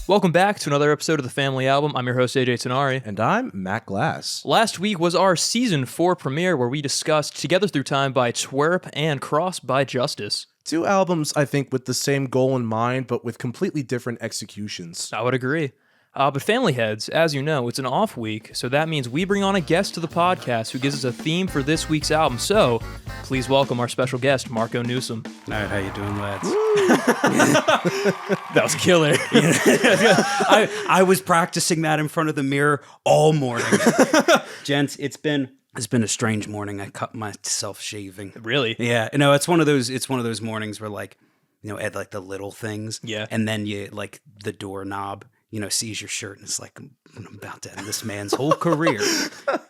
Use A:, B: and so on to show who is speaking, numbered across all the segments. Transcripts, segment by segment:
A: Welcome back to another episode of The Family Album. I'm your host, AJ Tenari.
B: And I'm Matt Glass.
A: Last week was our Season 4 premiere where we discussed Together Through Time by Twerp and Cross by Justice.
B: Two albums, I think, with the same goal in mind, but with completely different executions.
A: I would agree. But Family Heads, as you know, it's an off week, so that means we bring on a guest to the podcast who gives us a theme for this week's album. So, please welcome our special guest, Marco Newsome.
C: All right, how you doing, lads?
A: That was killer.
C: I was practicing that in front of the mirror all morning. Gents, it's been a strange morning. I cut myself shaving.
A: Really?
C: Yeah. No, it's one of those mornings where, like, add like the little things.
A: Yeah.
C: And then you like the doorknob, sees your shirt and it's like, I'm about to end this man's whole career.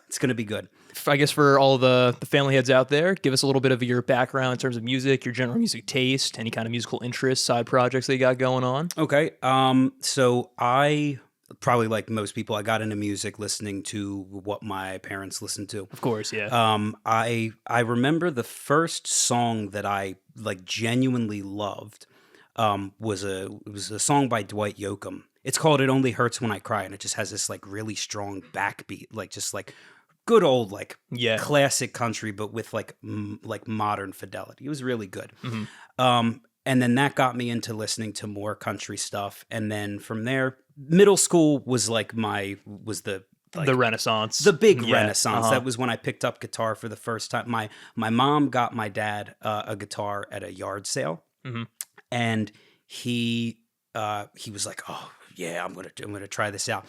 C: It's going to be good.
A: I guess for all the family heads out there, give us a little bit of your background in terms of music, your general music taste, any kind of musical interests, side projects that you got going on.
C: Okay. So I probably, like most people, I got into music listening to what my parents listened to.
A: Of course, yeah.
C: I remember the first song that I like genuinely loved was a song by Dwight Yoakam. It's called "It Only Hurts When I Cry," and it just has this like really strong backbeat, like just like good old like classic country, but with like modern fidelity. It was really good. Mm-hmm. And then that got me into listening to more country stuff, and then from there, middle school was like the
A: Renaissance,
C: the big Renaissance. That was when I picked up guitar for the first time. My mom got my dad a guitar at a yard sale, and he was like, "Oh yeah, I'm gonna try this out."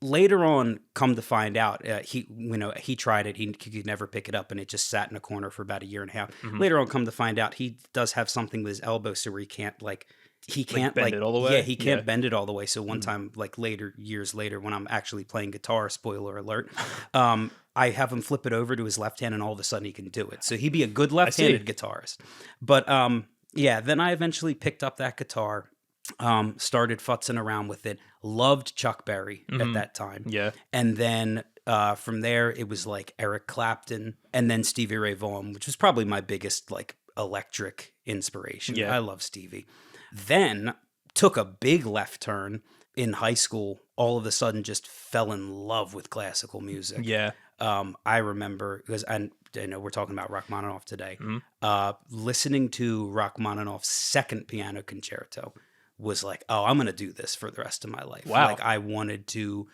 C: Later on, come to find out, he tried it. He could never pick it up, and it just sat in a corner for about a year and a half. Mm-hmm. Later on, come to find out, he does have something with his elbow, so where he can't
A: bend it all the way.
C: Yeah, he can't bend it all the way. So one time, like years later, when I'm actually playing guitar, spoiler alert, I have him flip it over to his left hand, and all of a sudden he can do it. So he'd be a good left-handed guitarist. But then I eventually picked up that guitar. Started futzing around with it. Loved Chuck Berry at that time.
A: Yeah.
C: And then from there, it was like Eric Clapton and then Stevie Ray Vaughan, which was probably my biggest like electric inspiration.
A: Yeah.
C: I love Stevie. Then took a big left turn in high school. All of a sudden just fell in love with classical music.
A: Yeah.
C: I remember, because I know we're talking about Rachmaninoff today, listening to Rachmaninoff's second piano concerto was like, oh, I'm going to do this for the rest of my life.
A: Wow.
C: Like I wanted to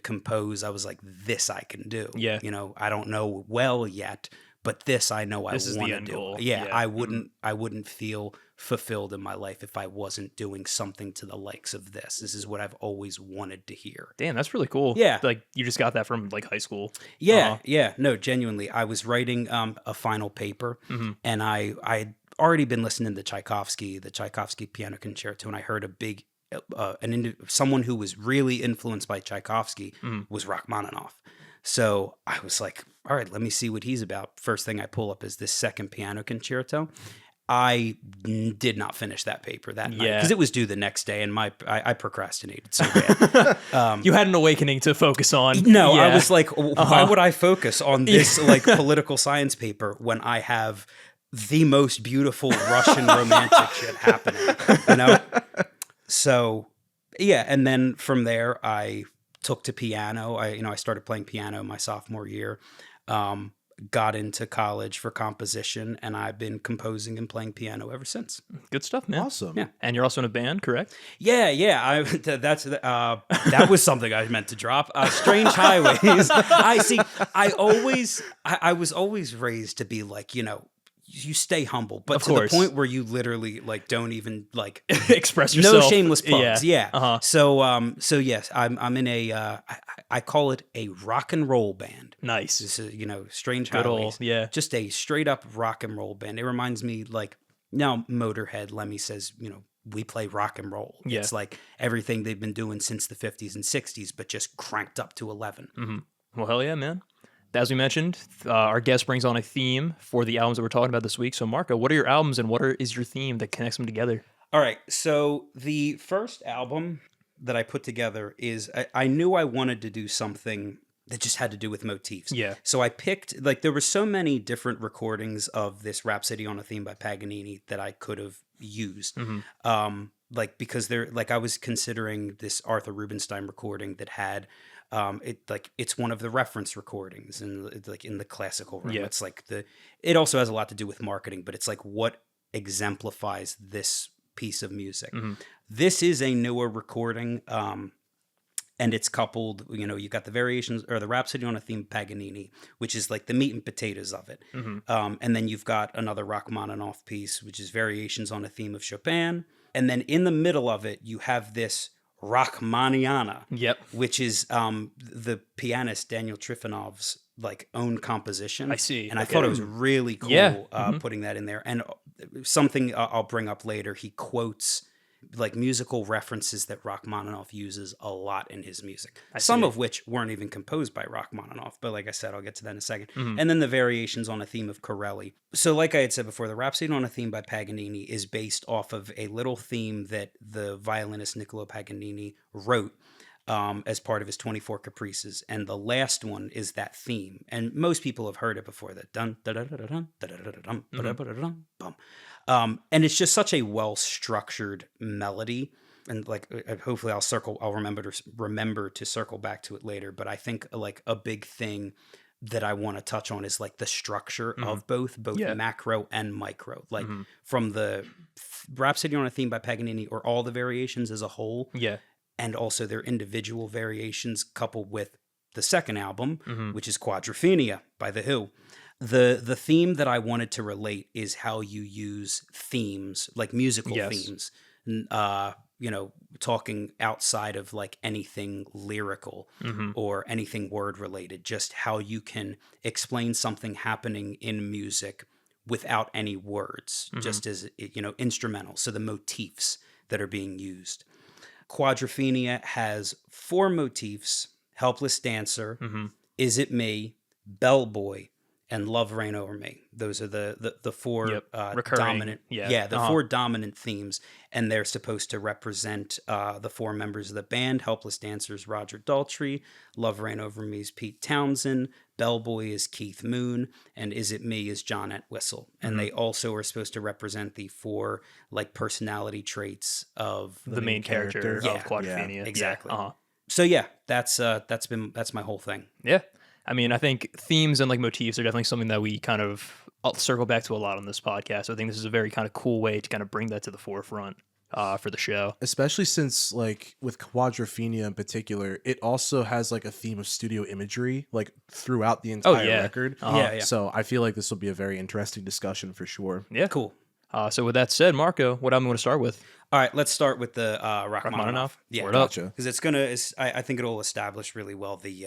C: compose. I was like, this I can do.
A: Yeah.
C: I don't know well yet, but this I know
A: this
C: I want to do.
A: Goal.
C: Yeah. I wouldn't feel fulfilled in my life if I wasn't doing something to the likes of this. This is what I've always wanted to hear.
A: Damn, that's really cool.
C: Yeah.
A: Like you just got that from like high school.
C: Yeah. Yeah. No, genuinely. I was writing a final paper and I already been listening to the Tchaikovsky piano concerto, and I heard a big someone who was really influenced by Tchaikovsky was Rachmaninoff. So I was like, all right, let me see what he's about. First thing I pull up is this second piano concerto. I did not finish that paper that night because it was due the next day, and I procrastinated so bad.
A: You had an awakening to focus on.
C: No, I was like, why would I focus on this like political science paper when I have the most beautiful Russian romantic shit happening, So, yeah, and then from there I took to piano. I started playing piano my sophomore year. Got into college for composition, and I've been composing and playing piano ever since.
A: Good stuff, man.
B: Awesome.
A: Yeah, and you're also in a band, correct?
C: Yeah. That was something I meant to drop. Strange Highways. I was always raised to be like, you stay humble, but
A: of
C: to
A: course.
C: The point where you literally like don't even like
A: express yourself.
C: No shameless plugs. Yeah.
A: Uh-huh.
C: So yes, I'm in I call it a rock and roll band.
A: Nice.
C: This is, Strange
A: Good
C: Highways.
A: old, yeah.
C: Just a straight up rock and roll band. It reminds me like now Motorhead, Lemmy says, we play rock and roll.
A: Yeah.
C: It's like everything they've been doing since the 50s and 60s, but just cranked up to 11.
A: Mm-hmm. Well, hell yeah, man. As we mentioned, our guest brings on a theme for the albums that we're talking about this week. So, Marco, what are your albums and what is your theme that connects them together?
C: All right. So the first album that I put together is I knew I wanted to do something that just had to do with motifs.
A: Yeah.
C: So I picked, like, there were so many different recordings of this Rhapsody on a Theme by Paganini that I could have used. Mm-hmm. like, because they're like, I was considering this Arthur Rubinstein recording that had it's one of the reference recordings in like in the classical room.
A: Yeah.
C: It's like it also has a lot to do with marketing, but it's like what exemplifies this piece of music. This is a newer recording, and it's coupled, you got the variations or the Rhapsody on a Theme Paganini, which is like the meat and potatoes of it. And then you've got another Rachmaninoff piece, which is Variations on a Theme of Chopin. And then in the middle of it, you have this Rachmaniana, which is the pianist Daniil Trifonov's like own composition.
A: I see.
C: And I thought it was really cool putting that in there. And something I'll bring up later, he quotes like musical references that Rachmaninoff uses a lot in his music. Some of which weren't even composed by Rachmaninoff, but like I said, I'll get to that in a second. And then the Variations on a Theme of Corelli. So like I had said before, the Rhapsody on a Theme by Paganini is based off of a little theme that the violinist Niccolo Paganini wrote as part of his 24 Caprices, and the last one is that theme. And most people have heard it before. That dun da da da da dun da da da da dun da da da da dun bum. And it's just such a well-structured melody, and like hopefully I'll remember to circle back to it later. But I think like a big thing that I want to touch on is like the structure of both macro and micro, like from the Rhapsody on a Theme by Paganini or all the variations as a whole, and also their individual variations coupled with the second album, which is Quadrophenia by The Who. The theme that I wanted to relate is how you use themes, like musical themes, talking outside of like anything lyrical or anything word related, just how you can explain something happening in music without any words, just as, instrumental. So the motifs that are being used. Quadrophenia has 4 motifs: Helpless Dancer, Is It Me, Bellboy, and Love Reign Over Me. Those are the 4 dominant, the 4 dominant themes, and they're supposed to represent the 4 members of the band. Helpless Dancer is Roger Daltrey, Love Reign Over Me is Pete Townsend, Bellboy is Keith Moon, and Is It Me is John Entwistle. And they also are supposed to represent the 4 like personality traits of
A: the main character of Quadrophenia.
C: Yeah, exactly. So that's my whole thing.
A: Yeah. I mean, I think themes and like motifs are definitely something that we kind of circle back to a lot on this podcast. So I think this is a very kind of cool way to kind of bring that to the forefront for the show.
B: Especially since like with Quadrophenia in particular, it also has like a theme of studio imagery like throughout the entire record. So I feel like this will be a very interesting discussion for sure.
A: Yeah, cool. So with that said, Marco, what I'm going to start with?
C: All right, let's start with the Rachmaninoff.
A: Yeah, gotcha.
C: Because I think it'll establish really well the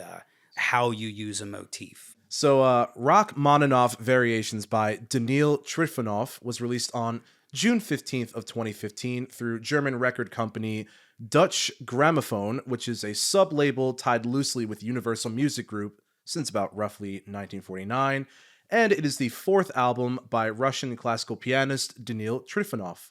C: how you use a motif.
B: So Rachmaninoff Variations by Daniil Trifonov was released on June 15th of 2015 through German record company Dutch Gramophone, which is a sub-label tied loosely with Universal Music Group since about roughly 1949, and it is the 4th album by Russian classical pianist Daniil Trifonov.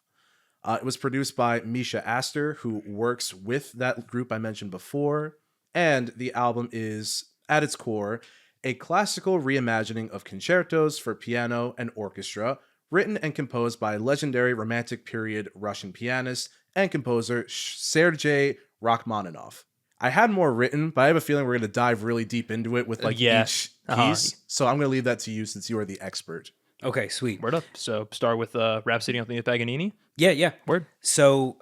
B: It was produced by Misha Astor, who works with that group I mentioned before, and the album is, at its core, a classical reimagining of concertos for piano and orchestra, written and composed by legendary Romantic period Russian pianist and composer Sergei Rachmaninoff. I had more written, but I have a feeling we're going to dive really deep into it with each piece, so I'm going to leave that to you since you are the expert.
C: Okay, sweet.
A: Word up. So start with Rhapsody on the Theme of Paganini.
C: Yeah.
A: Word.
C: So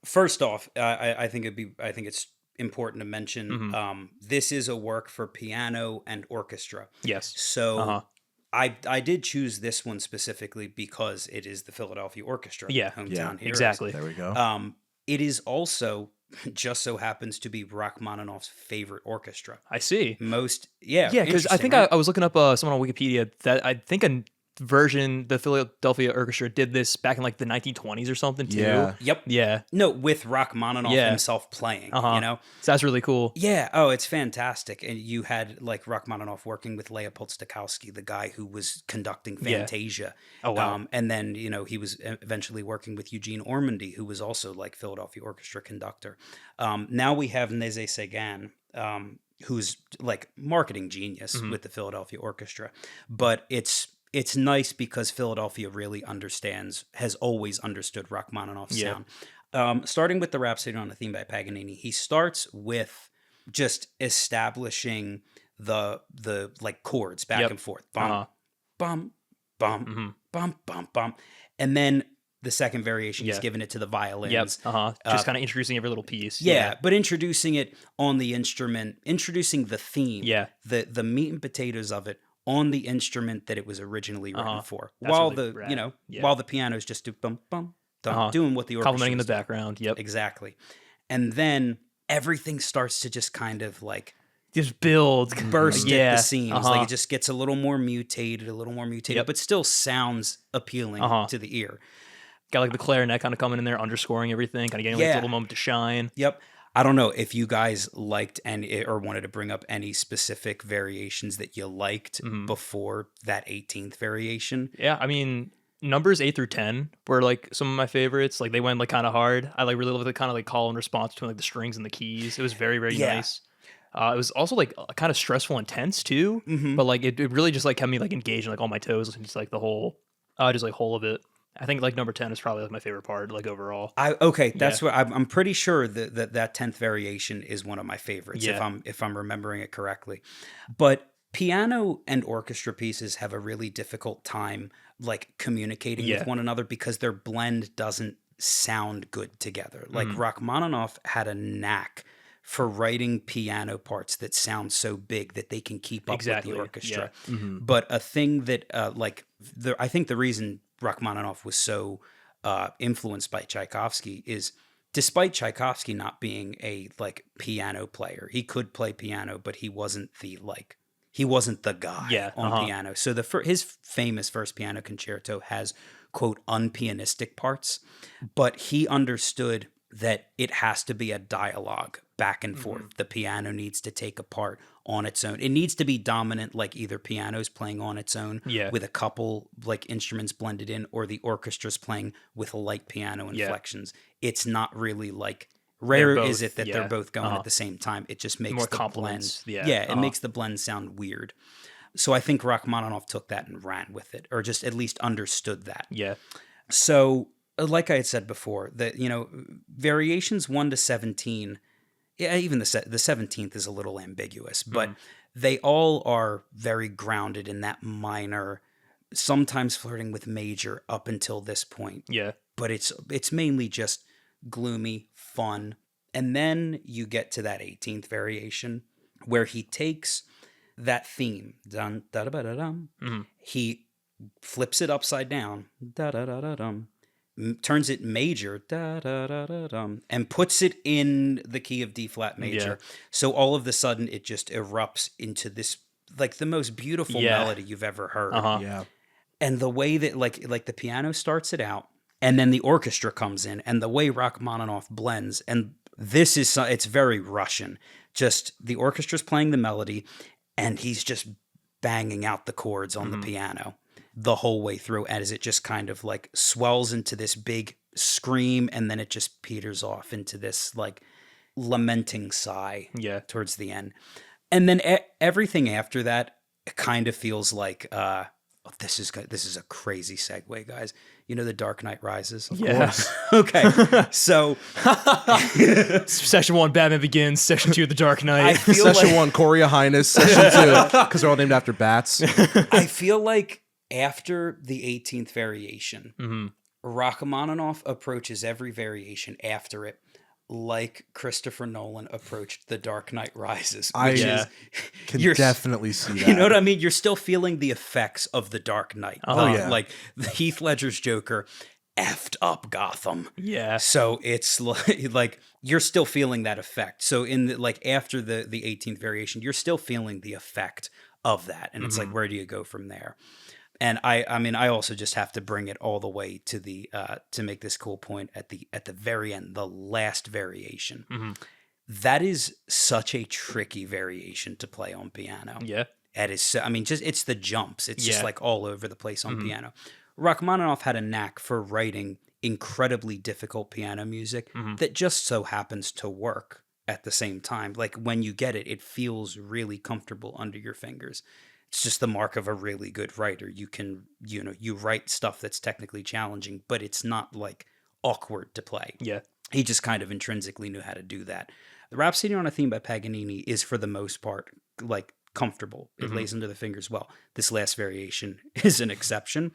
C: first off, I think it's important to mention this is a work for piano and orchestra.
A: Yes.
C: So I did choose this one specifically because it is the Philadelphia Orchestra hometown heroes.
A: Exactly.
B: There we go.
C: It is also just so happens to be Rachmaninoff's favorite orchestra.
A: I see.
C: Because
A: I think I was looking up someone on Wikipedia that I think a version, the Philadelphia Orchestra did this back in like the 1920s or something too.
B: Yeah.
C: Yep.
A: Yeah.
C: No, with Rachmaninoff himself playing,
A: So that's really cool.
C: Yeah. Oh, it's fantastic. And you had like Rachmaninoff working with Leopold Stokowski, the guy who was conducting Fantasia.
A: Oh, wow.
C: And then, he was eventually working with Eugene Ormandy, who was also like Philadelphia Orchestra conductor. Now we have Nézet Séguin, who's like marketing genius with the Philadelphia Orchestra. But it's nice because Philadelphia really has always understood Rachmaninoff's sound. Starting with the Rhapsody on a Theme by Paganini, he starts with just establishing the like chords back and forth. Bum, bum, bum, bum, bum, bum. And then the second variation, he's giving it to the violins.
A: Just kind of introducing every little piece.
C: But introducing it on the instrument, introducing the theme, the meat and potatoes of it on the instrument that it was originally written for.
A: That's
C: while
A: really
C: the
A: rad.
C: while the pianos just do bum bum, doing what the orchestra
A: Complementing in the
C: was doing.
A: background. Yep.
C: Exactly. And then everything starts to just kind of like
A: Just build.
C: burst at the seams. Like it just gets a little more mutated, but still sounds appealing to the ear.
A: Got like the clarinet kind of coming in there, underscoring everything, kind of getting like a little moment to shine.
C: Yep. I don't know if you guys liked any or wanted to bring up any specific variations that you liked before that 18th variation.
A: Yeah, I mean, numbers 8 through 10 were like some of my favorites. Like they went like kind of hard. I like really love the kind of like call and response between like the strings and the keys. It was very, very nice. It was also like kind of stressful and tense too, but like it really just like kept me like engaged in like all my toes and just like the whole whole of it. I think like number 10 is probably like my favorite part, like overall.
C: That's what I'm pretty sure that 10th variation is one of my favorites if I'm remembering it correctly. But piano and orchestra pieces have a really difficult time like communicating with one another because their blend doesn't sound good together. Like Rachmaninoff had a knack for writing piano parts that sound so big that they can keep up with the orchestra. But a thing that I think the reason Rachmaninoff was so influenced by Tchaikovsky is despite Tchaikovsky not being a like piano player, he could play piano, but he wasn't the guy on piano. So his famous first piano concerto has quote unpianistic parts, but he understood that it has to be a dialogue back and forth. The piano needs to take a part on its own. It needs to be dominant, like either piano's playing on its own with a couple like instruments blended in, or the orchestra's playing with light piano inflections. It's not really like rare is it that they're both going at the same time. It just makes
A: more
C: the
A: compliments.
C: blend. It makes the blend sound weird. So I think Rachmaninoff took that and ran with it, or just at least understood that.
A: Yeah.
C: So like I had said before, that variations 1 to 17, even the 17th is a little ambiguous, but they all are very grounded in that minor, sometimes flirting with major up until this point.
A: Yeah.
C: But it's mainly just gloomy, fun. And then you get to that 18th variation where he takes that theme, dun da da da dum, he flips it upside down, da da da da dum, turns it major, da da da da dum, and puts it in the key of D flat major. So all of a sudden it just erupts into this like the most beautiful melody you've ever heard. And the way that like the piano starts it out, and then the orchestra comes in, and the way Rachmaninoff blends, and it's very Russian. Just the orchestra's playing the melody, and he's just banging out the chords on the piano the whole way through, as it just kind of like swells into this big scream, and then it just peters off into this like lamenting sigh towards the end. And then everything after that kind of feels like this is a crazy segue, guys. You know, The Dark Knight Rises, of course. Okay, so
A: Section 1, Batman Begins. Section 2, The Dark Knight.
B: Section 1, Chorea Highness. Section 2, because they're all named after bats.
C: I feel like after the 18th variation, Rachmaninoff approaches every variation after it like Christopher Nolan approached The Dark Knight Rises.
B: Can definitely see that.
C: You know what I mean? You're still feeling the effects of The Dark Knight. Like Heath Ledger's Joker effed up Gotham.
A: Yeah.
C: So it's like you're still feeling that effect. So after the 18th variation, you're still feeling the effect of that. And it's like, where do you go from there? And I mean, I also just have to bring it all the way to the to make this cool point at the very end, the last variation. That is such a tricky variation to play on piano.
A: Yeah,
C: it is. I mean, it's the jumps. It's just like all over the place on piano. Rachmaninoff had a knack for writing incredibly difficult piano music that just so happens to work at the same time. Like when you get it, it feels really comfortable under your fingers. It's just the mark of a really good writer. You can, you write stuff that's technically challenging, but it's not like awkward to play.
A: Yeah.
C: He just kind of intrinsically knew how to do that. The Rhapsody on a Theme by Paganini is, for the most part, like comfortable. It lays into the fingers well. This last variation is an exception.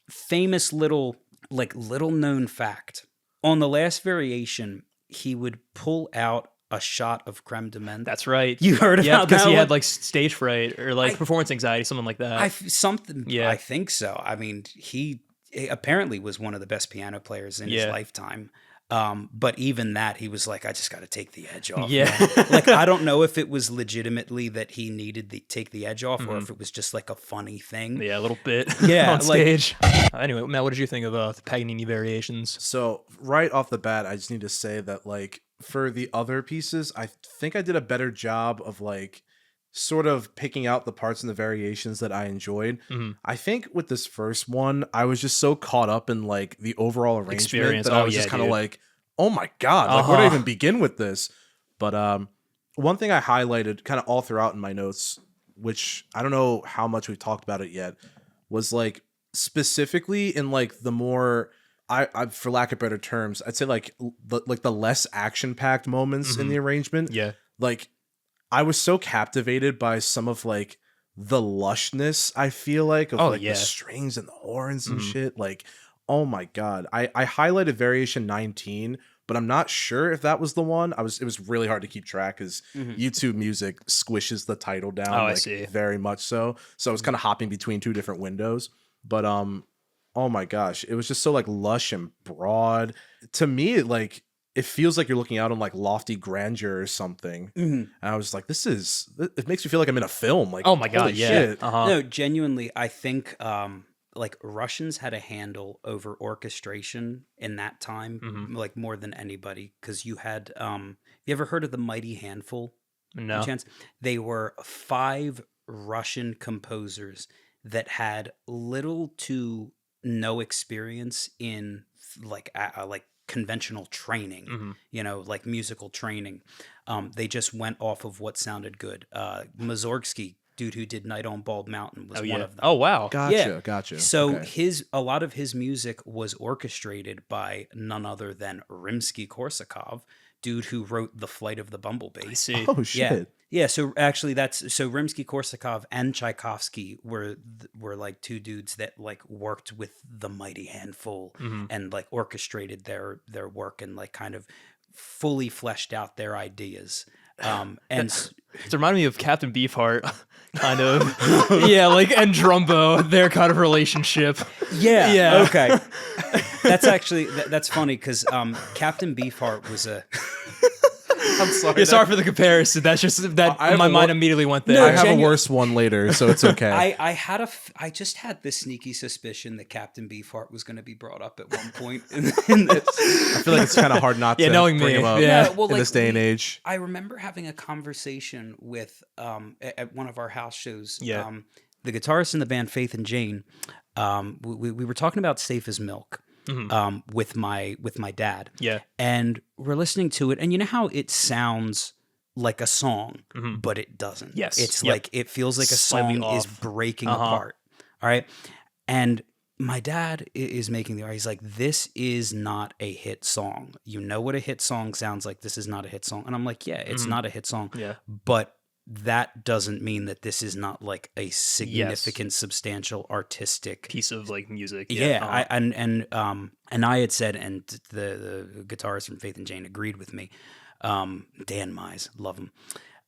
C: Famous little known fact. On the last variation, he would pull out a shot of creme de menthe.
A: That's right.
C: You heard about that?
A: because he
C: one?
A: had like stage fright or like performance anxiety, something like that.
C: I think so. I mean, he apparently was one of the best piano players in his lifetime. But even that, he was like, I just got to take the edge off.
A: Yeah.
C: Like, I don't know if it was legitimately that he needed to take the edge off or if it was just like a funny thing.
A: Yeah, a little bit.
C: Yeah,
A: on stage. Anyway, Matt, what did you think of the Paganini variations?
B: So right off the bat, I just need to say that like for the other pieces, I think I did a better job of like sort of picking out the parts in the variations that I enjoyed. I think with this first one, I was just so caught up in like the overall arrangement that I was just kind of like, oh my God, like where do I even begin with this? But one thing I highlighted kind of all throughout in my notes, which I don't know how much we've talked about it yet, was like specifically in like the more I for lack of better terms, I'd say like the less action-packed moments in the arrangement.
A: Yeah.
B: Like I was so captivated by some of like the lushness, I feel like, of the strings and the horns and shit. Like, oh my God. I highlighted variation 19, but I'm not sure if that was the one. It was really hard to keep track because YouTube Music squishes the title down
A: I see.
B: very much so. So I was kind of hopping between two different windows. But oh my gosh, it was just so like lush and broad. To me, it feels like you're looking out on like lofty grandeur or something. And I was like, it makes me feel like I'm in a film. Like,
A: oh my God, yeah.
B: Shit.
C: No, genuinely, I think like Russians had a handle over orchestration in that time, like more than anybody. Because you had, you ever heard of the Mighty Handful?
A: No.
C: Chance? They were 5 Russian composers that had little to no experience in like conventional training, like musical training. They just went off of what sounded good. Mussorgsky, dude who did Night on Bald Mountain, was one of them.
A: Oh wow.
B: Gotcha.
C: So a lot of his music was orchestrated by none other than Rimsky-Korsakov, dude who wrote The Flight of the Bumblebee.
A: I see.
B: Oh shit.
C: Yeah, so actually Rimsky-Korsakov and Tchaikovsky were like 2 dudes that like worked with the Mighty Handful and like orchestrated their work and like kind of fully fleshed out their ideas. And
A: it's reminding me of Captain Beefheart, kind of. Yeah, like and Drumbo, their kind of relationship.
C: Yeah. Okay. That's actually that's funny because Captain Beefheart was a.
B: I'm sorry.
A: Yeah, sorry for the comparison. That's just that my mind immediately went there.
C: No,
B: I have a worse one later, so it's okay.
C: I just had this sneaky suspicion that Captain Beefheart was going to be brought up at one point in this.
B: I feel like it's kind of hard not to
A: knowing
B: bring
A: me.
B: him up
C: Well,
B: in this day and age.
C: I remember having a conversation with at one of our house shows.
A: Yeah.
C: The guitarist in the band Faith and Jane. We were talking about Safe as Milk. With my dad.
A: Yeah.
C: And we're listening to it, and you know how it sounds like a song, but it doesn't.
A: Yes.
C: It's like it feels like a
A: Slightly
C: song is
A: off.
C: breaking apart. All right. And my dad is making the argument. He's like, this is not a hit song. You know what a hit song sounds like. This is not a hit song. And I'm like, yeah, it's not a hit song.
A: Yeah.
C: But that doesn't mean that this is not like a significant, substantial artistic
A: piece of like music.
C: Yeah, and I had said, and the guitarist from Faith and Jane agreed with me. Dan Mize, love him.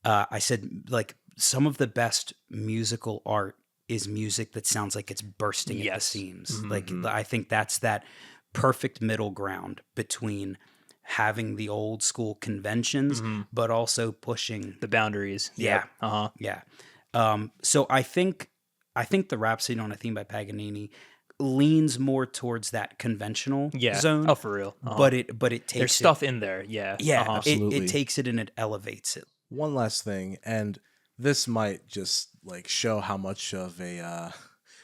C: I said like some of the best musical art is music that sounds like it's bursting at the seams. Like I think that's that perfect middle ground between having the old school conventions, but also pushing
A: the boundaries.
C: Yeah.
A: Yeah.
C: So I think the Rhapsody on a Theme by Paganini leans more towards that conventional zone.
A: Oh, for real.
C: But it takes
A: there's stuff in there. Yeah.
C: Yeah.
B: Absolutely.
C: It takes it and it elevates it.
B: One last thing, and this might just like show how much of a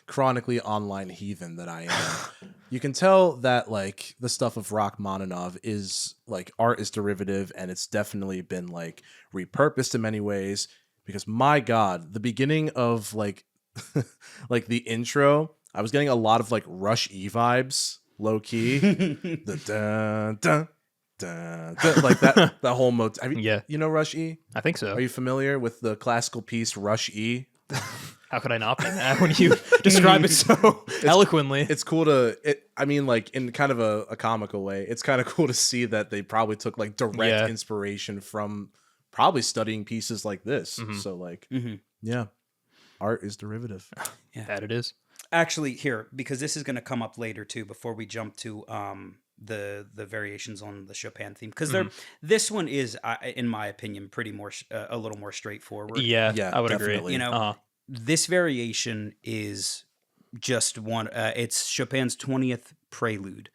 B: chronically online heathen that I am. You can tell that like the stuff of Rachmaninoff is like art is derivative, and it's definitely been like repurposed in many ways, because my God, the beginning of like like the intro, I was getting a lot of like Rush E vibes, low key. The dun dun like that whole motif.
A: Yeah.
B: You know Rush E?
A: I think so.
B: Are you familiar with the classical piece Rush E?
A: How could I not be mad when you describe it so eloquently?
B: It's cool I mean, like, in kind of a comical way, it's kind of cool to see that they probably took like direct inspiration from probably studying pieces like this. So like, yeah, art is derivative.
C: Yeah,
A: that it is.
C: Actually, here, because this is going to come up later too, before we jump to the variations on the Chopin theme, because this one is, in my opinion, pretty more a little more straightforward.
A: Yeah, I would
B: definitely
A: agree.
C: You know, this variation is just one. It's Chopin's 20th prelude,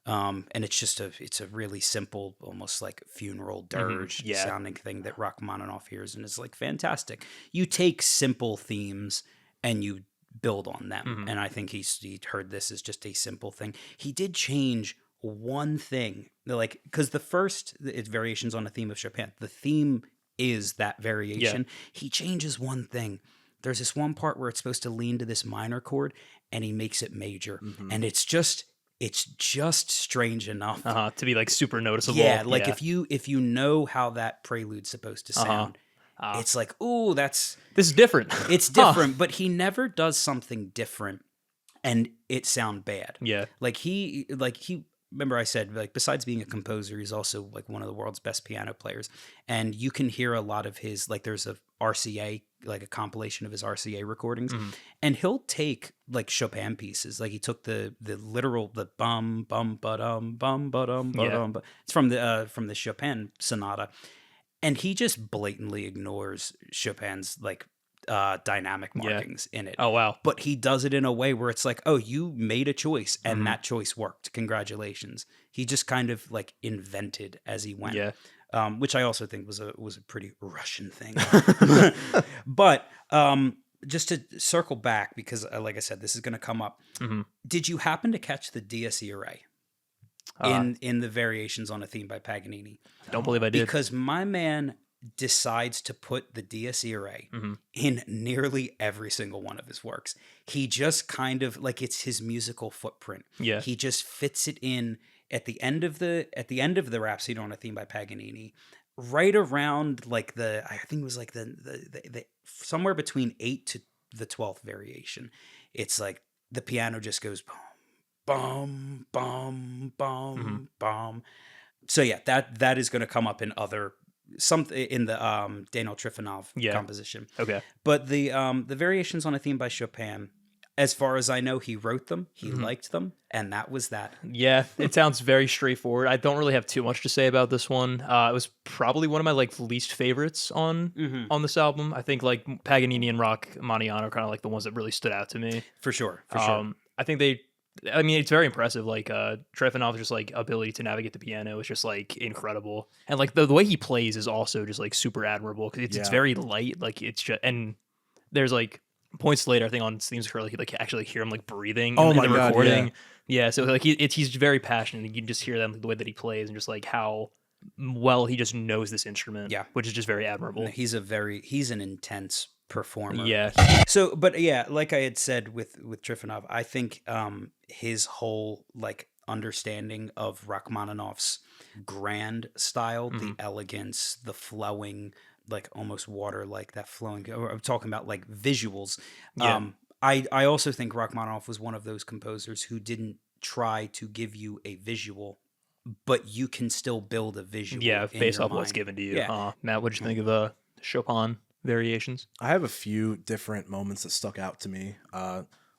C: and it's a really simple, almost like funeral dirge sounding thing that Rachmaninoff hears and is like fantastic. You take simple themes and you build on them, and I think he heard this as just a simple thing. He did change one thing, like, because the first, it's variations on a theme of Chopin. The theme is that variation. He changes one thing. There's this one part where it's supposed to lean to this minor chord, and he makes it major, and it's just strange enough
A: to be like super noticeable.
C: Yeah, like if you know how that prelude's supposed to sound, it's like, ooh, this
A: is different.
C: It's different, but he never does something different and it sound bad.
A: Yeah,
C: like he. Remember I said, like, besides being a composer, he's also like one of the world's best piano players. And you can hear a lot of his, like, there's a RCA, like a compilation of his RCA recordings. And he'll take like Chopin pieces. Like he took the literal, the bum, bum, ba-dum, ba-dum, ba-dum. It's from the Chopin sonata. And he just blatantly ignores Chopin's like dynamic markings in it.
A: Oh, wow.
C: But he does it in a way where it's like, oh, you made a choice and that choice worked. Congratulations. He just kind of like invented as he went.
A: Yeah.
C: Which I also think was a pretty Russian thing. But just to circle back, because like I said, this is going to come up. Did you happen to catch the Dies Irae in the variations on a theme by Paganini?
A: Don't believe I did.
C: Because my man decides to put the Dies Irae in nearly every single one of his works. He just kind of like, it's his musical footprint.
A: Yeah.
C: He just fits it in at the end of the Rhapsody on a Theme by Paganini, right around like I think it was like the somewhere between 8 to the 12th variation. It's like the piano just goes bum bum bum bum. So yeah, that is going to come up in something in the Daniil Trifonov composition.
A: Okay.
C: But the variations on a theme by Chopin, as far as I know, he wrote them, he liked them, and that was that.
A: Yeah, it sounds very straightforward. I don't really have too much to say about this one. It was probably one of my like least favorites on this album. I think like Paganini and Rachmaninoff are kind of like the ones that really stood out to me.
C: For sure.
A: I think it's very impressive. Like Trifonov's just like ability to navigate the piano is just like incredible, and like the way he plays is also just like super admirable because it's very light. Like it's just, and there's like points later I think on Themes Curly you like actually hear him like breathing in the recording. Yeah, so like he's very passionate. You can just hear them the way that he plays and just like how well he just knows this instrument. Yeah, which is just very admirable.
C: He's an intense performer.
A: Yeah.
C: So, but yeah, like I had said with Trifonov, I think his whole like understanding of Rachmaninoff's grand style, the elegance, the flowing, like almost water, like that flowing. I'm talking about like visuals. Yeah. I also think Rachmaninoff was one of those composers who didn't try to give you a visual, but you can still build a visual.
A: Yeah, based off what's given to you. Yeah. Matt, what did you think of the Chopin variations?
B: I have a few different moments that stuck out to me.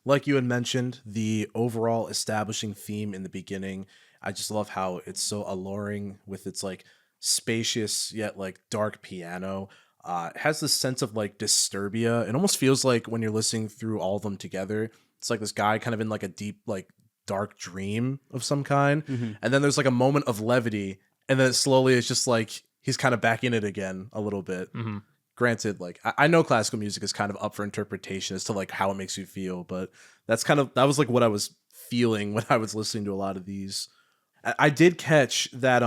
B: Like you had mentioned, the overall establishing theme in the beginning, I just love how it's so alluring with its like spacious yet like dark piano. It has this sense of like disturbia. It almost feels like when you're listening through all of them together, it's like this guy kind of in like a deep like dark dream of some kind. And then there's like a moment of levity, and then slowly it's just like he's kind of back in it again a little bit. Granted, like I know classical music is kind of up for interpretation as to like how it makes you feel, but that was like what I was feeling when I was listening to a lot of these. I did catch that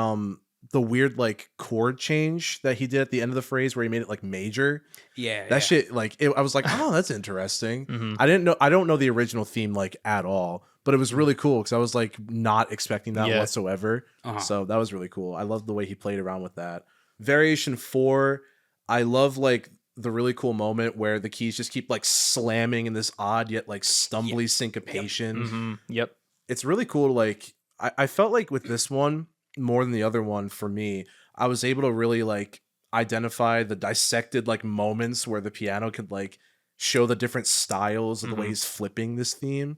B: the weird like chord change that he did at the end of the phrase where he made it like major. Shit, like I was like, oh, that's interesting. I don't know the original theme like at all, but it was really cool because I was like not expecting that whatsoever.
C: Uh-huh.
B: So that was really cool. I love the way he played around with that. Variation 4, I love like the really cool moment where the keys just keep like slamming in this odd yet like stumbly syncopation.
A: Yep.
B: It's really cool. Like I felt like with this one more than the other one for me, I was able to really like identify the dissected like moments where the piano could like show the different styles of the way he's flipping this theme.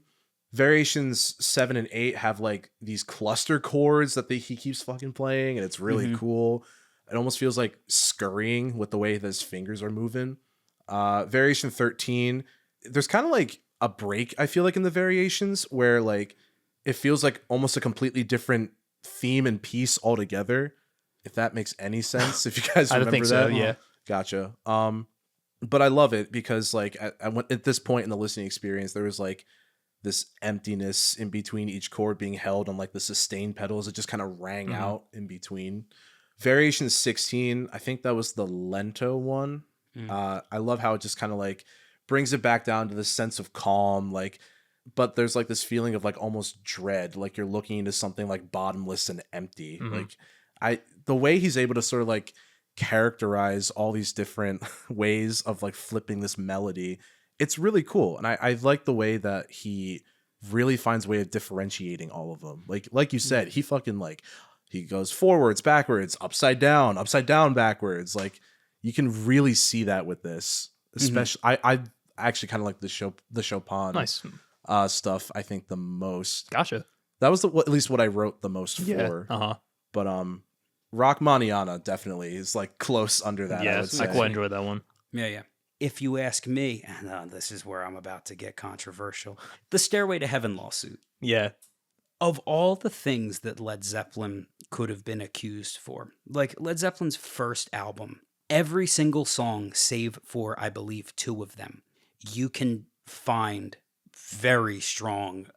B: Variations 7 and 8 have like these cluster chords that he keeps fucking playing, and it's really cool. It almost feels like scurrying with the way that his fingers are moving. Variation 13, there's kind of like a break, I feel like, in the variations where like it feels like almost a completely different theme and piece altogether. If that makes any sense, if you guys remember
A: I think
B: that.
A: so, yeah.
B: Gotcha. But I love it because like at this point in the listening experience, there was like this emptiness in between each chord being held on like the sustain pedals. It just kind of rang out in between. Variation 16, I think that was the lento one. I love how it just kind of like brings it back down to this sense of calm, like, but there's like this feeling of like almost dread, like you're looking into something like bottomless and empty. Like the way he's able to sort of like characterize all these different ways of like flipping this melody, it's really cool. And I like the way that he really finds a way of differentiating all of them. Like you said, he fucking like, he goes forwards, backwards, upside down, backwards. Like you can really see that with this. Especially, I actually kind of like the Chopin stuff. I think the most.
A: Gotcha.
B: That was at least what I wrote the most for. But Rachmaninoff definitely is like close under that. I would say.
A: I quite enjoyed that one.
C: Yeah. If you ask me, and this is where I'm about to get controversial, the Stairway to Heaven lawsuit.
A: Yeah.
C: Of all the things that Led Zeppelin could have been accused for, like Led Zeppelin's first album, every single song, save for, I believe, 2 of them, you can find very strong,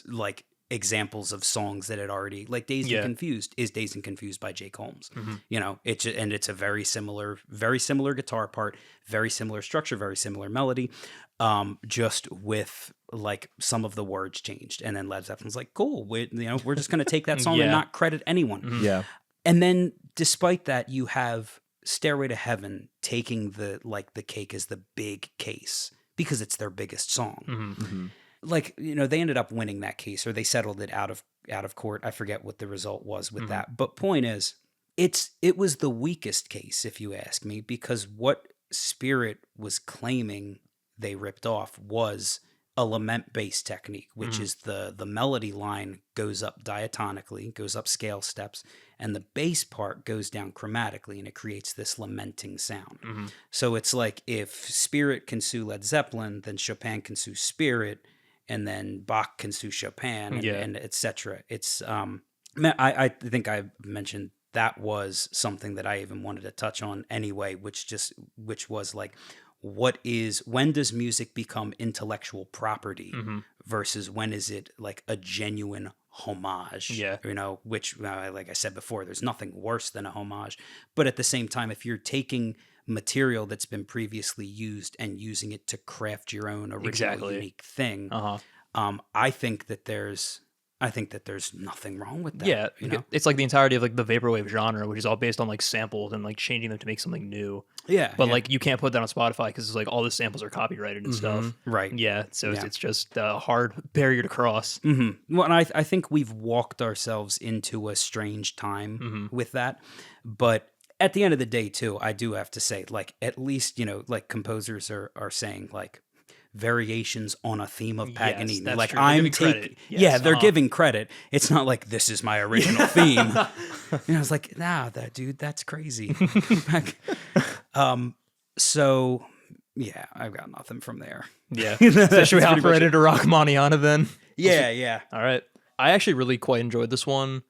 C: like, examples of songs that had already, like Dazed and Confused is Dazed and Confused by Jake Holmes. You know, it's a very similar guitar part, very similar structure, very similar melody, just with like some of the words changed. And then Led Zeppelin's like, cool, we're just going to take that song and not credit anyone.
B: Yeah.
C: And then despite that, you have Stairway to Heaven taking the cake as the big case because it's their biggest song. Like, you know, they ended up winning that case, or they settled it out of court. I forget what the result was with that. But point is, it was the weakest case, if you ask me, because what Spirit was claiming they ripped off was a lament-based technique, which is the melody line goes up diatonically, goes up scale steps, and the bass part goes down chromatically, and it creates this lamenting sound. So it's like if Spirit can sue Led Zeppelin, then Chopin can sue Spirit, and then Bach can sue Chopin, and etc. It's I think I mentioned that was something that I even wanted to touch on anyway, which was like, when does music become intellectual property versus when is it like a genuine homage? You know, which like I said before, there's nothing worse than a homage, but at the same time, if you're taking material that's been previously used and using it to craft your own original unique thing, I think that there's nothing wrong with that.
A: Yeah,
C: you know?
A: It's like the entirety of like the vaporwave genre, which is all based on like samples and like changing them to make something new. But like you can't put that on Spotify because it's like all the samples are copyrighted and stuff.
C: Right.
A: Yeah. So it's just a hard barrier to cross.
C: Well, and I think we've walked ourselves into a strange time with that, but at the end of the day, too, I do have to say, like, at least, you know, like composers are saying, like, variations on a theme of Paganini.
A: Yes,
C: like,
A: true.
C: I'm taking, they're giving credit. It's not like this is my original theme. And I was like, nah, that's crazy. So, yeah, I've got nothing from there.
A: Yeah. So should we hop right into Rachmaninoff then?
C: Yeah.
A: All right. I actually really quite enjoyed this one.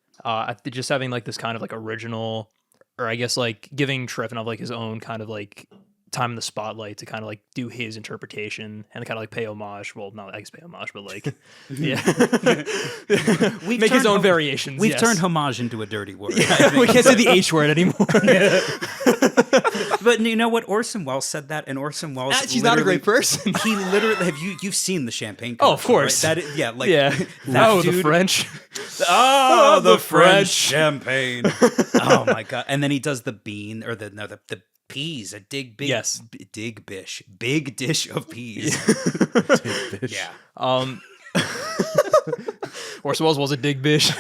A: Just having like this kind of like original, or I guess like giving Trifonov like his own kind of like time in the spotlight to kind of like do his interpretation and kind of like pay homage. Well, not I guess pay homage, but like,
C: We've
A: make his own
C: turned
A: variations.
C: We've turned homage into a dirty word.
A: We can't say the H word anymore.
C: But you know what? Orson Welles said that, and Orson Welles.
A: She's not a great person.
C: He literally you've seen the Champagne?
A: Oh, of course.
C: Right? That like
A: That the French.
C: The French champagne. Oh my god! And then he does the bean or the peas, a big dish of peas.
B: Dig bish.
C: Yeah.
A: Orson Welles was a dig bish.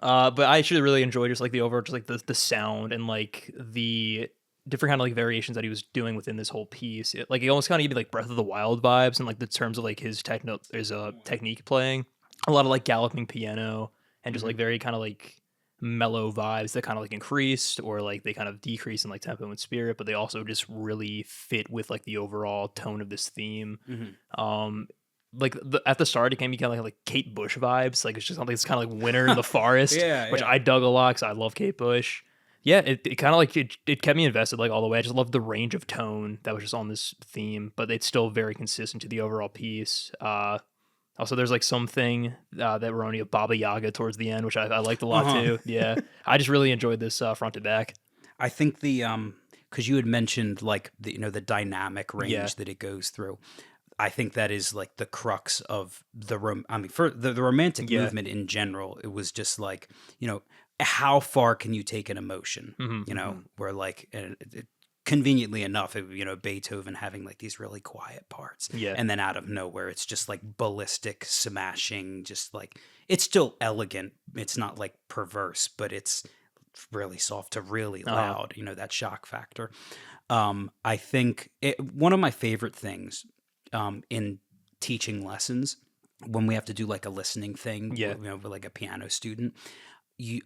A: But I actually really enjoyed just like the overall, just like the sound and like the different kind of like variations that he was doing within this whole piece. It almost kind of gave me like Breath of the Wild vibes and like the terms of like his technique playing. A lot of like galloping piano and just like very kind of like mellow vibes that kind of like increased or like they kind of decrease in like tempo and spirit, but they also just really fit with like the overall tone of this theme. Like at the start, it can be kind of like Kate Bush vibes. Like it's just something that's kind of like Winter in the Forest, which I dug a lot because I love Kate Bush. Yeah, it kind of like it kept me invested like all the way. I just loved the range of tone that was just on this theme, but it's still very consistent to the overall piece. Also, there's like something that reminded me of Baba Yaga towards the end, which I liked a lot too. Yeah, I just really enjoyed this front to back.
C: I think because you had mentioned like the dynamic range that it goes through. I think that is like the crux of the for the romantic movement in general. It was just like, how far can you take an emotion? Where like conveniently enough, Beethoven having like these really quiet parts, and then out of nowhere, it's just like ballistic, smashing, just like it's still elegant. It's not like perverse, but it's really soft to really loud. That shock factor. I think one of my favorite things. In teaching lessons, when we have to do like a listening thing, with like a piano student,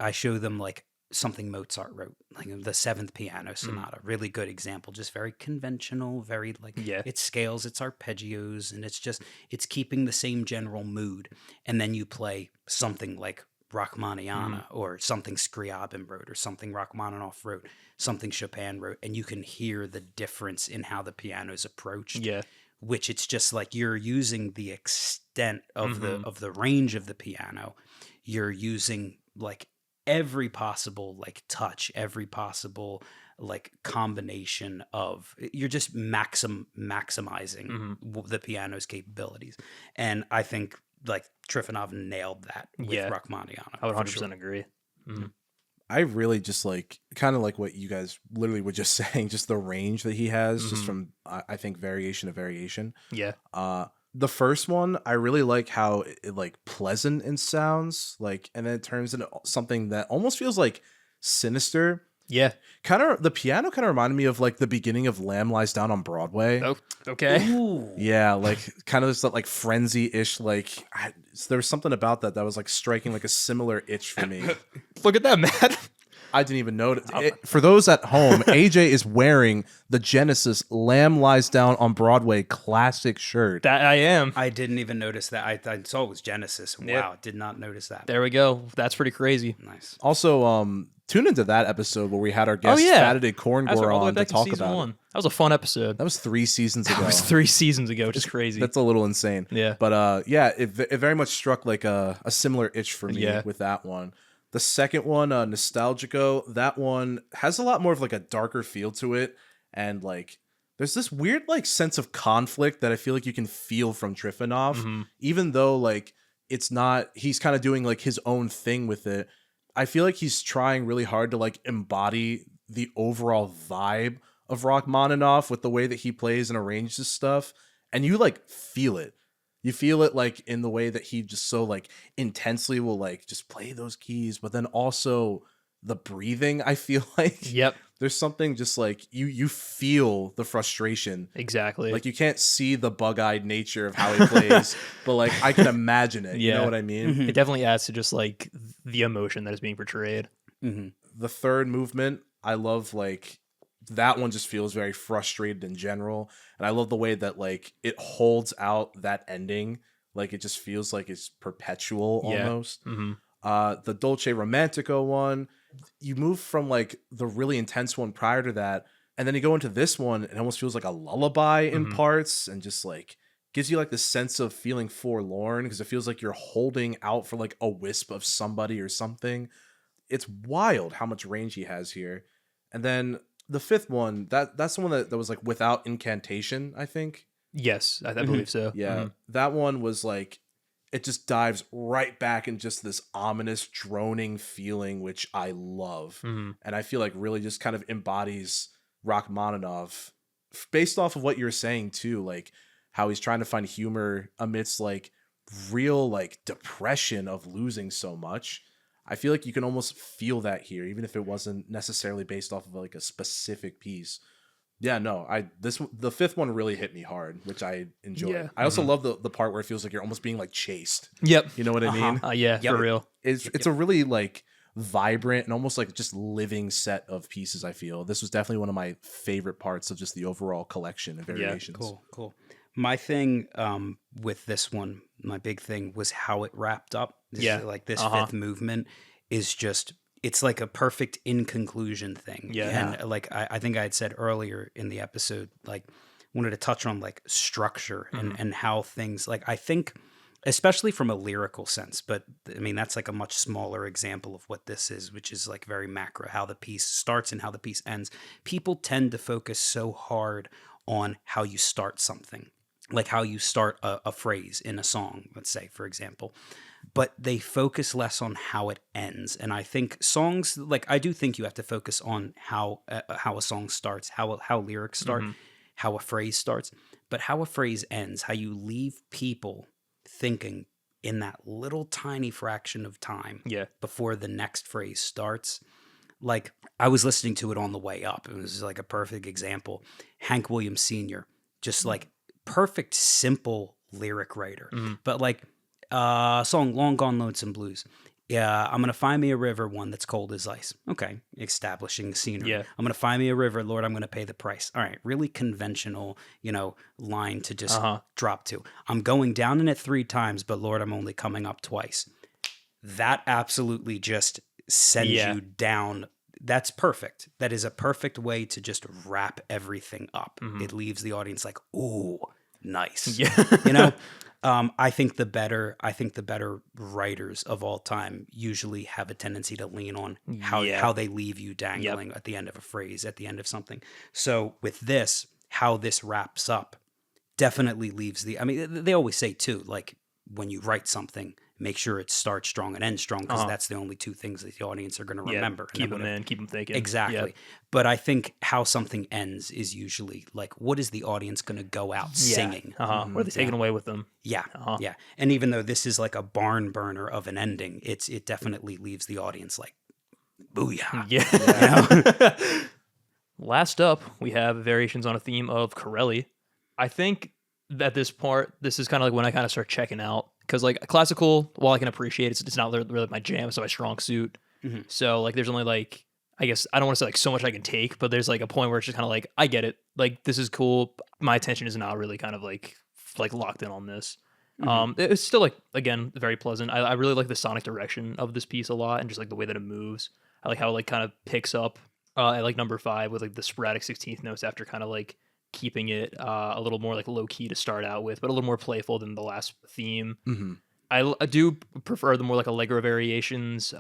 C: I show them like something Mozart wrote, like the Seventh Piano Sonata. Really good example, just very conventional, very like it scales, it's arpeggios, and it's keeping the same general mood. And then you play something like Rachmaninoff or something Scriabin wrote or something Rachmaninoff wrote, something Chopin wrote, and you can hear the difference in how the piano is approached. Yeah. Which it's just like you're using the extent of the range of the piano. You're using like every possible like touch, every possible like combination of you're just maximizing the piano's capabilities. And I think like Trifonov nailed that with Rachmaninoff.
A: I would 100% agree.
B: I really just like kind of like what you guys literally were just saying, just the range that he has just from I think variation to variation. Yeah. The first one, I really like how it like pleasant in sounds, like, and then it turns into something that almost feels like sinister. Yeah. Kind of the piano kind of reminded me of like the beginning of Lamb Lies Down on Broadway. Oh, okay. Ooh. Yeah, like kind of this like frenzy-ish, like there was something about that was like striking like a similar itch for me.
A: Look at that, Matt.
B: I didn't even notice. For those at home, AJ is wearing the Genesis Lamb Lies Down on Broadway classic shirt.
A: That I am.
C: I didn't even notice that. I saw it was Genesis. Wow, did not notice that.
A: There we go. That's pretty crazy.
C: Nice.
B: Also, tune into that episode where we had our guest Fatted Corngore on to talk about it.
A: That was a fun episode.
B: That was 3 seasons ago.
A: That was 3 seasons ago, which is crazy.
B: That's a little insane. Yeah. But it very much struck like a similar itch for me with that one. The second one, Nostalgico, that one has a lot more of like a darker feel to it. And like, there's this weird like sense of conflict that I feel like you can feel from Trifonov, even though like it's not, he's kind of doing like his own thing with it. I feel like he's trying really hard to like embody the overall vibe of Rachmaninoff with the way that he plays and arranges stuff. And you like feel it. You feel it like in the way that he just so like intensely will like just play those keys, but then also the breathing, I feel like. Yep. There's something just like you feel the frustration.
A: Exactly.
B: Like you can't see the bug-eyed nature of how he plays, but like I can imagine it. You know what I mean?
A: It definitely adds to just like the emotion that is being portrayed.
B: The third movement, I love like that one just feels very frustrated in general. And I love the way that like it holds out that ending. Like it just feels like it's perpetual almost. The Dolce Romantico one, you move from like the really intense one prior to that, and then you go into this one, it almost feels like a lullaby in parts, and just like gives you like the sense of feeling forlorn because it feels like you're holding out for like a wisp of somebody or something. It's wild how much range he has here. And then the fifth one, that's the one that was like without incantation, I think.
A: Yes, I believe so.
B: Yeah, that one was like, it just dives right back in just this ominous droning feeling, which I love. And I feel like really just kind of embodies Rachmaninoff based off of what you're saying too, like how he's trying to find humor amidst like real like depression of losing so much. I feel like you can almost feel that here, even if it wasn't necessarily based off of like a specific piece. Yeah, no, the fifth one really hit me hard, which I enjoy.
A: Yeah.
B: I also love the part where it feels like you're almost being like chased.
A: Yep.
B: You know what I mean?
A: Yeah, for real.
B: It's a really like vibrant and almost like just living set of pieces. I feel this was definitely one of my favorite parts of just the overall collection of variations.
C: Cool. My thing with this one, my big thing was how it wrapped up. Like this fifth movement is just, it's like a perfect in conclusion thing. Yeah. And like I think I had said earlier in the episode, like wanted to touch on like structure and how things, like I think, especially from a lyrical sense, but I mean, that's like a much smaller example of what this is, which is like very macro, how the piece starts and how the piece ends. People tend to focus so hard on how you start something, like how you start a phrase in a song, let's say, for example, but they focus less on how it ends. And I think songs, like I do think you have to focus on how a song starts, how lyrics start, how a phrase starts, but how a phrase ends, how you leave people thinking in that little tiny fraction of time before the next phrase starts. Like I was listening to it on the way up. It was like a perfect example. Hank Williams Sr., just like perfect, simple lyric writer, but like song Long Gone Lonesome Blues. Yeah, I'm going to find me a river, one that's cold as ice. Okay, establishing the scenery. Yeah. I'm going to find me a river, Lord, I'm going to pay the price. All right, really conventional, line to just drop to. I'm going down in it 3 times, but Lord, I'm only coming up twice. That absolutely just sends you down. That's perfect. That is a perfect way to just wrap everything up. It leaves the audience like, ooh, nice. Yeah. I think the better writers of all time usually have a tendency to lean on how they leave you dangling at the end of a phrase, at the end of something. So with this, how this wraps up definitely leaves they always say too, like when you write something, make sure it starts strong and ends strong, because that's the only 2 things that the audience are going to remember.
A: Keep them thinking.
C: Exactly. Yep. But I think how something ends is usually like, what is the audience going to go out singing?
A: What are they taking away with them?
C: Yeah. Yeah. And even though this is like a barn burner of an ending, it definitely leaves the audience like, booyah.
A: Yeah. Last up, we have variations on a theme of Corelli. I think at this part, this is kind of like when I kind of start checking out. Because like classical, while I can appreciate it, it's not really my jam, so my strong suit. So like there's only like, I guess I don't want to say like so much I can take, but there's like a point where it's just kind of like, I get it. Like this is cool. My attention is not really kind of like locked in on this. It's still like, again, very pleasant. I really like the sonic direction of this piece a lot, and just like the way that it moves. I like how it like kind of picks up at like number 5 with like the sporadic 16th notes after kind of like keeping it a little more like low key to start out with, but a little more playful than the last theme. I do prefer the more like allegro variations.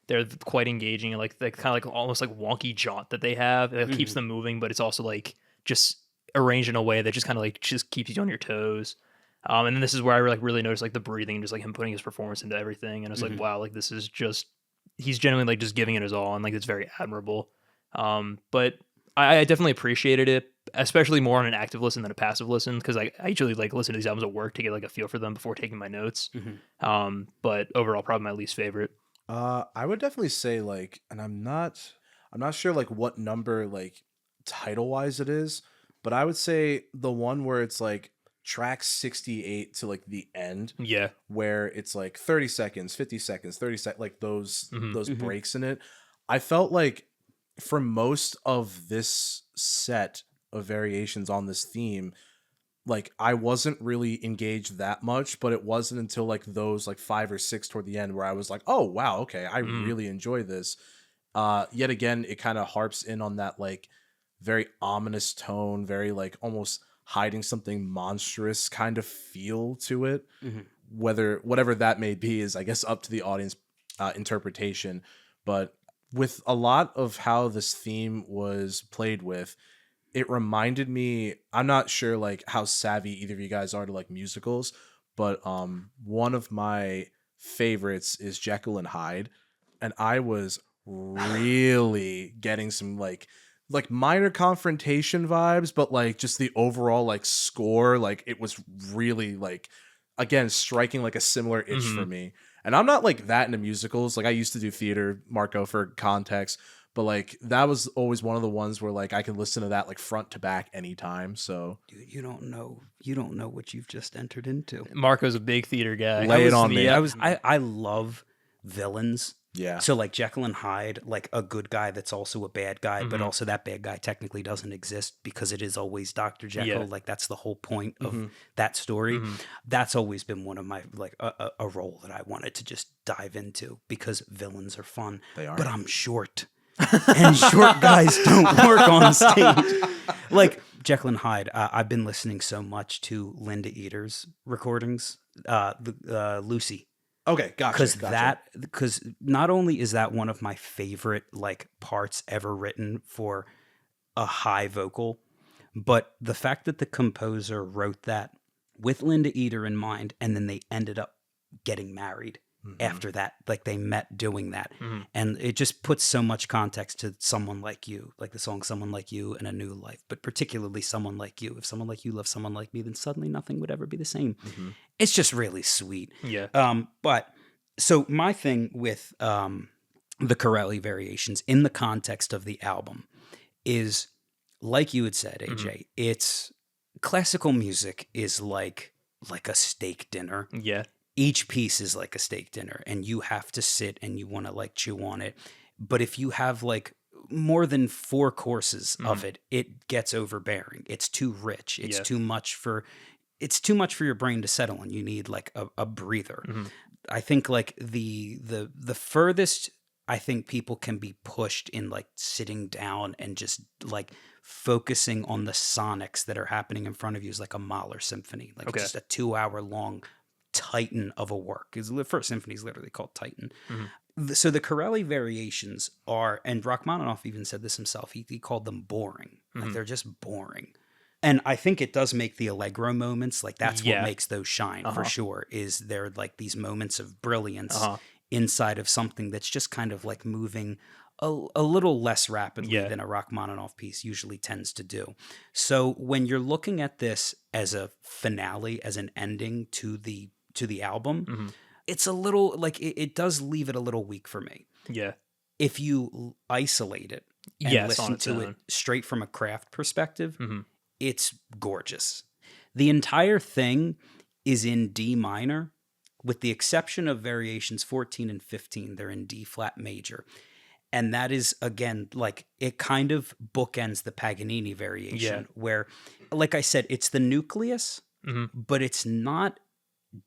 A: They're quite engaging, and like the kind of like almost like wonky jaunt that they have. It keeps them moving, but it's also like just arranged in a way that just kind of like just keeps you on your toes. And then this is where I really noticed like the breathing and just like him putting his performance into everything. And I was like, wow, like this is just, he's genuinely like just giving it his all, and like it's very admirable. But I definitely appreciated it, especially more on an active listen than a passive listen, because I usually like listen to these albums at work to get like a feel for them before taking my notes. But overall, probably my least favorite.
B: I would definitely say like, and I'm not sure like what number like title wise it is, but I would say the one where it's like track 68 to like the end, where it's like 30 seconds, 50 seconds, 30 seconds, like those breaks in it. I felt like for most of this set of variations on this theme, like I wasn't really engaged that much, but it wasn't until like those like 5 or 6 toward the end where I was like, oh wow, okay, I really enjoy this. Yet again, it kind of harps in on that like very ominous tone, very like almost hiding something monstrous kind of feel to it. Whatever that may be is, I guess, up to the audience interpretation. But with a lot of how this theme was played with, it reminded me, I'm not sure like how savvy either of you guys are to like musicals, but one of my favorites is Jekyll and Hyde, and I was really getting some like minor confrontation vibes, but like just the overall like score, like it was really like, again, striking like a similar itch for me. And I'm not like that into musicals. Like I used to do theater, Marco, for context, but like that was always one of the ones where like I can listen to that like front to back anytime. So
C: Dude, you don't know what you've just entered into.
A: Marco's a big theater guy.
B: Lay it on me.
C: I love villains.
B: yeah.
C: So like Jekyll and Hyde, like a good guy that's also a bad guy, but also that bad guy technically doesn't exist because it is always Dr. Jekyll.
A: Yeah.
C: Like that's the whole point of that story. That's always been one of my like a role that I wanted to just dive into because villains are fun.
B: They are.
C: But I'm short. And short guys don't work on stage. Like Jekyll and Hyde, I've been listening so much to Linda Eater's recordings, Lucy.
B: Okay, gotcha.
C: Because not only is that one of my favorite like parts ever written for a high vocal, but the fact that the composer wrote that with Linda Eater in mind, and then they ended up getting married after that, like they met doing that, and it just puts so much context to Someone Like You, like the song Someone Like You and A New Life, but particularly Someone Like You. If someone like you loves someone like me, then suddenly nothing would ever be the same. It's just really sweet.
A: Yeah.
C: But so my thing with the Corelli Variations in the context of the album is, like you had said, AJ, it's classical music is like a steak dinner.
A: Yeah.
C: Each piece is like a steak dinner, and you have to sit and you want to like chew on it. But if you have like more than 4 courses of it, it gets overbearing. It's too rich. It's too much for your brain to settle on. You need like a breather. I think like the furthest I think people can be pushed in like sitting down and just like focusing on the sonics that are happening in front of you is like a Mahler symphony, like just a 2-hour long titan of a work. Because the first symphony is literally called Titan. So the Corelli Variations are, and Rachmaninoff even said this himself, he called them boring. Like they're just boring. And I think it does make the Allegro moments, like that's what makes those shine for sure, is they're like these moments of brilliance inside of something that's just kind of like moving a little less rapidly than a Rachmaninoff piece usually tends to do. So when you're looking at this as a finale, as an ending to the album, it's a little like it does leave it a little weak for me.
A: Yeah.
C: If you isolate it and listen to it straight from a craft perspective, it's gorgeous. The entire thing is in D minor, with the exception of variations 14 and 15. They're in D flat major. And that is, again, like it kind of bookends the Paganini variation where, like I said, it's the nucleus, but it's not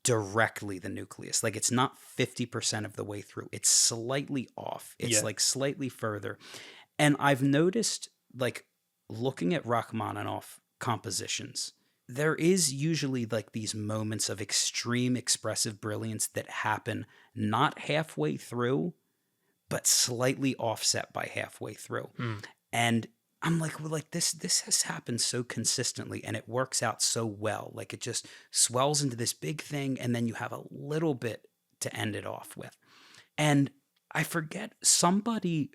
C: directly the nucleus. Like it's not 50% of the way through. It's slightly off. It's like slightly further. And I've noticed, like looking at Rachmaninoff compositions, there is usually like these moments of extreme expressive brilliance that happen not halfway through, but slightly offset by halfway through. And I'm like, well, like this has happened so consistently and it works out so well. Like it just swells into this big thing and then you have a little bit to end it off with. And I forget, somebody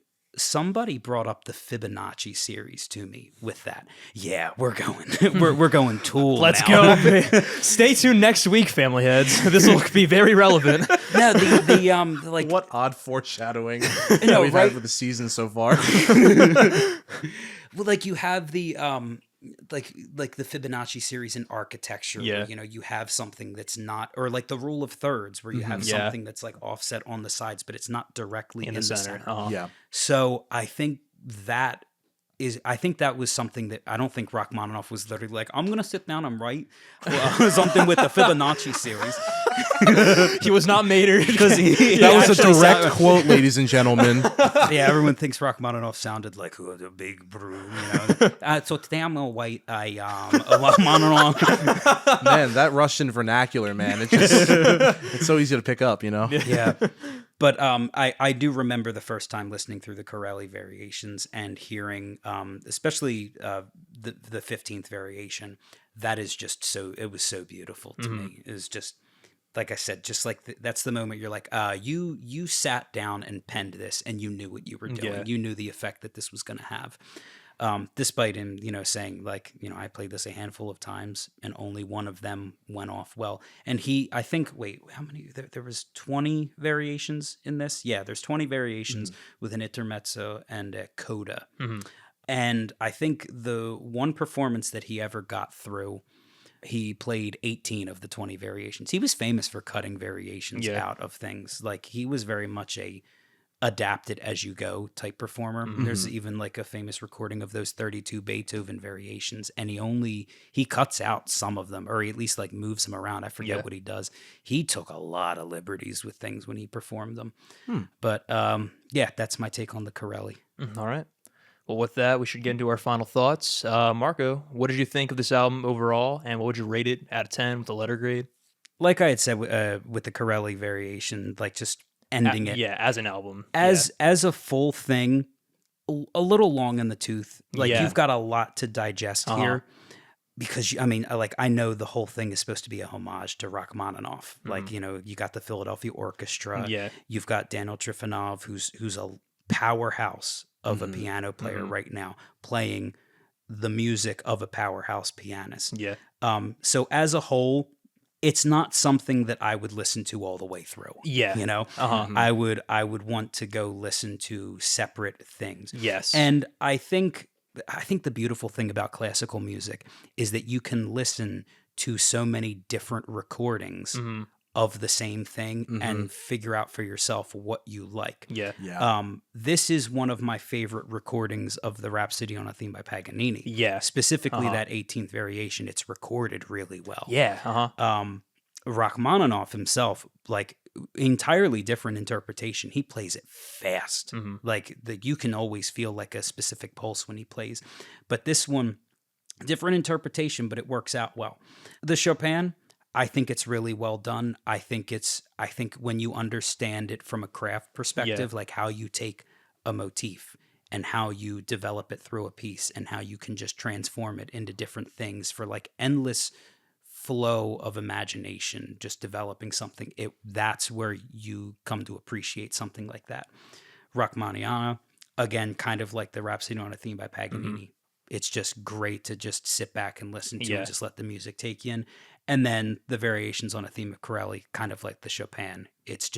C: brought up the Fibonacci series to me with that. Yeah, we're going we're going Tool.
A: Let's
C: now.
A: go. Stay tuned next week, family heads. This will be very relevant.
C: No, the like
B: What odd foreshadowing
C: No,
B: we've
C: right?
B: had with the season so far.
C: well, like you have the like the Fibonacci series in architecture, where, you know, you have something that's not, or like the rule of thirds, where you have something that's like offset on the sides, but it's not directly in the center.
B: Yeah.
C: So I think that was something that I don't think Rachmaninoff was literally like, I'm going to sit down and write something with the Fibonacci series.
A: He was not Mater.
C: Because
B: That was a direct quote, ladies and gentlemen.
C: Yeah, everyone thinks Rachmaninoff sounded like the big broom, you know. So today I'm going to write a Rachmaninoff.
B: Man, that Russian vernacular, man, it's so easy to pick up, you know?
C: Yeah. But I do remember the first time listening through the Corelli variations and hearing, especially the 15th variation. That is just it was so beautiful to me. It was just, like I said, just like that's the moment you're like, you sat down and penned this and you knew what you were doing.
A: Yeah.
C: You knew the effect that this was going to have. Despite him, saying like, I played this a handful of times and only one of them went off well. And I think, wait, how many? There was 20 variations in this. Yeah, there's 20 variations with an intermezzo and a coda. And I think the one performance that he ever got through, he played 18 of the 20 variations. He was famous for cutting variations out of things. Like, he was very much a adapted as you go type performer. There's even like a famous recording of those 32 Beethoven variations, and he cuts out some of them, or he at least like moves them around. I forget what he does. He took a lot of liberties with things when he performed them. But yeah, that's my take on the Corelli.
A: All right. Well, with that, we should get into our final thoughts. Marco, what did you think of this album overall, and what would you rate it out of 10 with a letter grade?
C: Like I had said with the Corelli variation, like just ending it.
A: Yeah, as an album.
C: As a full thing, a little long in the tooth. Like, you've got a lot to digest here. Because, I know the whole thing is supposed to be a homage to Rachmaninoff. Like, you got the Philadelphia Orchestra.
A: Yeah.
C: You've got Daniil Trifonov, who's a powerhouse of a piano player right now, playing the music of a powerhouse pianist.
A: Yeah.
C: So as a whole, it's not something that I would listen to all the way through.
A: Yeah.
C: I would want to go listen to separate things.
A: Yes.
C: And I think the beautiful thing about classical music is that you can listen to so many different recordings of the same thing and figure out for yourself what you like.
A: Yeah.
C: This is one of my favorite recordings of the Rhapsody on a Theme by Paganini.
A: Yeah.
C: Specifically that 18th variation. It's recorded really well.
A: Yeah.
C: Rachmaninoff himself, like, entirely different interpretation. He plays it fast. Like, you can always feel like a specific pulse when he plays. But this one, different interpretation, but it works out well. The Chopin, I think it's really well done. I think when you understand it from a craft perspective, like how you take a motif and how you develop it through a piece and how you can just transform it into different things for like endless flow of imagination, just developing something, that's where you come to appreciate something like that. Rachmaninoff, again, kind of like the Rhapsody on a Theme by Paganini. It's just great to just sit back and listen to and just let the music take you in. And then the variations on a theme of Corelli, kind of like the Chopin. It's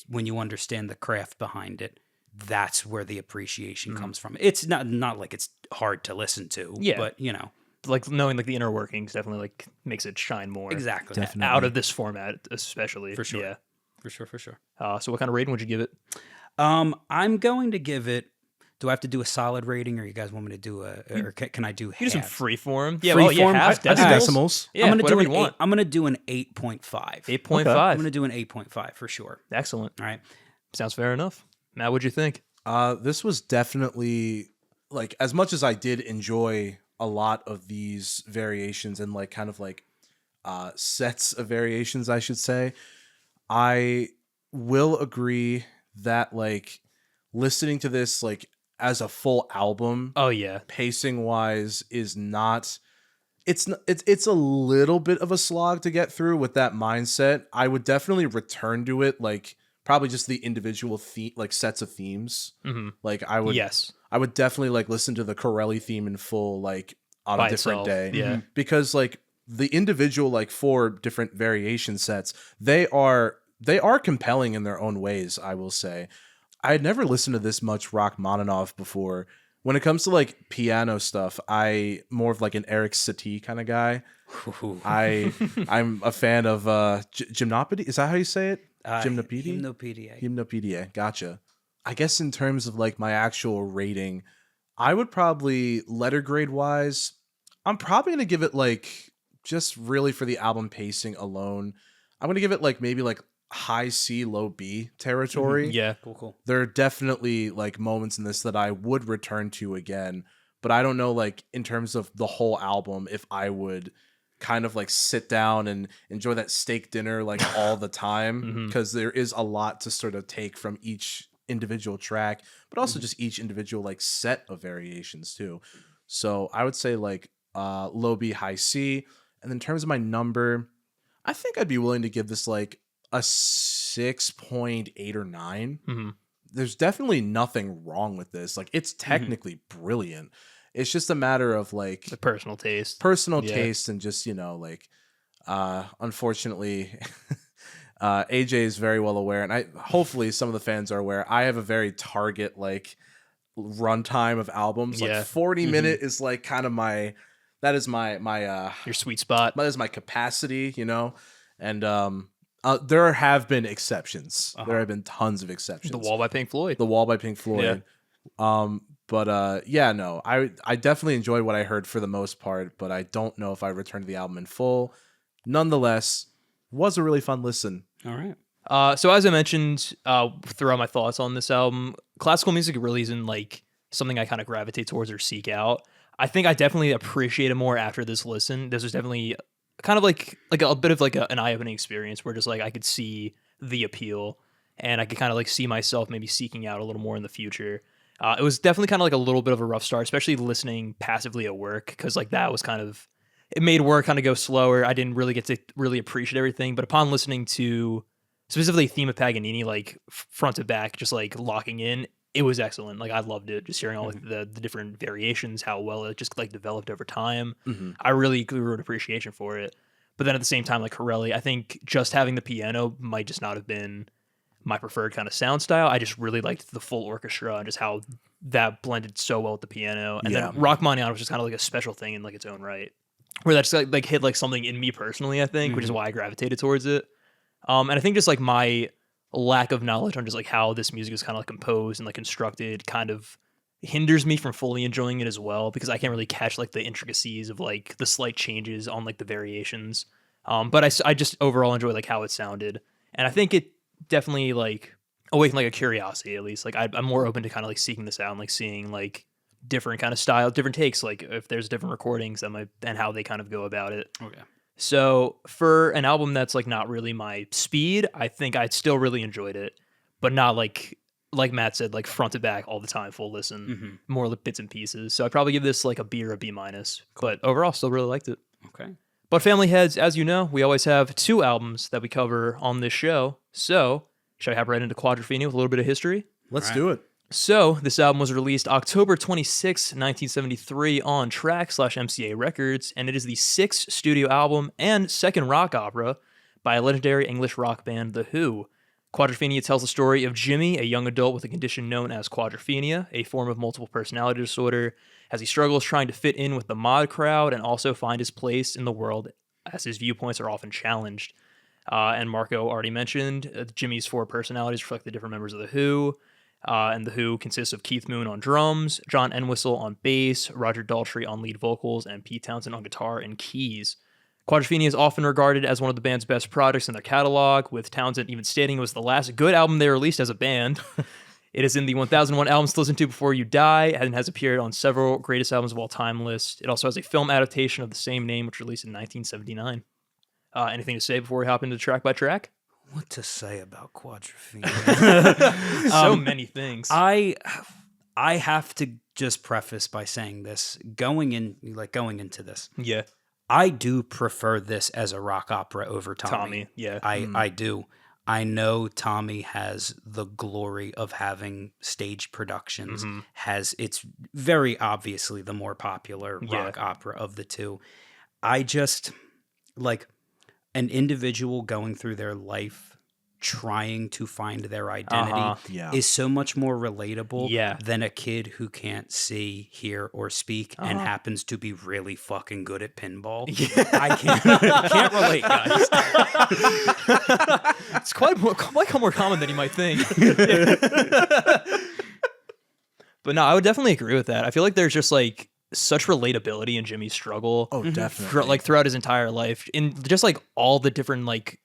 C: when you understand the craft behind it, that's where the appreciation comes from. It's not like it's hard to listen to, but
A: like knowing like the inner workings definitely like makes it shine more.
C: Exactly.
B: Definitely.
A: Out of this format, especially.
C: For sure.
A: Yeah.
C: For sure.
A: So what kind of rating would you give it?
C: I'm going to give it. Do I have to do a solid rating, or you guys want me to do or can I do
A: You do some
C: half?
A: free form. Yeah,
C: Freeform?
A: halves,
B: I do decimals.
A: Yeah, whatever you want.
C: I'm going to do an 8.5.
A: 8.5.
C: I'm going to do an 8.5 for sure.
A: Excellent.
C: All right.
A: Sounds fair enough. Matt, what'd you think?
B: This was definitely, like, as much as I did enjoy a lot of these variations and like kind of like sets of variations, I should say, I will agree that like listening to this like as a full album, pacing wise is not. It's a little bit of a slog to get through with that mindset. I would definitely return to it, like probably just the individual like sets of themes. Like I would definitely like listen to the Corelli theme in full, like on a different day.
A: Yeah,
B: because like the individual like 4 different variation sets, they are compelling in their own ways. I will say, I had never listened to this much Rachmaninoff before. When it comes to like piano stuff, I more of like an Eric Satie kind of guy. I'm a fan of Gymnopédie. Is that how you say it? Gymnopédie? Hymnopedia. Gotcha. I guess in terms of like my actual rating, I would probably letter grade wise, I'm probably going to give it like just really for the album pacing alone. I'm going to give it like maybe like high C, low B territory.
A: Yeah,
C: cool.
B: There are definitely like moments in this that I would return to again, but I don't know like in terms of the whole album if I would kind of like sit down and enjoy that steak dinner like all the time, because there is a lot to sort of take from each individual track, but also just each individual like set of variations too. So I would say like low B, high C. And in terms of my number, I think I'd be willing to give this like a 6.8 or 9. There's definitely nothing wrong with this. Like, it's technically brilliant. It's just a matter of like
A: The personal taste.
B: taste, and just, you know, like unfortunately AJ is very well aware, and hopefully some of the fans are aware, I have a very target like runtime of albums. Like 40-minute is like kind of my
A: Your sweet spot.
B: that is my capacity, you know. And there have been exceptions. There have been tons of exceptions.
A: The Wall by Pink Floyd.
B: The Wall by Pink Floyd. But yeah, no, I definitely enjoyed what I heard for the most part, but I don't know if I returned to the album in full. Nonetheless, was a really fun listen.
C: All right.
A: So as I mentioned throughout my thoughts on this album, classical music really isn't like something I kind of gravitate towards or seek out. I think I definitely appreciate it more after this listen. This was definitely kind of like a bit of like an eye-opening experience where just like I could see the appeal and I could kind of like see myself maybe seeking out a little more in the future. It was definitely kind of like a little bit of a rough start, especially listening passively at work, because like that was kind of, it made work kind of go slower. I didn't really get to really appreciate everything, but upon listening to specifically Theme of Paganini, like front to back, just like locking in, it was excellent. Like I loved it, just hearing all like, the different variations, how well it just like developed over time. I really grew an appreciation for it. But then at the same time, like Corelli, I think just having the piano might just not have been my preferred kind of sound style. I just really liked the full orchestra and just how that blended so well with the piano. And then Rachmaninoff was just kind of like a special thing in like its own right, where that's like hit like something in me personally, I think, which is why I gravitated towards it. And I think just like my lack of knowledge on just like how this music is kind of like composed and like constructed kind of hinders me from fully enjoying it as well, because I can't really catch like the intricacies of like the slight changes on like the variations. But I just overall enjoy like how it sounded. And I think it definitely like awakened like a curiosity, at least. Like I'm more open to kind of like seeking this out and like seeing like different kind of style, different takes, like if there's different recordings that might, and how they kind of go about it.
C: Okay.
A: So for an album that's like not really my speed, I think I still really enjoyed it, but not like Matt said, like front to back all the time, full listen, more like bits and pieces. So I'd probably give this like a B or a B minus, but overall still really liked it.
C: Okay.
A: But family heads, as you know, we always have 2 albums that we cover on this show. So should I hop right into Quadrophenia with a little bit of history?
B: Let's do it.
A: So this album was released October 26, 1973 on Track/MCA Records, and it is the 6th studio album and second rock opera by a legendary English rock band, The Who. Quadrophenia tells the story of Jimmy, a young adult with a condition known as quadrophenia, a form of multiple personality disorder, as he struggles trying to fit in with the mod crowd and also find his place in the world, as his viewpoints are often challenged. And Marco already mentioned, Jimmy's 4 personalities reflect the different members of The Who. And The Who consists of Keith Moon on drums, John Entwistle on bass, Roger Daltrey on lead vocals, and Pete Townsend on guitar and keys. Quadrophenia is often regarded as one of the band's best projects in their catalog, with Townsend even stating it was the last good album they released as a band. It is in the 1001 Albums to Listen to Before You Die, and has appeared on several greatest albums of all time lists. It also has a film adaptation of the same name, which was released in 1979. Anything to say before we hop into track by track?
C: What to say about Quadrophenia?
A: So many things.
C: I have to just preface by saying this, going into this.
A: Yeah.
C: I do prefer this as a rock opera over Tommy.
A: Yeah.
C: I do. I know Tommy has the glory of having stage productions, it's very obviously the more popular rock opera of the two. I just, like, an individual going through their life trying to find their identity is so much more relatable than a kid who can't see, hear, or speak and happens to be really fucking good at pinball. I can't relate, guys.
A: It's quite more common than you might think. But no, I would definitely agree with that. I feel like there's just like such relatability in Jimmy's struggle.
B: Oh, definitely.
A: Like throughout his entire life, in just like all the different like,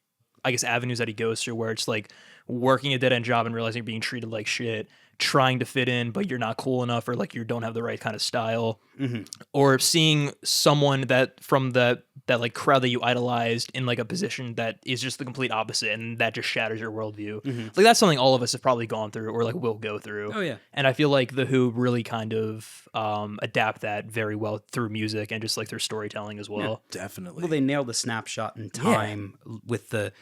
A: I guess, avenues that he goes through, where it's like working a dead-end job and realizing you're being treated like shit, trying to fit in, but you're not cool enough, or like you don't have the right kind of style,
C: Mm-hmm.
A: or seeing someone that from that like crowd that you idolized in like a position that is just the complete opposite, and that just shatters your worldview.
C: Mm-hmm.
A: Like that's something all of us have probably gone through, or like will go through.
C: Oh yeah.
A: And I feel like the Who really kind of adapt that very well through music and just like through storytelling as well.
B: Definitely.
C: Well, they nailed the snapshot in time with the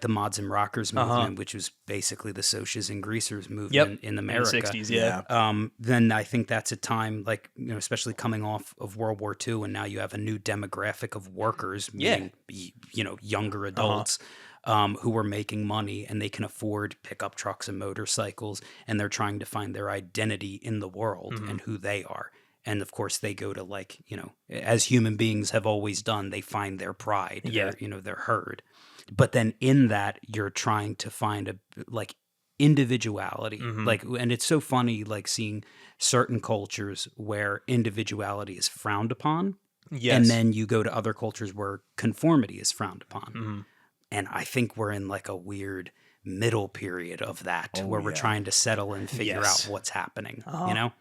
C: Mods and Rockers movement, which was basically the Socias and Greasers movement in America.
A: In the 60s, yeah.
C: Then I think that's a time like, you know, especially coming off of World War II, and now you have a new demographic of workers, meaning, you know, younger adults who are making money, and they can afford pickup trucks and motorcycles, and they're trying to find their identity in the world and who they are. And of course, they go to, like, you know, as human beings have always done, they find their pride, their herd. But then in that, you're trying to find a like individuality, like, and it's so funny, like seeing certain cultures where individuality is frowned upon, and then you go to other cultures where conformity is frowned upon. And I think we're in like a weird middle period of that, where we're trying to settle and figure out what's happening, you know?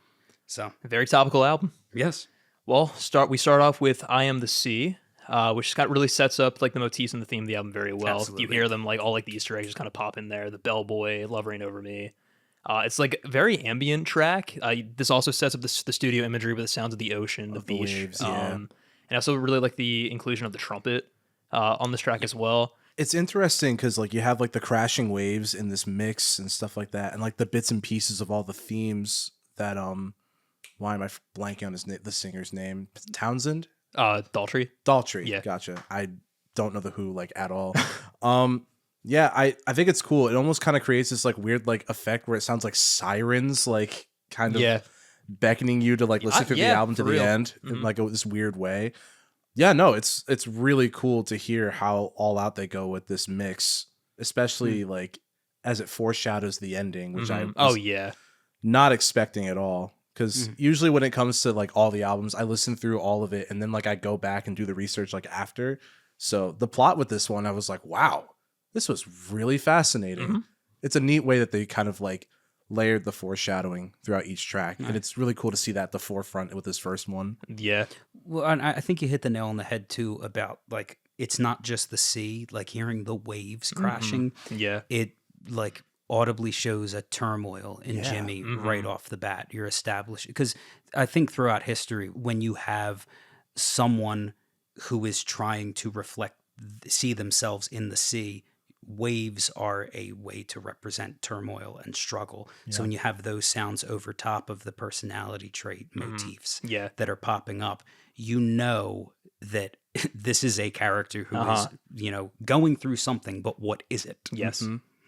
C: So
A: Very topical album.
C: yes.
A: Well, we start off with "I Am the Sea," which really sets up like the motifs and the theme of the album very well.
C: Absolutely.
A: You hear them like all like the Easter eggs just kind of pop in there. The bellboy, "Love Reign Over Me." It's like a very ambient track. This also sets up the studio imagery with the sounds of the ocean, the beach,
B: waves,
A: and I also really like the inclusion of the trumpet on this track as well.
B: It's interesting because like you have like the crashing waves in this mix and stuff like that, and like the bits and pieces of all the themes that why am I blanking on the singer's name? Townsend?
A: Daltrey.
B: Daltrey.
A: Yeah.
B: Gotcha. I don't know the Who like at all. Yeah, I think it's cool. It almost kind of creates this like weird like effect where it sounds like sirens, like kind of beckoning you to like listen through the album to the end in like this weird way. Yeah, no, it's really cool to hear how all out they go with this mix, especially like as it foreshadows the ending, which I was not expecting at all. Because usually when it comes to like all the albums, I listen through all of it and then like I go back and do the research like after. So the plot with this one, I was like, wow, this was really fascinating. It's a neat way that they kind of like layered the foreshadowing throughout each track. And it's really cool to see that at the forefront with this first one.
A: Yeah.
C: Well, and I think you hit the nail on the head too about like, it's not just the sea, like hearing the waves crashing.
A: Yeah.
C: It like audibly shows a turmoil in Jimmy right off the bat. You're established, because I think throughout history, when you have someone who is trying to see themselves in the sea, waves are a way to represent turmoil and struggle. So when you have those sounds over top of the personality trait motifs that are popping up, you know that this is a character who is, you know, going through something, but what is it?
A: Yes.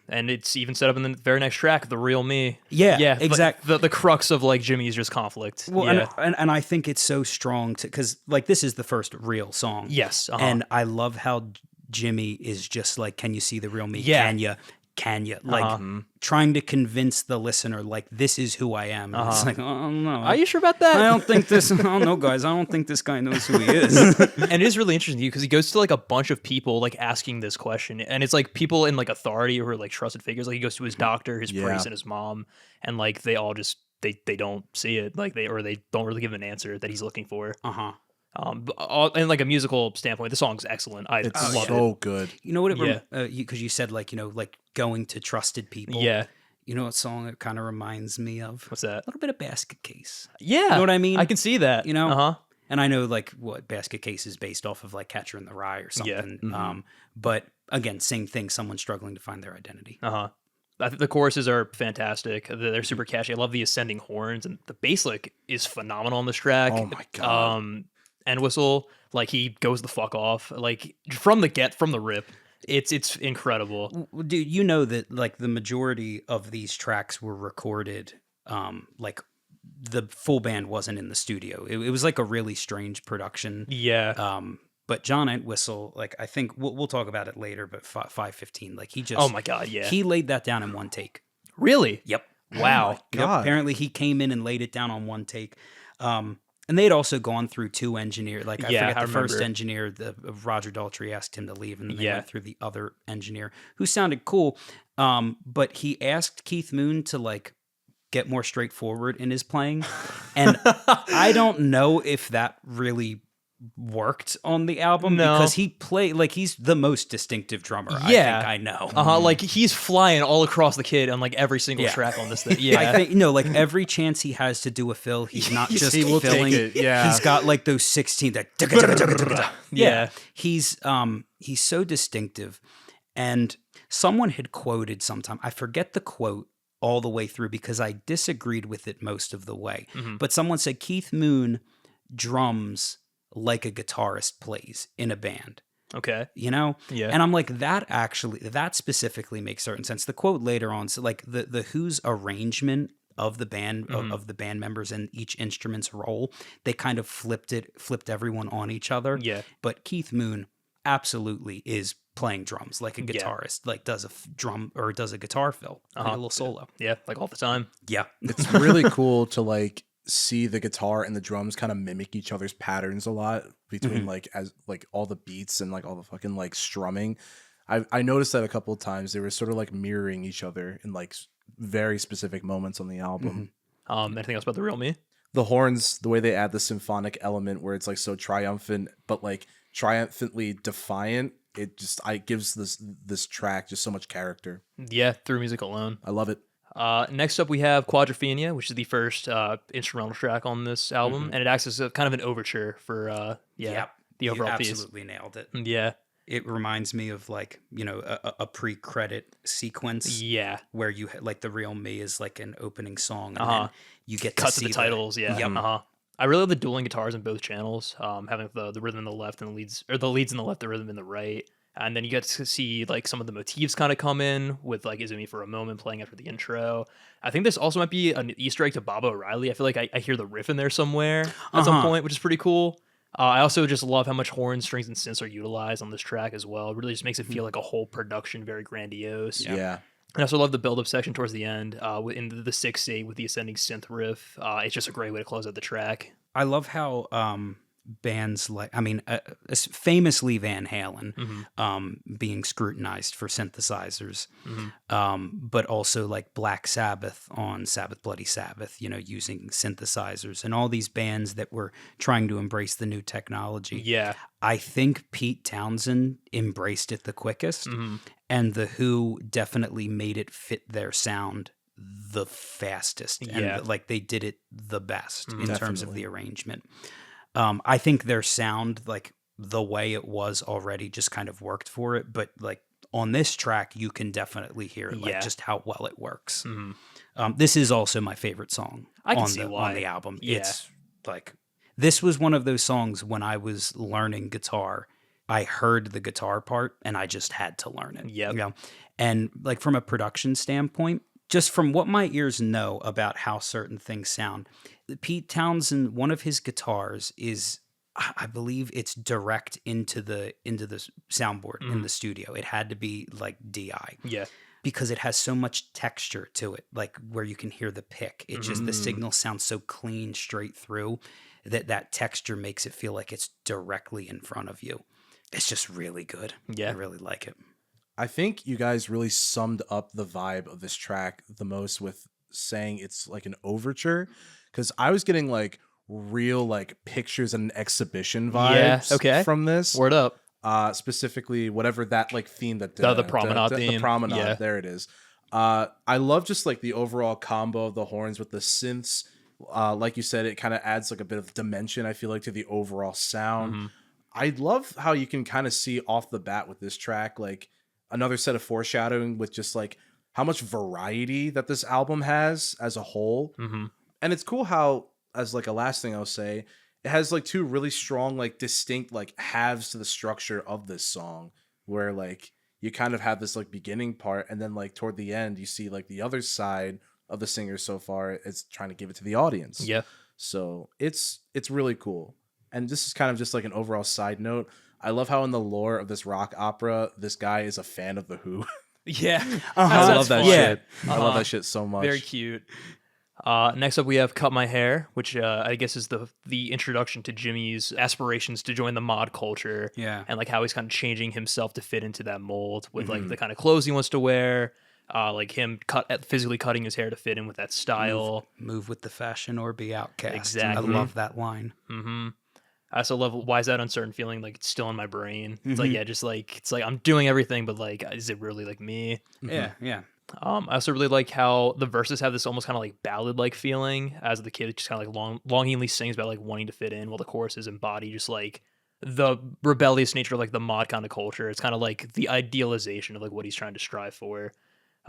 A: And it's even set up in the very next track, "The Real Me."
C: Yeah, exactly.
A: The crux of like Jimmy's just conflict.
C: Well, and I think it's so strong because like this is the first real song.
A: Yes.
C: And I love how Jimmy is just like, can you see the real me?
A: Yeah.
C: Can you? Like trying to convince the listener, like, this is who I am. And it's like, oh, no.
A: Are you sure about that?
C: I don't think this, I don't know, guys. I don't think this guy knows who he is.
A: And it is really interesting because he goes to like a bunch of people like asking this question. And it's like people in like authority who are like trusted figures. Like he goes to his doctor, his priest, and his mom. And like they all just, they don't see it. Like they don't really give him an answer that he's looking for. And like a musical standpoint, the song's excellent. I love it.
B: So good.
C: You know what it because you said like, you know, like going to trusted people.
A: Yeah.
C: You know what song it kind of reminds me of?
A: What's that?
C: A little bit of Basket Case.
A: Yeah.
C: You know what I mean?
A: I can see that.
C: You know? And I know like what Basket Case is based off of like Catcher in the Rye or something.
A: Yeah.
C: But again, same thing, someone struggling to find their identity.
A: I think the choruses are fantastic. They're super catchy. I love the ascending horns, and the bass lick is phenomenal on this track.
B: Oh my god.
A: And whistle, like he goes the fuck off, like from the rip. It's incredible.
C: Dude, you know that like the majority of these tracks were recorded, like the full band wasn't in the studio. It was like a really strange production.
A: Yeah.
C: But John Entwistle, like I think we'll talk about it later, but 515, like he just,
A: oh my god, yeah,
C: he laid that down in one take.
A: Really?
C: Yep.
A: Wow.
B: Oh god.
C: Apparently he came in and laid it down on one take. And they had also gone through two engineers. Like I forget the first engineer, Roger Daltrey asked him to leave, and they went through the other engineer who sounded cool. But he asked Keith Moon to like get more straightforward in his playing. And I don't know if that really worked on the album because he played like he's the most distinctive drummer I think I know.
A: Like he's flying all across the kid on like every single track on this thing.
C: I think like every chance he has to do a fill, he's not just
B: he will
C: filling.
B: take it. Yeah.
C: He's got like those 16 that he's so distinctive. And someone had quoted sometime, I forget the quote all the way through because I disagreed with it most of the way. But someone said Keith Moon drums like a guitarist plays in a band.
A: Okay.
C: You know?
A: Yeah.
C: And I'm like, that specifically makes certain sense. The quote later on, so like the Who's arrangement of the band, of the band members and each instrument's role, they kind of flipped everyone on each other.
A: Yeah.
C: But Keith Moon absolutely is playing drums like a guitarist, like does a drum or does a guitar fill, like a little solo.
A: Yeah, like all the time.
C: Yeah.
B: It's really cool to like see the guitar and the drums kind of mimic each other's patterns a lot between like as like all the beats and like all the fucking like strumming. I noticed that a couple of times they were sort of like mirroring each other in like very specific moments on the album.
A: Anything else about the real me?
B: The horns, the way they add the symphonic element where it's like so triumphant but like triumphantly defiant, it just gives this track just so much character.
A: Yeah, through music alone.
B: I love it.
A: Next up, we have Quadrophenia, which is the first instrumental track on this album, and it acts as a kind of an overture for the overall piece.
C: You absolutely nailed it.
A: Yeah.
C: It reminds me of like, you know, a pre-credit sequence.
A: Yeah.
C: Where you like the real me is like an opening song, and then you get
A: cut
C: to see
A: the titles. Yeah. I really love the dueling guitars in both channels, having the rhythm in the left and the leads in the left, the rhythm in the right. And then you get to see like some of the motifs kind of come in with like Izumi for a moment playing after the intro. I think this also might be an Easter egg to Baba O'Reilly. I feel like I hear the riff in there somewhere at some point, which is pretty cool. I also just love how much horns, strings, and synths are utilized on this track as well. It really just makes it feel like a whole production, very grandiose.
B: Yeah.
A: And I also love the build-up section towards the end in the 6/8 with the ascending synth riff. It's just a great way to close out the track.
C: I love how bands like, I mean, famously Van Halen being scrutinized for synthesizers, but also like Black Sabbath on Sabbath Bloody Sabbath, you know, using synthesizers, and all these bands that were trying to embrace the new technology.
A: Yeah.
C: I think Pete Townsend embraced it the quickest, and The Who definitely made it fit their sound the fastest. And like they did it the best in terms of the arrangement. I think their sound, like the way it was already, just kind of worked for it. But like on this track, you can definitely hear like just how well it works. This is also my favorite song on the album.
A: Yeah.
C: It's like, this was one of those songs when I was learning guitar, I heard the guitar part and I just had to learn it.
A: Yep.
C: You know? And like from a production standpoint, just from what my ears know about how certain things sound, Pete Townsend, one of his guitars is, I believe it's direct into the soundboard in the studio. It had to be like DI.
A: Yeah.
C: Because it has so much texture to it, like where you can hear the pick. It just, the signal sounds so clean straight through that texture makes it feel like it's directly in front of you. It's just really good. Yeah. I really like it.
B: I think you guys really summed up the vibe of this track the most with saying it's like an overture, because I was getting like real like pictures and excision vibes from this.
A: Word up.
B: Specifically whatever that like theme that
A: the promenade theme.
B: The promenade, there it is. I love just like the overall combo of the horns with the synths. Like you said, it kind of adds like a bit of dimension, I feel like, to the overall sound. I love how you can kind of see off the bat with this track like another set of foreshadowing with just like how much variety that this album has as a whole. And it's cool how, as like a last thing I'll say, it has like two really strong, like distinct, like halves to the structure of this song, where like you kind of have this like beginning part, and then like toward the end, you see like the other side of the singer so far is trying to give it to the audience.
A: Yeah.
B: So it's really cool. And this is kind of just like an overall side note. I love how in the lore of this rock opera, this guy is a fan of The Who.
A: Yeah.
B: I love that shit. I love that shit so much.
A: Very cute. Next up, we have Cut My Hair, which I guess is the introduction to Jimmy's aspirations to join the mod culture.
C: Yeah.
A: And like how he's kind of changing himself to fit into that mold with like the kind of clothes he wants to wear. like him physically cutting his hair to fit in with that style.
C: Move with the fashion or be outcast.
A: Exactly.
C: I love that line.
A: Mm-hmm. I also love why is that uncertain feeling like it's still in my brain. It's like just like it's like I'm doing everything, but like is it really like me?
C: Yeah.
A: I also really like how the verses have this almost kind of like ballad like feeling as the kid just kind of like longingly sings about like wanting to fit in, while the choruses embody just like the rebellious nature of like the mod kind of culture. It's kind of like the idealization of like what he's trying to strive for.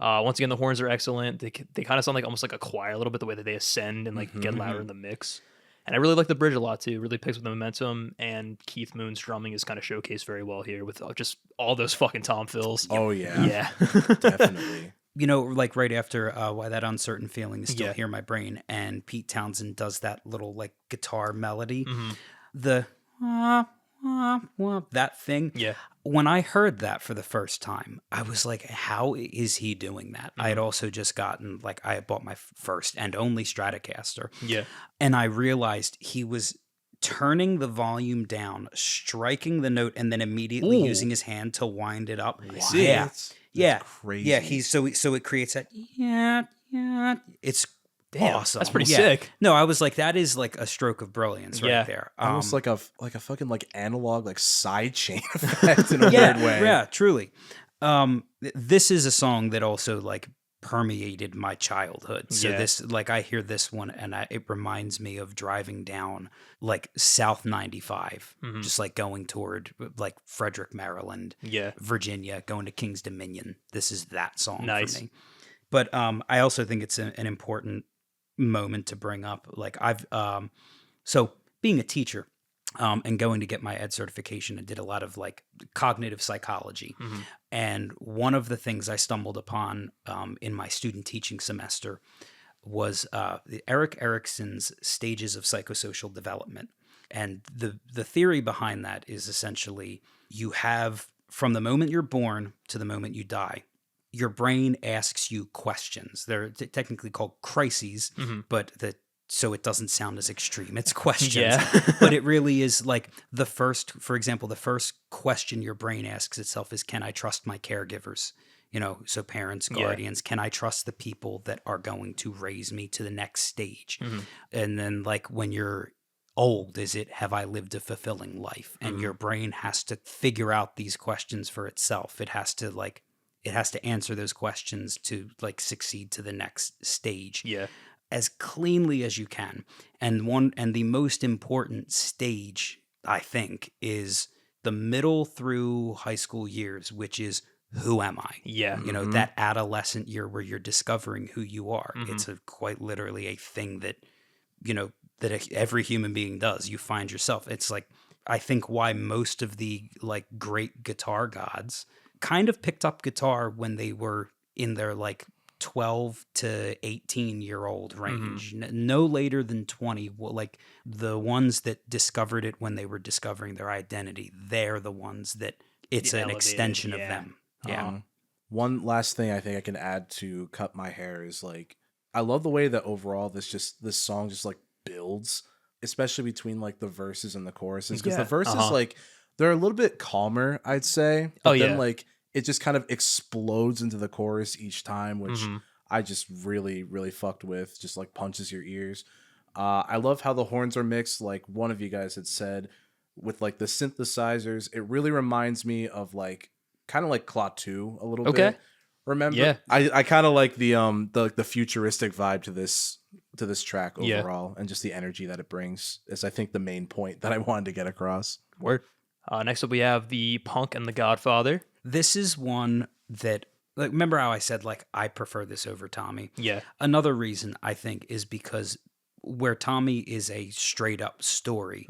A: Once again, the horns are excellent. They kind of sound like almost like a choir a little bit, the way that they ascend and like get louder in the mix. And I really like the bridge a lot too. It really picks up the momentum, and Keith Moon's drumming is kind of showcased very well here with just all those fucking tom fills.
B: Oh yeah,
A: yeah,
B: definitely.
C: You know, like right after Why That Uncertain Feeling Is Still Here in My Brain, and Pete Townsend does that little like guitar melody, the that thing.
A: Yeah.
C: When I heard that for the first time, I was like, how is he doing that? I had also just gotten, like, I had bought my first and only Stratocaster.
A: Yeah.
C: And I realized he was turning the volume down, striking the note, and then immediately using his hand to wind it up.
B: Wow.
C: Yeah.
B: That's crazy.
C: Yeah, so it creates that, it's
A: Damn,
C: awesome.
A: that's pretty sick.
C: No, I was like, that is like a stroke of brilliance right there.
B: Almost like a fucking like analog like sidechain effect in a weird way.
C: Yeah, truly. This is a song that also like permeated my childhood. So this, like, I hear this one and it reminds me of driving down like South 95, just like going toward like Frederick, Maryland, Virginia, going to King's Dominion. This is that song for me. But I also think it's an important moment to bring up. Like so being a teacher and going to get my ed certification, I did a lot of like cognitive psychology. And one of the things I stumbled upon in my student teaching semester was Erik Erikson's Stages of Psychosocial Development. And the theory behind that is essentially you have, from the moment you're born to the moment you die, your brain asks you questions. They're technically called crises, but so it doesn't sound as extreme. It's questions. But it really is like for example, the first question your brain asks itself is, can I trust my caregivers? You know, so parents, guardians, can I trust the people that are going to raise me to the next stage? And then like when you're old, have I lived a fulfilling life? And your brain has to figure out these questions for itself. It has to answer those questions to like succeed to the next stage as cleanly as you can. And the most important stage, I think, is the middle through high school years, which is, who am I? You know, that adolescent year where you're discovering who you are. It's quite literally a thing that, you know, that every human being does. You find yourself. It's like, I think why most of the like great guitar gods kind of picked up guitar when they were in their like 12 to 18-year-old range, no later than 20. Like the ones that discovered it when they were discovering their identity, they're the ones that it's an extension of them.
B: One last thing I think I can add to Cut My Hair is like, I love the way that overall this song just like builds, especially between like the verses and the choruses, because the verses like they're a little bit calmer, I'd say. But then like it just kind of explodes into the chorus each time, which I just really, really fucked with. Just like punches your ears. I love how the horns are mixed. Like one of you guys had said, with like the synthesizers, it really reminds me of like kind of like Klaatu a little bit. Remember? Yeah. I kind of like the futuristic vibe to this track overall, and just the energy that it brings is, I think, the main point that I wanted to get across.
A: Word. Next up, we have the Punk and the Godfather.
C: This is one that, like, remember how I said, like, I prefer this over Tommy?
A: Yeah.
C: Another reason, I think, is because where Tommy is a straight up story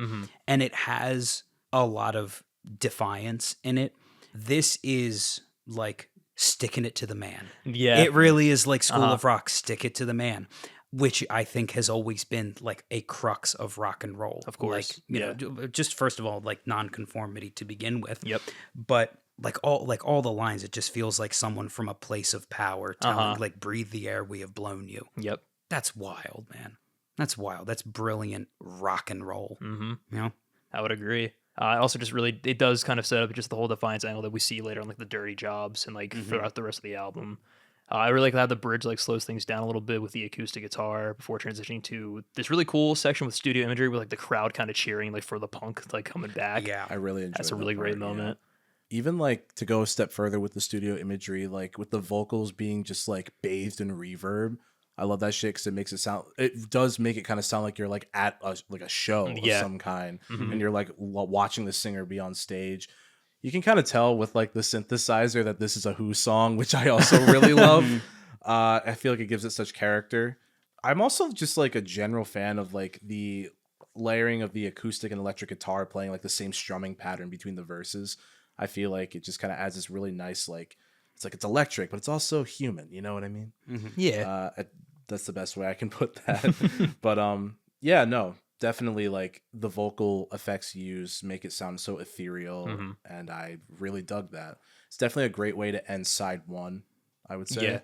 C: and it has a lot of defiance in it, this is like sticking it to the man. Yeah. It really is like School of Rock, stick it to the man, which I think has always been like a crux of rock and roll.
A: Of course.
C: Like, you know, just first of all, like nonconformity to begin with. Yep. But like all the lines, it just feels like someone from a place of power telling, like, breathe the air, we have blown you.
A: Yep.
C: That's wild, man. That's wild. That's brilliant rock and roll. You know?
A: I would agree. Also, just really, it does kind of set up just the whole defiance angle that we see later on, like the Dirty Jobs and like throughout the rest of the album. I really like how the bridge like slows things down a little bit with the acoustic guitar before transitioning to this really cool section with studio imagery with like the crowd kind of cheering like for the punk like coming back.
C: Yeah.
B: I really enjoyed
A: That's a
B: that
A: really great
B: part, yeah.
A: moment.
B: Even like to go a step further with the studio imagery, like with the vocals being just like bathed in reverb. I love that shit because it does make it kind of sound like you're like at a show of
A: Yeah.
B: some kind, and you're like watching the singer be on stage. You can kind of tell with like the synthesizer that this is a Who song, which I also really love. I feel like it gives it such character. I'm also just like a general fan of like the layering of the acoustic and electric guitar playing like the same strumming pattern between the verses. I feel like it just kind of adds this really nice, like it's electric, but it's also human. You know what I mean?
A: Yeah.
B: That's the best way I can put that. But yeah, no, definitely like the vocal effects used make it sound so ethereal, and I really dug that. It's definitely a great way to end side one, I would say.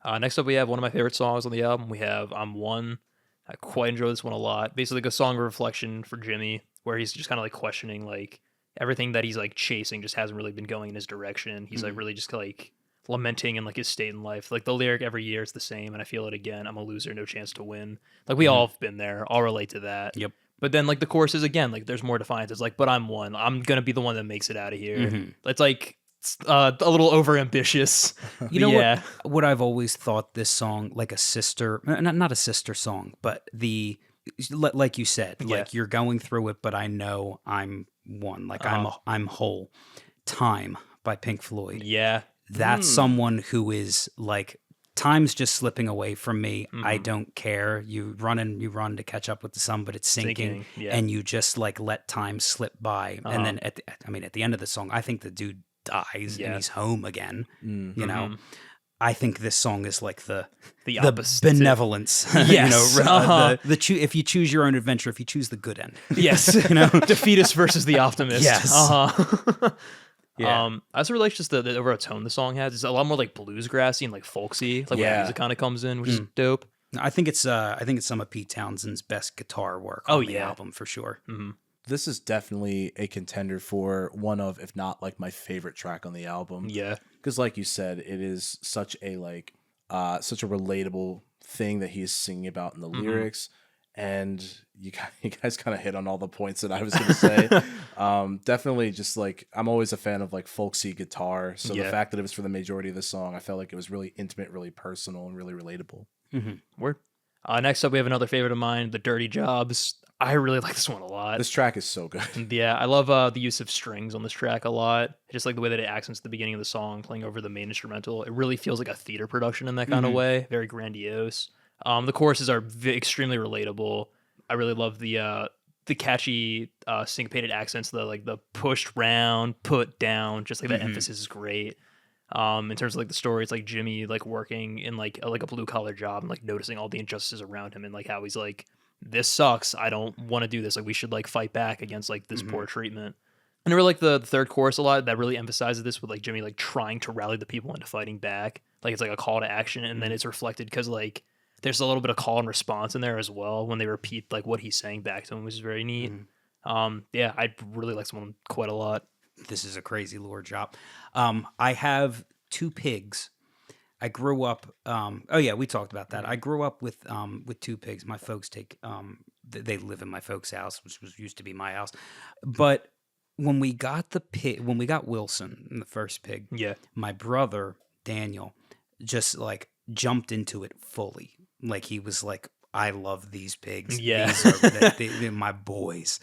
A: Yeah. Next up, we have one of my favorite songs on the album. We have "I'm One." I quite enjoy this one a lot. Basically, like a song of reflection for Jimmy, where he's just kind of like questioning like everything that he's like chasing just hasn't really been going in his direction. He's like really just like lamenting in like his state in life. Like the lyric every year is the same, and I feel it again. I'm a loser, no chance to win. Like we all have been there. I'll relate to that.
C: Yep.
A: But then like the chorus is again like there's more defiance. It's like, but I'm one. I'm gonna be the one that makes it out of here. It's like a little over ambitious.
C: You know what I've always thought this song like a sister, not a sister song, but like you said, like you're going through it, but I know I'm one. Like I'm whole. Time by Pink Floyd.
A: Yeah.
C: That's someone who is like, time's just slipping away from me. I don't care. You run to catch up with the sun, but it's sinking. And you just like let time slip by. And then at the end of the song, I think the dude dies and he's home again. You know, I think this song is like the benevolence.
A: Yes.
C: You know, if you choose your own adventure, if you choose the good end.
A: Yes. You know, defeatist versus the optimist.
C: Yes.
A: Yeah. I also really like just the overall tone the song has. It's a lot more like bluesgrassy and like folksy, like when the music kind of comes in, which is dope.
C: I think it's some of Pete Townshend's best guitar work on the album for sure.
B: This is definitely a contender for one of, if not like my favorite track on the album.
A: Yeah.
B: Because like you said, it is such a such a relatable thing that he's singing about in the lyrics. And you guys kind of hit on all the points that I was going to say. Definitely just like, I'm always a fan of like folksy guitar. So the fact that it was for the majority of the song, I felt like it was really intimate, really personal, and really relatable.
A: Word. Next up, we have another favorite of mine, The Dirty Jobs. I really like this one a lot.
B: This track is so good.
A: Yeah, I love the use of strings on this track a lot. Just like the way that it accents the beginning of the song, playing over the main instrumental. It really feels like a theater production in that kind of way. Very grandiose. The choruses are extremely relatable. I really love the catchy syncopated accents, the pushed round, put down, just like that emphasis is great. In terms of like the story, it's like Jimmy like working in like a blue collar job and like noticing all the injustices around him and like how he's like, this sucks. I don't want to do this. Like we should like fight back against like this poor treatment. And I really like the third chorus a lot. That really emphasizes this with like Jimmy like trying to rally the people into fighting back. Like it's like a call to action, and then it's reflected because like there's a little bit of call and response in there as well when they repeat like what he's saying back to him, which is very neat. Yeah, I really like this one quite a lot.
C: This is a crazy lore drop. I have two pigs. I grew up. We talked about that. I grew up with two pigs. My folks they live in my folks' house, which used to be my house. But when we got Wilson, the first pig, my brother Daniil just like jumped into it fully. Like he was like, I love these pigs.
A: Yeah.
C: They're my boys.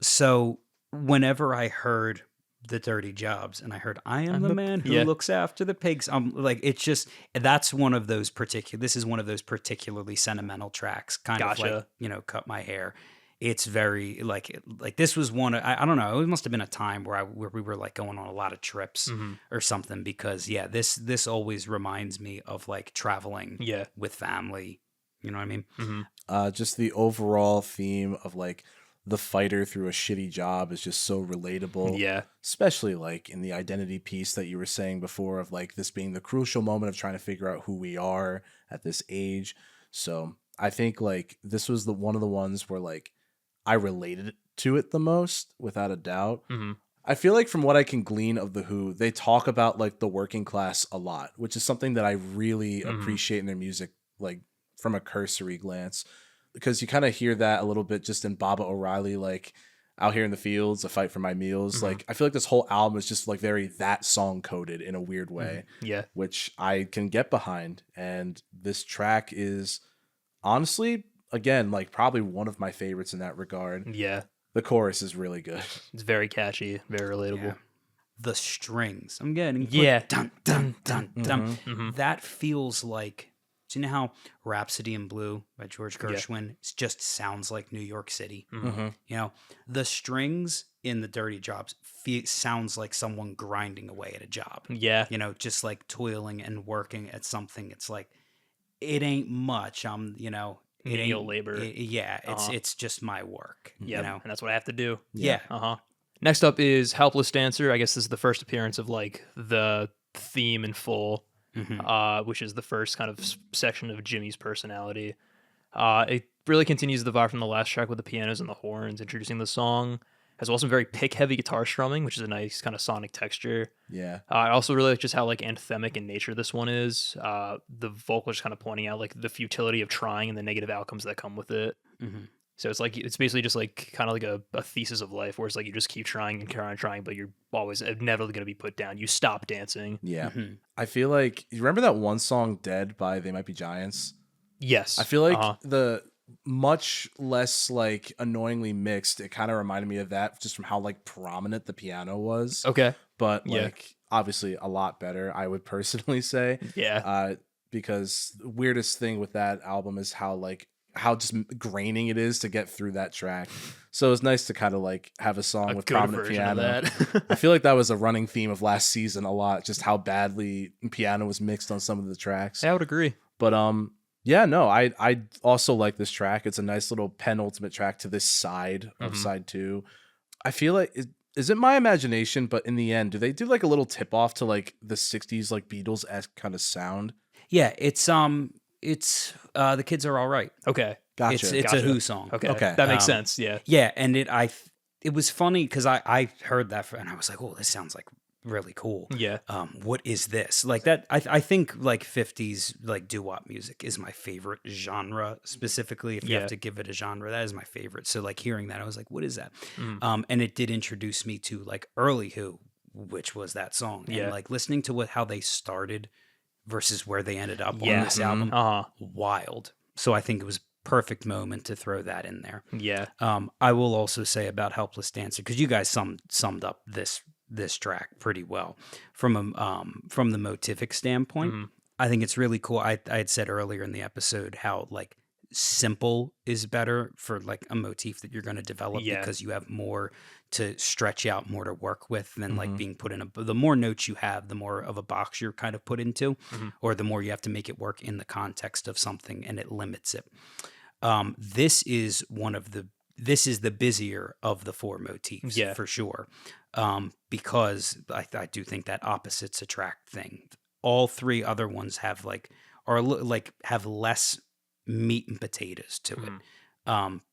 C: So whenever I heard The Dirty Jobs and I heard I am the man who looks after the pigs, like it's just, this is one of those particularly sentimental tracks, kind of like, Cut My Hair. It's very like this was one, I don't know, it must have been a time where we were like going on a lot of trips or something, because this always reminds me of like traveling with family. You know what I mean?
B: Just the overall theme of like the fighter through a shitty job is just so relatable.
A: Yeah.
B: Especially like in the identity piece that you were saying before of like this being the crucial moment of trying to figure out who we are at this age. So I think like this was one of the ones where like I related to it the most, without a doubt. I feel like from what I can glean of The Who, they talk about like the working class a lot, which is something that I really appreciate in their music, like from a cursory glance, because you kind of hear that a little bit just in Baba O'Reilly, like Out Here in the Fields, A Fight for My Meals. Like I feel like this whole album is just like very that song coded in a weird way,
A: Yeah.
B: which I can get behind. And this track is honestly, again, like probably one of my favorites in that regard.
A: Yeah.
B: The chorus is really good.
A: It's very catchy, very relatable.
C: Yeah. The strings. I'm getting
A: Yeah.
C: dun dun dun dun. That feels like, do you know how Rhapsody in Blue by George Gershwin just sounds like New York City? You know, the strings in the Dirty Jobs sounds like someone grinding away at a job.
A: Yeah.
C: You know, just like toiling and working at something. It's like, it ain't much. You know, it
A: Menial
C: ain't
A: labor.
C: It's just my work.
A: Yeah.
C: You know?
A: And that's what I have to do.
C: Yeah.
A: Next up is Helpless Dancer. I guess this is the first appearance of like the theme in full, which is the first kind of section of Jimmy's personality. It really continues the vibe from the last track with the pianos and the horns, introducing the song. Has also very pick-heavy guitar strumming, which is a nice kind of sonic texture.
B: Yeah.
A: I also really like just how like anthemic in nature this one is. The vocal is kind of pointing out like the futility of trying and the negative outcomes that come with it. So it's like it's basically just like kind of like a thesis of life, where it's like you just keep trying and trying, but you're always inevitably going to be put down. You stop dancing.
B: Yeah. I feel like you remember that one song "Dead" by They Might Be Giants?
A: Yes.
B: I feel like the much less like annoyingly mixed, it kind of reminded me of that just from how like prominent the piano was.
A: Okay.
B: But like obviously a lot better, I would personally say.
A: Yeah.
B: Because the weirdest thing with that album is how just graining it is to get through that track. So it's nice to kind of like have a song with prominent piano. I feel like that was a running theme of last season a lot, just how badly piano was mixed on some of the tracks.
A: I would agree.
B: But yeah, no, I also like this track. It's a nice little penultimate track to this side of side 2. I feel like is it my imagination, but in the end, do they do like a little tip off to like the 60s like Beatles-esque kind of sound?
C: Yeah, it's The Kids Are All Right.
A: Okay.
B: Gotcha.
C: It's a Who song.
A: Okay. That makes sense. Yeah.
C: Yeah, and it was funny because I heard that and I was like, oh, this sounds like really cool.
A: Yeah.
C: What is this? Like that I think like 50s like doo-wop music is my favorite genre, specifically if you have to give it a genre. That is my favorite. So like hearing that, I was like, what is that? And it did introduce me to like early Who, which was that song. And like listening to how they started versus where they ended up on this album, wild. So I think it was perfect moment to throw that in there.
A: Yeah.
C: I will also say about Helpless Dancer, because you guys summed up this track pretty well from the motivic standpoint. I think it's really cool. I had said earlier in the episode how like simple is better for like a motif that you're going to develop because you have more to stretch out, more to work with than like being put in the more notes you have, the more of a box you're kind of put into, or the more you have to make it work in the context of something, and it limits it. This is the busier of the 4 motifs for sure. Because I do think that opposites attract thing. All 3 other ones have have less meat and potatoes to it.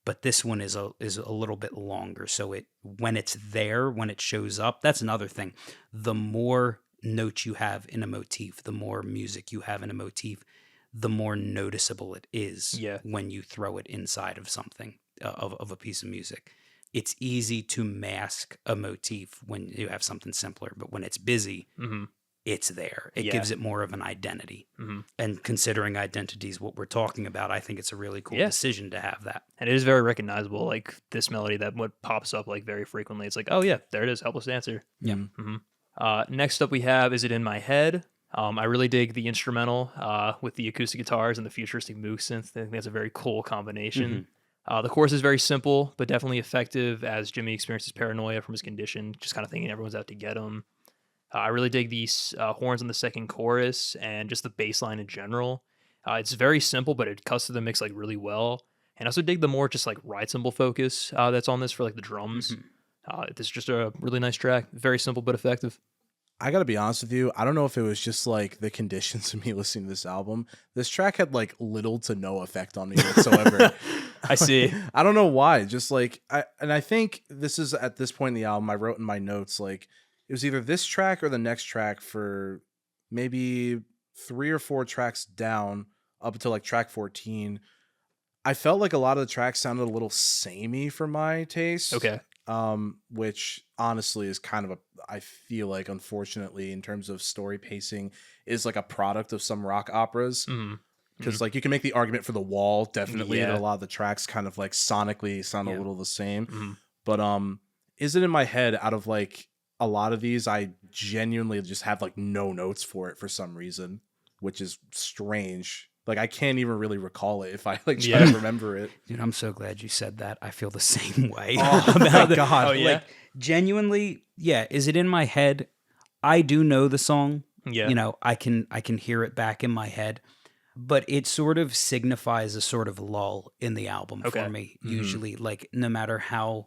C: But this one is a little bit longer. So when it's there, when it shows up, that's another thing. The more notes you have in a motif, the more music you have in a motif, the more noticeable it is when you throw it inside of something, of a piece of music. It's easy to mask a motif when you have something simpler, but when it's busy, it's there. It gives it more of an identity. And considering identity is what we're talking about, I think it's a really cool decision to have that.
A: And it is very recognizable, like this melody that what pops up like very frequently. It's like, oh yeah, there it is, Helpless Dancer.
C: Yeah.
A: Next up we have Is It In My Head? I really dig the instrumental with the acoustic guitars and the futuristic Moog synth. I think that's a very cool combination. The chorus is very simple, but definitely effective as Jimmy experiences paranoia from his condition, just kind of thinking everyone's out to get him. I really dig these horns on the second chorus and just the bass line in general. It's very simple, but it cuts through the mix like really well. And I also dig the more just like ride cymbal focus that's on this for like the drums. This is just a really nice track. Very simple, but effective.
B: I gotta be honest with you. I don't know if it was just like the conditions of me listening to this album. This track had like little to no effect on me whatsoever.
A: I see.
B: I don't know why. Just like I think this is at this point in the album. I wrote in my notes like it was either this track or the next track for maybe 3 or 4 tracks down up until like track 14. I felt like a lot of the tracks sounded a little samey for my taste.
A: Okay.
B: Which honestly is kind of I feel like, unfortunately, in terms of story pacing, is like a product of some rock operas. Because like you can make the argument for The Wall, definitely, that a lot of the tracks kind of like sonically sound a little the same. But is it in my head out of like a lot of these, I genuinely just have like no notes for it for some reason, which is strange. Like I can't even really recall it if I like try to remember it.
C: Dude, I'm so glad you said that. I feel the same way.
B: Oh my God.
A: Oh, yeah?
C: Like genuinely, yeah. Is it in my head? I do know the song.
A: Yeah.
C: You know, I can hear it back in my head, but it sort of signifies a sort of lull in the album for me. Usually, like no matter how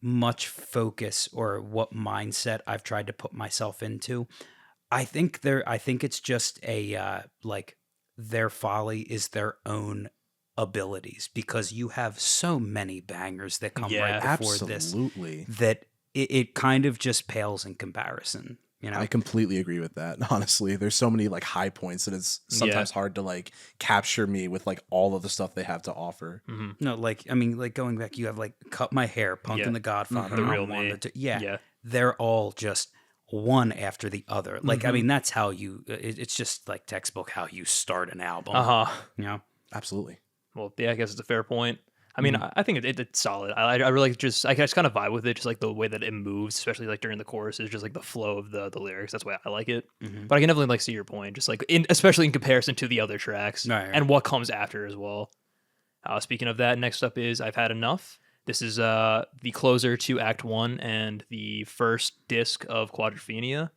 C: much focus or what mindset I've tried to put myself into, I think it's just a like their folly is their own abilities, because you have so many bangers that come right before
B: absolutely.
C: this that it kind of just pales in comparison. You know?
B: I completely agree with that. Honestly, there's so many like high points that it's sometimes hard to like capture me with like all of the stuff they have to offer.
C: No, like I mean, like going back, you have like Cut My Hair, Punk and the Godfather,
A: The Real
C: One,
A: Me.
C: yeah, they're all just one after the other. Like I mean, that's how you. It's just like textbook how you start an album. You know,
B: Absolutely.
A: Well, yeah, I guess it's a fair point. I mean, I think it's solid. I really just I just kind of vibe with it, just like the way that it moves, especially like during the chorus, is just like the flow of the lyrics. That's why I like it. But I can definitely like see your point, just like especially in comparison to the other tracks and what comes after as well. Speaking of that, next up is I've Had Enough. This is the closer to Act 1 and the first disc of Quadrophenia.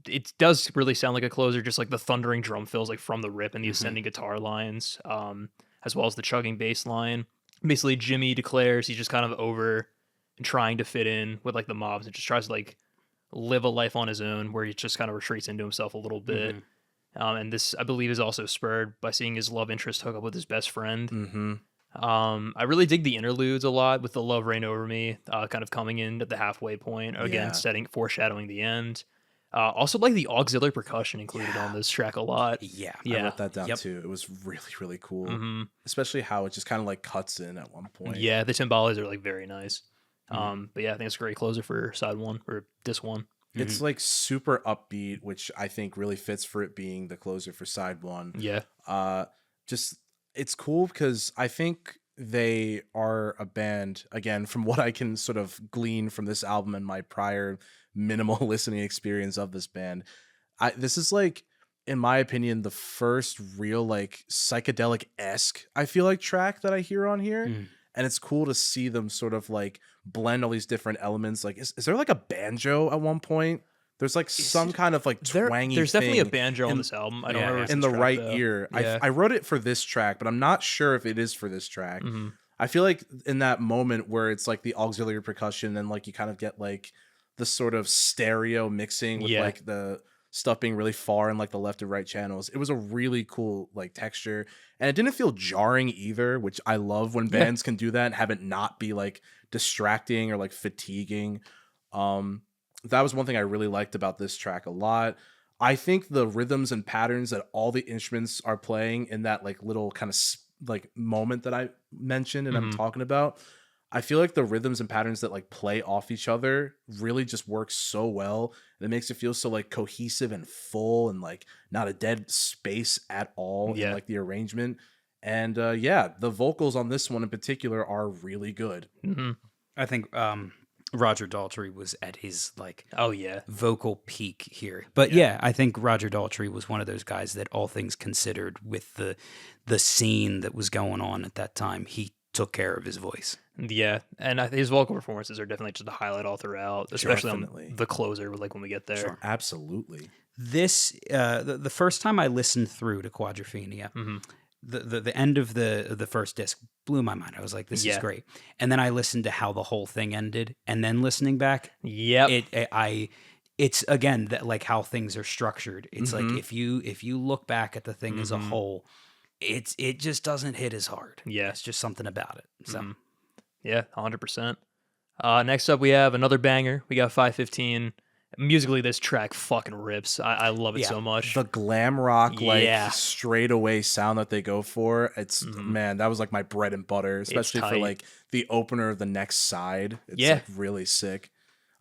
A: It does really sound like a closer, just like the thundering drum fills like from the rip and the ascending guitar lines, as well as the chugging bass line. Basically, Jimmy declares he's just kind of over and trying to fit in with like the mobs and just tries to like live a life on his own, where he just kind of retreats into himself a little bit. And this, I believe, is also spurred by seeing his love interest hook up with his best friend. I really dig the interludes a lot, with the Love Reign Over Me kind of coming in at the halfway point, again foreshadowing the end. Also like the auxiliary percussion included on this track a lot.
B: I wrote that down too. It was really, really cool. Especially how it just kind of like cuts in at one point.
A: Yeah, the timbales are like very nice. But yeah, I think it's a great closer for side 1 or disc 1.
B: It's like super upbeat, which I think really fits for it being the closer for side 1. Just it's cool because I think they are a band, again, from what I can sort of glean from this album and my prior minimal listening experience of this band. This is like, in my opinion, the first real like psychedelic-esque, I feel like, track that I hear on here. And it's cool to see them sort of like blend all these different elements. Like, is there like a banjo at one point? There's like some kind of like twangy
A: There's
B: thing
A: definitely a banjo on this album. I don't remember
B: in the
A: track,
B: right
A: though.
B: ear. I wrote it for this track, but I'm not sure if it is for this track. I feel like in that moment where it's like the auxiliary percussion and like you kind of get like the sort of stereo mixing with like the stuff being really far in like the left and right channels. It was a really cool like texture, and it didn't feel jarring either, which I love when bands can do that and have it not be like distracting or like fatiguing. That was one thing I really liked about this track a lot. I think the rhythms and patterns that all the instruments are playing in that like little kind of like moment that I mentioned and I'm talking about, I feel like the rhythms and patterns that like play off each other really just work so well. And it makes it feel so like cohesive and full and like not a dead space at all in like the arrangement. And the vocals on this one in particular are really good.
C: I think Roger Daltrey was at his like vocal peak here. But I think Roger Daltrey was one of those guys that, all things considered, with the scene that was going on at that time, he took care of his voice.
A: Yeah, and I think his vocal performances are definitely just a highlight all throughout, especially on the closer, like when we get there.
B: Sure, absolutely.
C: This the first time I listened through to Quadrophenia, the end of the first disc blew my mind. I was like, this is great. And then I listened to how the whole thing ended, and then listening back, it it's again that like how things are structured. It's like if you look back at the thing as a whole, it just doesn't hit as hard.
A: Yeah.
C: It's just something about it. So
A: Yeah, 100%. Next up, we have another banger. We got 515. Musically, this track fucking rips. I love it so much.
B: The glam rock,
A: Yeah.
B: like straight away sound that they go for. It's man, that was like my bread and butter, especially for
A: tight.
B: like the opener of the next side. It's
A: Yeah.
B: like really sick.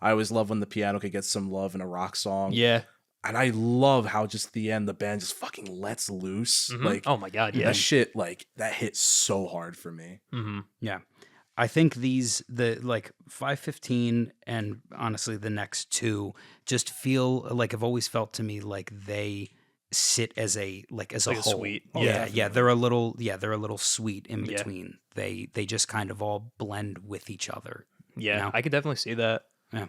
B: I always love when the piano could get some love in a rock song.
A: Yeah.
B: And I love how just the end, the band just fucking lets loose. Like,
A: oh my God, yeah.
B: that shit, like that hit so hard for me.
C: yeah. I think the like 515 and honestly the next two just feel like I've always felt to me like they sit as a like a whole.
A: Suite.
C: Yeah, they're a little sweet in between. They just kind of all blend with each other.
A: Yeah,
C: you know?
A: I could definitely see that.
C: Yeah.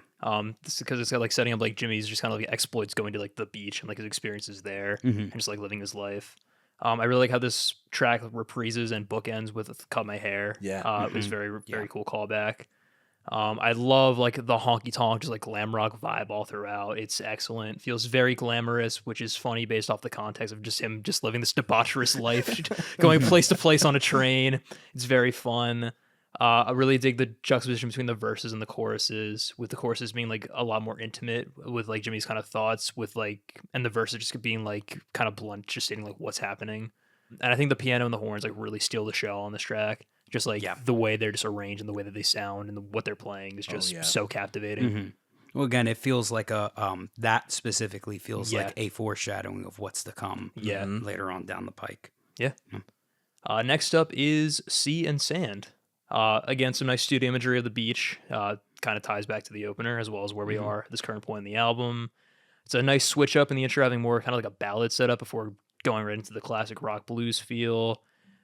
A: Because it's got like setting up like Jimmy's just kind of like exploits going to like the beach and like his experiences there and just like living his life. I really like how this track reprises and bookends with "Cut My Hair."
B: Yeah.
A: It was very cool callback. I love like the honky tonk, just like glam rock vibe all throughout. It's excellent. Feels very glamorous, which is funny based off the context of just him just living this debaucherous life, going place to place on a train. It's very fun. I really dig the juxtaposition between the verses and the choruses, with the choruses being like a lot more intimate with like Jimmy's kind of thoughts, with like, and the verses just being like kind of blunt, just stating like what's happening. And I think the piano and the horns like really steal the show on this track. Just like the way they're just arranged and the way that they sound and what they're playing is just so captivating.
C: Well, again, it feels like a that specifically feels like a foreshadowing of what's to come. Later on down the pike.
A: Yeah. Next up is Sea and Sand. Again, some nice studio imagery of the beach. Kind of ties back to the opener as well as where we are at this current point in the album. It's a nice switch up in the intro, having more kind of like a ballad setup before going right into the classic rock blues feel.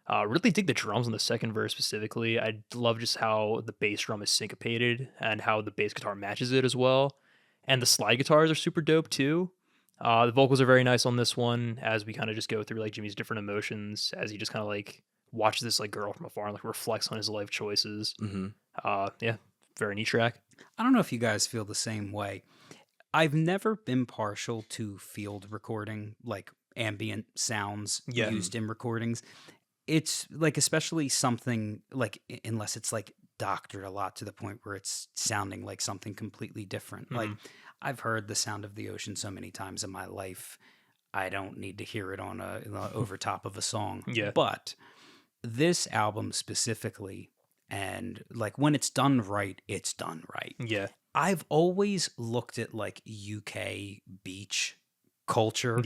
A: Really dig the drums on the second verse specifically. I love just how the bass drum is syncopated and how the bass guitar matches it as well. And the slide guitars are super dope too. The vocals are very nice on this one as we kind of just go through like Jimmy's different emotions as he just kind of like watches this like girl from afar and like reflects on his life choices. Yeah, very neat track.
C: I don't know if you guys feel the same way. I've never been partial to field recording, like ambient sounds used in recordings. It's like, especially something like, unless it's like doctored a lot to the point where it's sounding like something completely different. Like I've heard the sound of the ocean so many times in my life, I don't need to hear it on over top of a song. But this album specifically, and like when it's done right, it's done right. I've always looked at like UK beach culture.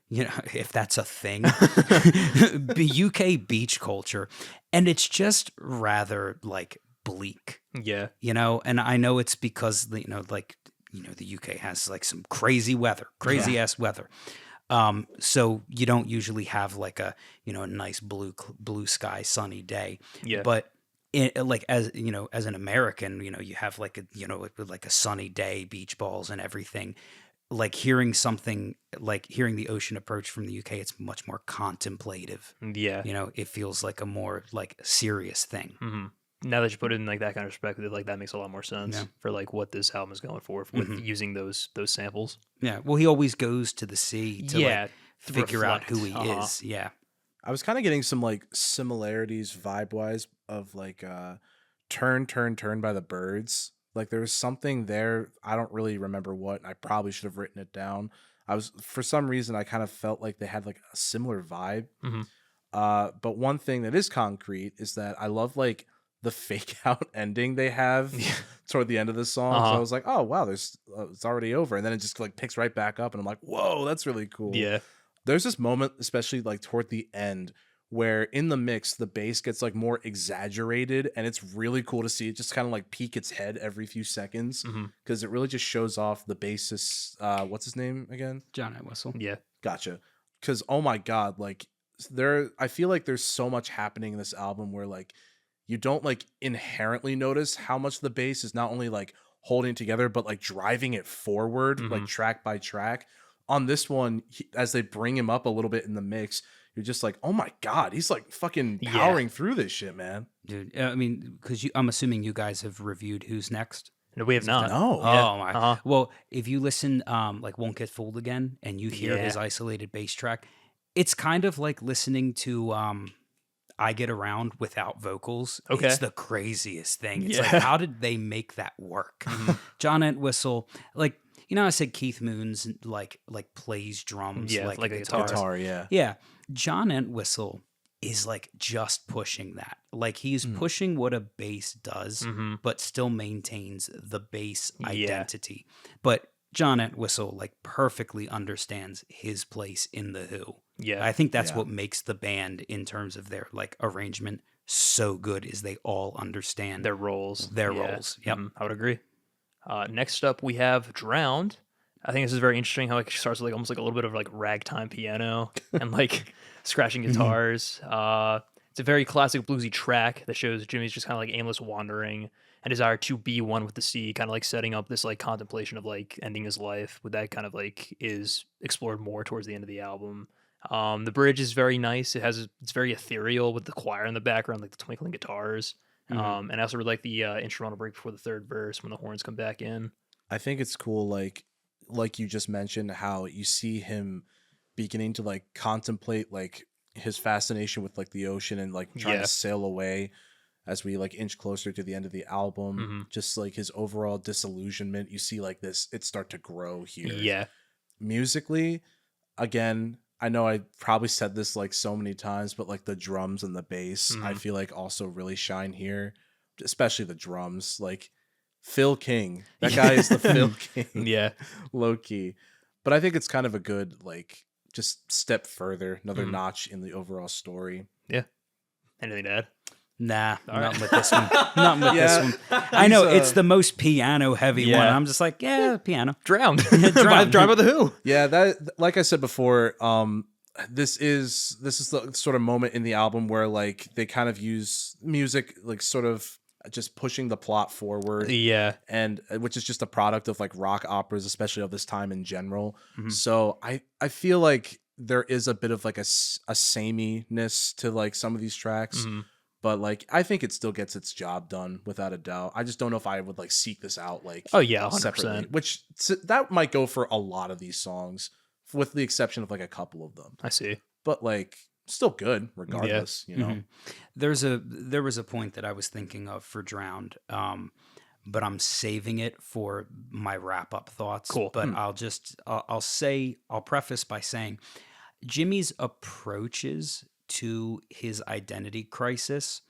C: You know, if that's a thing, the UK beach culture. And it's just rather like bleak. You know, and I know it's because, the UK has like some crazy ass weather. So you don't usually have like a nice blue sky sunny day. But like as an American, you have like a sunny day, beach balls and everything. Like hearing the ocean approach from the UK, it's much more contemplative. It feels like a more like serious thing.
A: Now that you put it in like that kind of perspective, like that makes a lot more sense for like what this album is going for with using those samples.
C: Well, he always goes to the sea to like figure out who he is.
B: I was kind of getting some like similarities vibe wise of like Turn by the Birds. Like there was something there. I don't really remember what. I probably should have written it down. For some reason, I kind of felt like they had like a similar vibe. But one thing that is concrete is that I love like the fake out ending they have toward the end of the song. So I was like, oh wow, it's already over. And then it just like picks right back up and I'm like, whoa, that's really cool. There's this moment, especially like toward the end, where in the mix, the bass gets like more exaggerated and it's really cool to see it just kind of like peek its head every few seconds because it really just shows off the bassist. What's his name again?
C: John Entwistle.
B: Gotcha. Because, oh my God, like I feel like there's so much happening in this album where like you don't like inherently notice how much the bass is not only like holding it together, but like driving it forward, like track by track. On this one, as they bring him up a little bit in the mix, you're just like, oh my God, he's like fucking powering through this shit, man.
C: Dude, I mean, because I'm assuming you guys have reviewed Who's Next?
A: No, we have not.
B: No.
A: Yeah.
C: Oh my.
A: Uh-huh.
C: Well, if you listen, like Won't Get Fooled Again, and you hear his isolated bass track, it's kind of like listening to I Get Around without vocals.
A: Okay.
C: It's the craziest thing. It's like,
A: Yeah.
C: how did they make that work? John Entwistle, like, you know, I said Keith Moon's like plays drums
A: Yeah, like a
B: Guitar, yeah.
C: Yeah. John Entwistle is like just pushing that. Like he's pushing what a bass does, but still maintains the bass identity. But John Entwistle like perfectly understands his place in the Who.
A: Yeah.
C: I think that's what makes the band in terms of their like arrangement so good is they all understand
A: Their roles.
C: Their roles. Yep.
A: I would agree. Next up, we have Drowned. I think this is very interesting how it starts with like almost like a little bit of like ragtime piano and like scratching guitars. It's a very classic bluesy track that shows Jimmy's just kind of like aimless wandering and desire to be one with the sea, kind of like setting up this like contemplation of like ending his life. But that kind of like is explored more towards the end of the album. The bridge is very nice. It's very ethereal with the choir in the background, like the twinkling guitars. And I also really like the instrumental break before the third verse when the horns come back in.
B: I think it's cool, like you just mentioned, how you see him beginning to like contemplate like his fascination with like the ocean and like trying to sail away as we like inch closer to the end of the album. Just like his overall disillusionment. You see like this, it start to grow here.
A: Yeah.
B: Musically, again, I know I probably said this like so many times, but like the drums and the bass, I feel like also really shine here, especially the drums. Like Phil King, that guy is the Phil King.
A: Yeah.
B: Low key. But I think it's kind of a good, like, just step further, another notch in the overall story.
A: Yeah. Anything to add?
C: Nah,
A: All
C: not
A: right.
C: with this one. Not with this one. I know it's the most piano heavy one. I'm just like, yeah, piano.
A: Drowned.
C: Drowned.
A: Drowned by the Who.
B: Yeah, that, like I said before, this is the sort of moment in the album where like they kind of use music like sort of just pushing the plot forward.
A: Yeah.
B: And which is just a product of like rock operas, especially of this time in general. So I feel like there is a bit of like a sameness to like some of these tracks. But like I think it still gets its job done without a doubt. I just don't know if I would like seek this out like
A: 100%.
B: separately, which that might go for a lot of these songs, with the exception of like a couple of them.
A: I see.
B: But like still good regardless, you know.
C: There was a point that I was thinking of for Drowned, but I'm saving it for my wrap up thoughts.
A: Cool.
C: But I'll preface by saying Jimmy's approaches to his identity crisis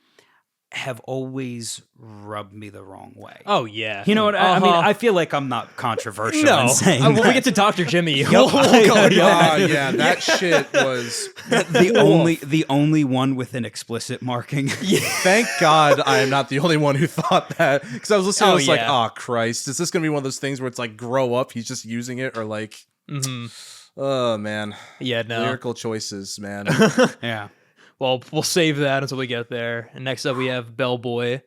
C: have always rubbed me the wrong way.
A: Oh yeah.
C: You know what I mean? I feel like I'm not controversial in saying
A: when we
C: that.
A: get to Dr. Jimmy,
C: Yup.
A: we'll go into that.
B: Yeah, that shit was
C: the only one with an explicit marking.
B: Thank God I am not the only one who thought that, because I was listening. I was like,
A: yeah.
B: oh Christ, is this gonna be one of those things where it's like grow up? He's just using it, or like, oh man,
A: Yeah, no.
B: lyrical choices, man.
C: Yeah.
A: Well, we'll save that until we get there. And next up, we have Bellboy,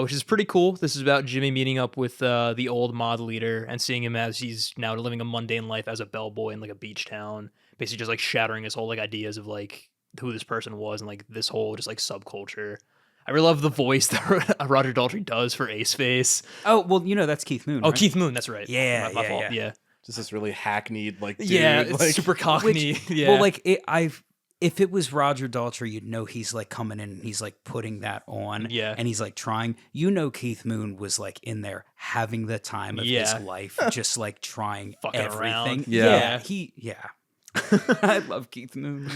A: which is pretty cool. This is about Jimmy meeting up with the old mod leader and seeing him as he's now living a mundane life as a bellboy in like a beach town, basically just like shattering his whole like ideas of like who this person was and like this whole just like subculture. I really love the voice that Roger Daltrey does for Ace Face.
C: Oh, well, you know, that's Keith Moon.
A: Oh,
C: right?
A: Keith Moon, that's right.
C: Yeah,
A: My
C: yeah,
A: fault.
C: yeah.
B: Just this really hackneyed like dude,
A: Yeah, it's
B: like,
A: super cockney. Yeah.
C: Well, like if it was Roger Daltrey, you'd know he's like coming in and he's like putting that on.
A: Yeah.
C: And he's like trying. You know, Keith Moon was like in there having the time of his life, just like trying
A: Fucking
C: everything.
A: around.
B: Yeah.
C: I love Keith Moon.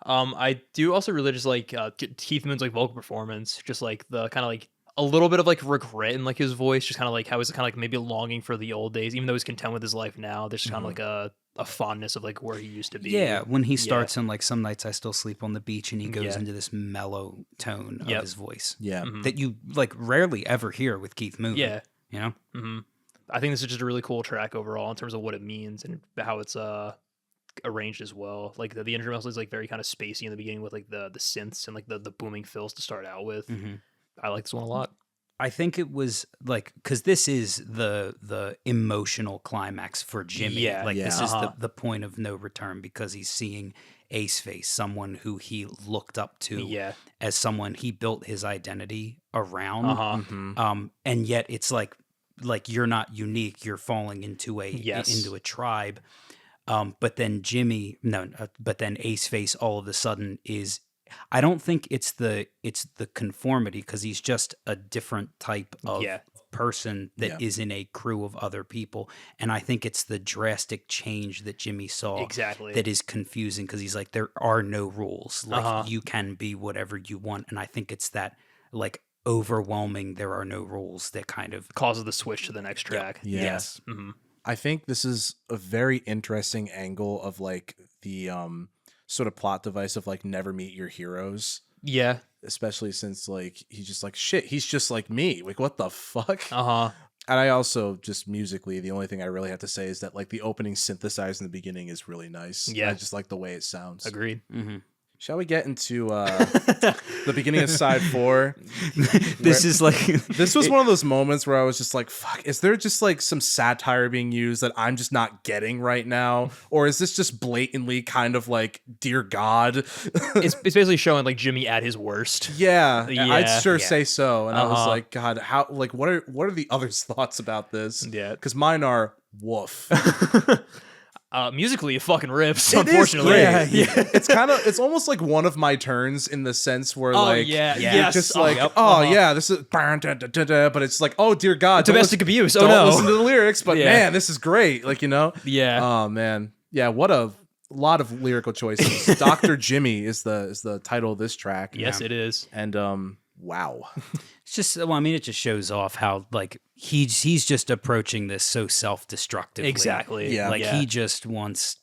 A: I do also really just like Keith Moon's like vocal performance, just like the kind of like a little bit of like regret in like his voice, just kind of like how he's kind of like maybe longing for the old days, even though he's content with his life now. There's just kind of like a fondness of like where he used to be.
C: Yeah, when he starts in like Some Nights I Still Sleep on the Beach, and he goes
A: Yeah.
C: into this mellow tone of his voice.
B: yeah.
C: That you like rarely ever hear with Keith Moon.
A: Yeah.
C: You know?
A: I think this is just a really cool track overall in terms of what it means and how it's arranged as well. Like the instrumental is like very kind of spacey in the beginning with like the synths and like the booming fills to start out with. I like this one a lot.
C: I think it was like, because this is the emotional climax for Jimmy.
A: Yeah,
C: like this
B: yeah.
C: is the point of no return, because he's seeing Ace Face, someone who he looked up to
A: Yeah.
C: as someone he built his identity around.
B: Mhm.
C: And yet it's like you're not unique. You're falling into
A: Yes.
C: a tribe. But then but then Ace Face all of a sudden is. I don't think it's the conformity, because he's just a different type of
A: Yeah.
C: person that
B: Yeah.
C: is in a crew of other people, and I think it's the drastic change that Jimmy saw
A: Exactly.
C: that is confusing, because he's like, there are no rules, like
A: Uh-huh.
C: you can be whatever you want, and I think it's that like overwhelming there are no rules that kind of
A: Causes the switch to the next track.
B: Yeah.
C: yes.
A: Hmm.
B: I think this is a very interesting angle of like the sort of plot device of like never meet your heroes,
A: Yeah.
B: especially since like he's just like shit, he's just like me. Like what the fuck?
A: Uh-huh.
B: And I also just musically, the only thing I really have to say is that like the opening synthesizer in the beginning is really nice.
A: Yeah.
B: I just like the way it sounds.
A: Agreed.
B: Shall we get into the beginning of side 4?
C: This is like
B: This was one of those moments where I was just like, fuck, is there just like some satire being used that I'm just not getting right now? Or is this just blatantly kind of like, dear God?
A: It's basically showing like Jimmy at his worst.
B: Yeah,
A: Yeah,
B: I'd sure
C: yeah.
B: say so. And I was
A: Uh-huh.
B: like, God, how, like, what are the others' thoughts about this?
A: Yeah.
B: Because mine are woof.
A: Musically, it fucking rips.
B: It is
A: Unfortunately,
B: great.
A: yeah.
B: It's almost like one of my turns in the sense where
A: Oh
B: like
A: yeah,
C: yeah.
B: you're
A: yes.
B: just
A: Oh,
B: like,
A: yep.
B: oh
A: Uh-huh.
B: yeah, this is but it's like, oh dear God, don't
A: Domestic
B: listen-
A: abuse. Oh
B: don't
A: no.
B: listen to the lyrics, but
A: Yeah.
B: man, this is great. Like, you know,
A: Yeah.
B: oh man, yeah, what a lot of lyrical choices. Dr. Jimmy is the title of this track.
A: Yes, it is.
B: And wow.
C: it's just, well, I mean, it just shows off how like he's just approaching this so self-destructively.
A: Exactly.
B: Yeah.
C: Like he just wants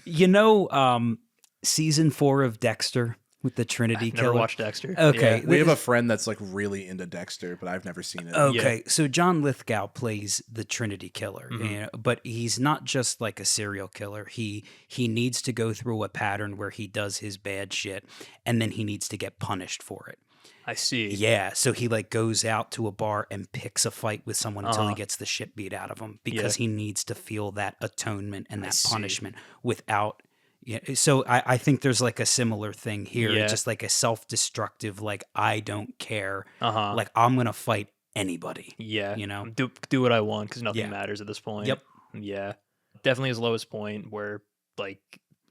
C: you know, season 4 of Dexter with the Trinity
A: Never
C: Killer.
A: watched Dexter.
C: Okay.
B: We have a friend that's like really into Dexter, but I've never seen it.
C: Okay, so John Lithgow plays the Trinity Killer, you know, but he's not just like a serial killer. He needs to go through a pattern where he does his bad shit, and then he needs to get punished for it.
A: I see.
C: Yeah, so he like goes out to a bar and picks a fight with someone until he gets the shit beat out of him, because he needs to feel that atonement and that
A: see.
C: punishment without. Yeah, so I think there's like a similar thing here.
A: Yeah.
C: It's just like a self-destructive, like I don't care,
A: Uh-huh.
C: like I'm gonna fight anybody.
A: Yeah.
C: You know?
A: Do what I want because nothing
C: Yeah.
A: matters at this point.
C: Yep.
A: Yeah. Definitely his lowest point where like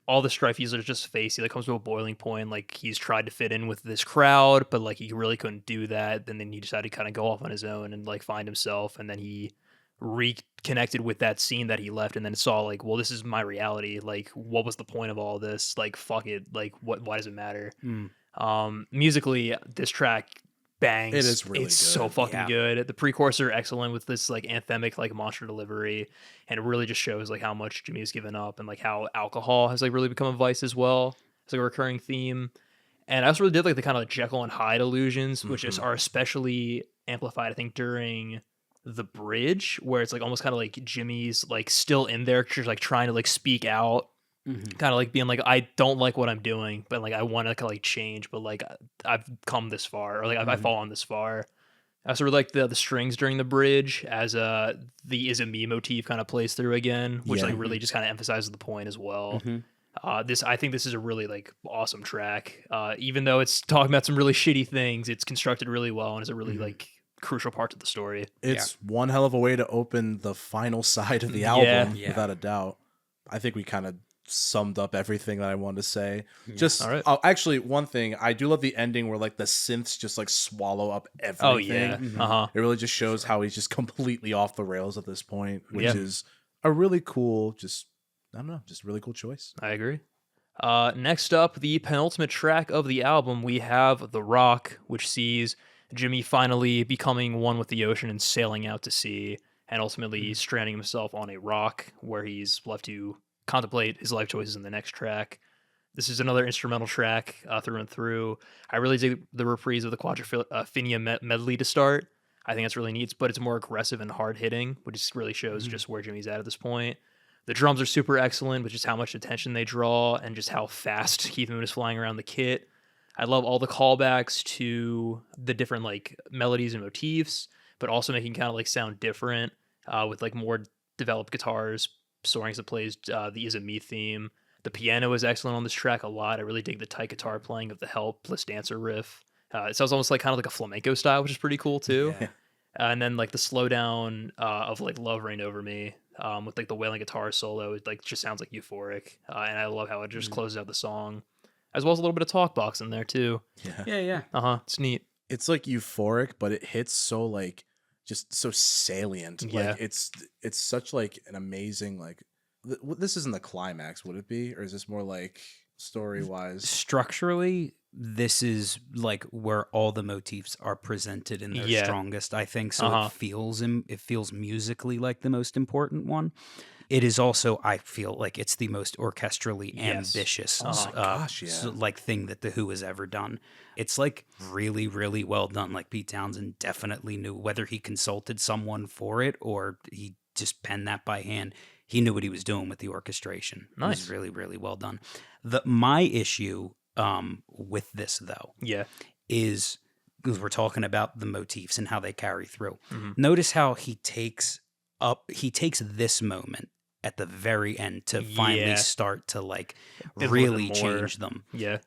A: all the strife he's just faced, he like comes to a boiling point. Like he's tried to fit in with this crowd, but like he really couldn't do that. And then he decided to kind of go off on his own and like find himself. And then he reconnected with that scene that he left and then saw like, well, this is my reality. Like, what was the point of all this? Like, fuck it. Like, why does it matter? Musically, this track bangs.
B: It is really
A: it's
B: good.
A: so fucking
C: Yeah.
A: good. The pre-chorus are excellent with this like anthemic like mantra delivery, and it really just shows like how much Jimmy has given up and like how alcohol has like really become a vice as well. It's like a recurring theme. And I also really did like the kind of like Jekyll and Hyde illusions, which are especially amplified, I think, during the bridge, where it's like almost kind of like Jimmy's like still in there, just like trying to like speak out, kind of like being like, I don't like what I'm doing, but like I want to kind of like change, but like I've come this far, or like I've fallen this far. I also really like the strings during the bridge as the "Is It Me" motif kind of plays through again, which like really just kind of emphasizes the point as well. I think this is a really like awesome track. Even though it's talking about some really shitty things, it's constructed really well and is a really like crucial part of the story.
B: It's one hell of a way to open the final side of the album,
C: Yeah.
B: without a doubt. I think we kind of summed up everything that I wanted to say. Just
A: All right.
B: actually, one thing I do love the ending where like the synths just like swallow up everything.
A: Oh yeah,
B: It really just shows how he's just completely off the rails at this point, which
A: Yeah.
B: is a really cool, just I don't know, just really cool choice.
A: I agree. Next up, the penultimate track of the album, we have "The Rock," which sees Jimmy finally becoming one with the ocean and sailing out to sea, and ultimately stranding himself on a rock where he's left to contemplate his life choices in the next track. This is another instrumental track through and through. I really dig the reprise of the Quadrophenia medley to start. I think that's really neat, but it's more aggressive and hard-hitting, which really shows just where Jimmy's at this point. The drums are super excellent, which is how much attention they draw and just how fast Keith Moon is flying around the kit. I love all the callbacks to the different like melodies and motifs, but also making kind of like sound different with like more developed guitars, soaring as it plays the Is It Me theme. The piano is excellent on this track a lot. I really dig the tight guitar playing of the Helpless Dancer riff. It sounds almost like kind of like a flamenco style, which is pretty cool too.
C: Yeah.
A: And then like the slowdown of like Love Reign Over Me with like the wailing guitar solo, it like just sounds like euphoric. And I love how it just closes out the song, as well as a little bit of talk box in there too.
C: Yeah.
A: It's neat.
B: It's like euphoric, but it hits so like just so salient.
A: Yeah.
B: Like it's such like an amazing like. This isn't the climax, would it be, or is this more like story wise?
C: Structurally, this is like where all the motifs are presented in their strongest, I think. So it feels musically like the most important one. It is also, I feel like it's the most orchestrally ambitious like thing that the Who has ever done. It's like really, really well done. Like Pete Townsend definitely knew, whether he consulted someone for it or he just penned that by hand. He knew what he was doing with the orchestration. Nice. It was really, really well done. My issue with this, though, is because we're talking about the motifs and how they carry through. Notice how he takes this moment at the very end to finally start to like really change them.
A: Yeah.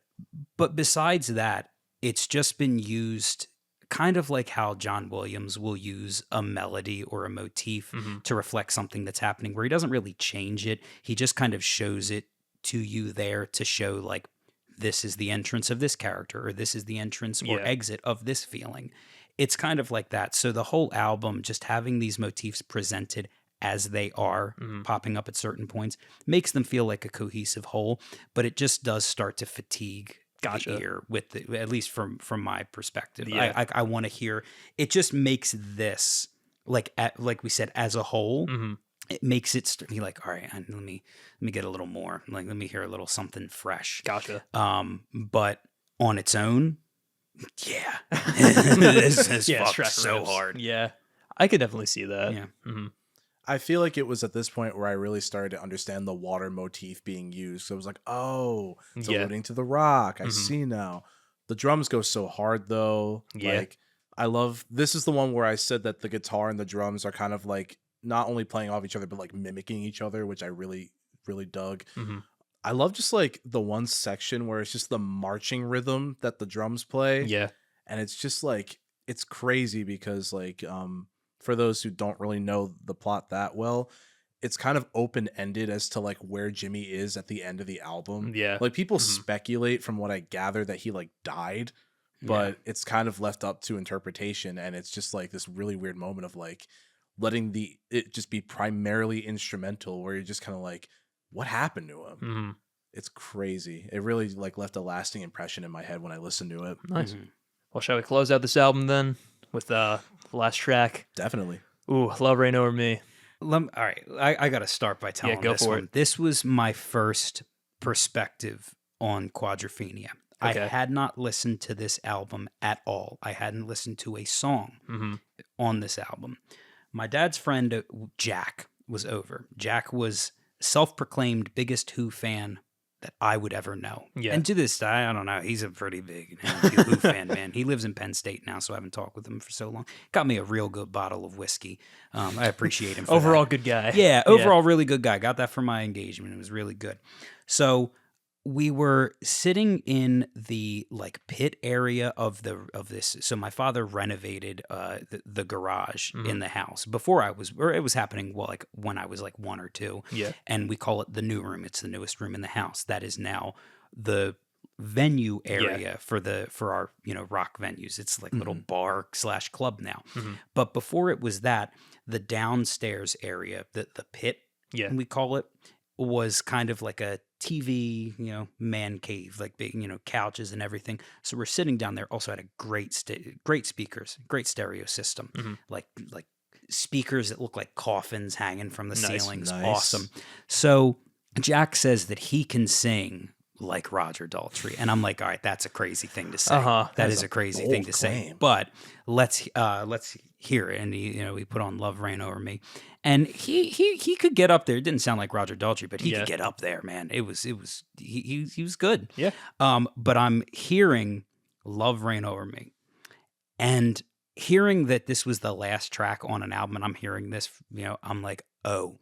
C: But besides that, it's just been used kind of like how John Williams will use a melody or a motif to reflect something that's happening, where he doesn't really change it. He just kind of shows it to you there to show like, this is the entrance of this character, or this is the entrance or exit of this feeling. It's kind of like that. So the whole album, just having these motifs presented as they are, popping up at certain points, makes them feel like a cohesive whole, but it just does start to fatigue the ear with at least from my perspective. I want to hear it. Just makes this like we said, as a whole, it makes it be like, all right, let me get a little more, like let me hear a little something fresh. But on its own, this fucked so hard.
A: I could definitely see that.
B: I feel like it was at this point where I really started to understand the water motif being used. So I was like, oh, it's alluding to the rock. I see now. The drums go so hard though. Like, I love, this is the one where I said that the guitar and the drums are kind of like not only playing off each other, but like mimicking each other, which I really, really dug. I love just like the one section where it's just the marching rhythm that the drums play. And it's just like, it's crazy because like, for those who don't really know the plot that well, it's kind of open-ended as to like where Jimmy is at the end of the album. Like people speculate, from what I gather, that he like died, but it's kind of left up to interpretation. And it's just like this really weird moment of like letting it just be primarily instrumental, where you're just kind of like, what happened to him? It's crazy. It really like left a lasting impression in my head when I listened to it.
A: Nice. Well, shall we close out this album then with the last track?
B: Definitely.
A: Ooh, Love Reign Over Me.
C: All right, I got to start by telling this one. This was my first perspective on Quadrophenia. I had not listened to this album at all. I hadn't listened to a song on this album. My dad's friend, Jack, was over. Jack was self-proclaimed biggest Who fan that I would ever know. And to this day, I don't know, he's a pretty big Who fan, man. He lives in Penn State now, so I haven't talked with him for so long. Got me a real good bottle of whiskey. I appreciate him for
A: overall
C: that.
A: Good guy.
C: Yeah, overall really good guy. Got that for my engagement. It was really good. So we were sitting in the like pit area of this. So my father renovated the garage in the house before it was happening. Well, like when I was like 1 or 2. And we call it the new room. It's the newest room in the house. That is now the venue area for our rock venues. It's like little bar / club now. But before it was that, the downstairs area, the pit, we call it, was kind of like a TV, man cave, like big, couches and everything. So we're sitting down there. Also had a great speakers, great stereo system, like speakers that look like coffins hanging from the ceilings. Nice. Awesome. So Jack says that he can sing like Roger Daltrey. And I'm like, all right, that's a crazy thing to say. That is a crazy thing to say. But let's hear it. And he put on Love Reign Over Me. And he could get up there. It didn't sound like Roger Daltrey, but he could get up there, man. He was good.
A: Yeah.
C: But I'm hearing Love Reign Over Me. And hearing that this was the last track on an album, and I'm hearing this, I'm like, oh,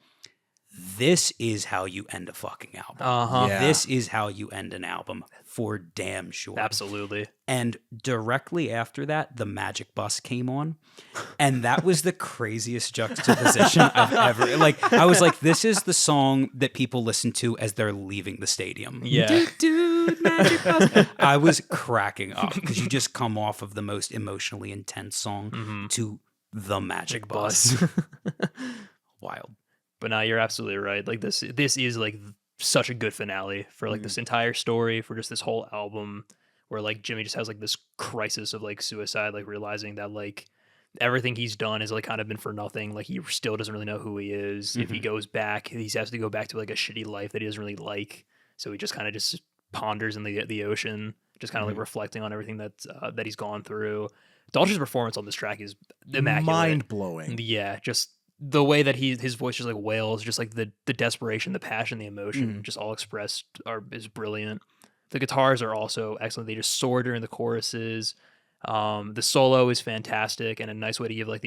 C: this is how you end a fucking album. This is how you end an album for damn sure.
A: Absolutely.
C: And directly after that, the Magic Bus came on, and that was the craziest juxtaposition I've ever. Like, I was like, this is the song that people listen to as they're leaving the stadium.
A: Yeah.
C: Magic Bus. I was cracking up because you just come off of the most emotionally intense song to the Magic Bus. Wild.
A: But no, you're absolutely right. Like this is like such a good finale for like this entire story, for just this whole album, where like Jimmy just has like this crisis of like suicide, like realizing that like everything he's done has like kind of been for nothing. Like he still doesn't really know who he is. If he goes back, he has to go back to like a shitty life that he doesn't really like. So he just kind of just ponders in the ocean, just kind of like reflecting on everything that he's gone through. Daltrey's performance on this track is immaculate,
B: mind blowing.
A: Yeah, just the way that his voice just like wails, just like the desperation, the passion, the emotion, just all expressed is brilliant. The guitars are also excellent. They just soar during the choruses. The solo is fantastic and a nice way to give like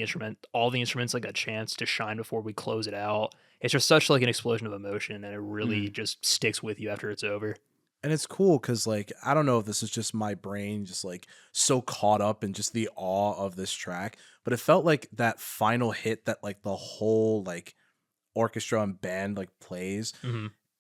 A: all the instruments like a chance to shine before we close it out. It's just such like an explosion of emotion, and it really just sticks with you after it's over.
B: And it's cool because, like, I don't know if this is just my brain just, like, so caught up in just the awe of this track, but it felt like that final hit that, like, the whole, like, orchestra and band, like, plays.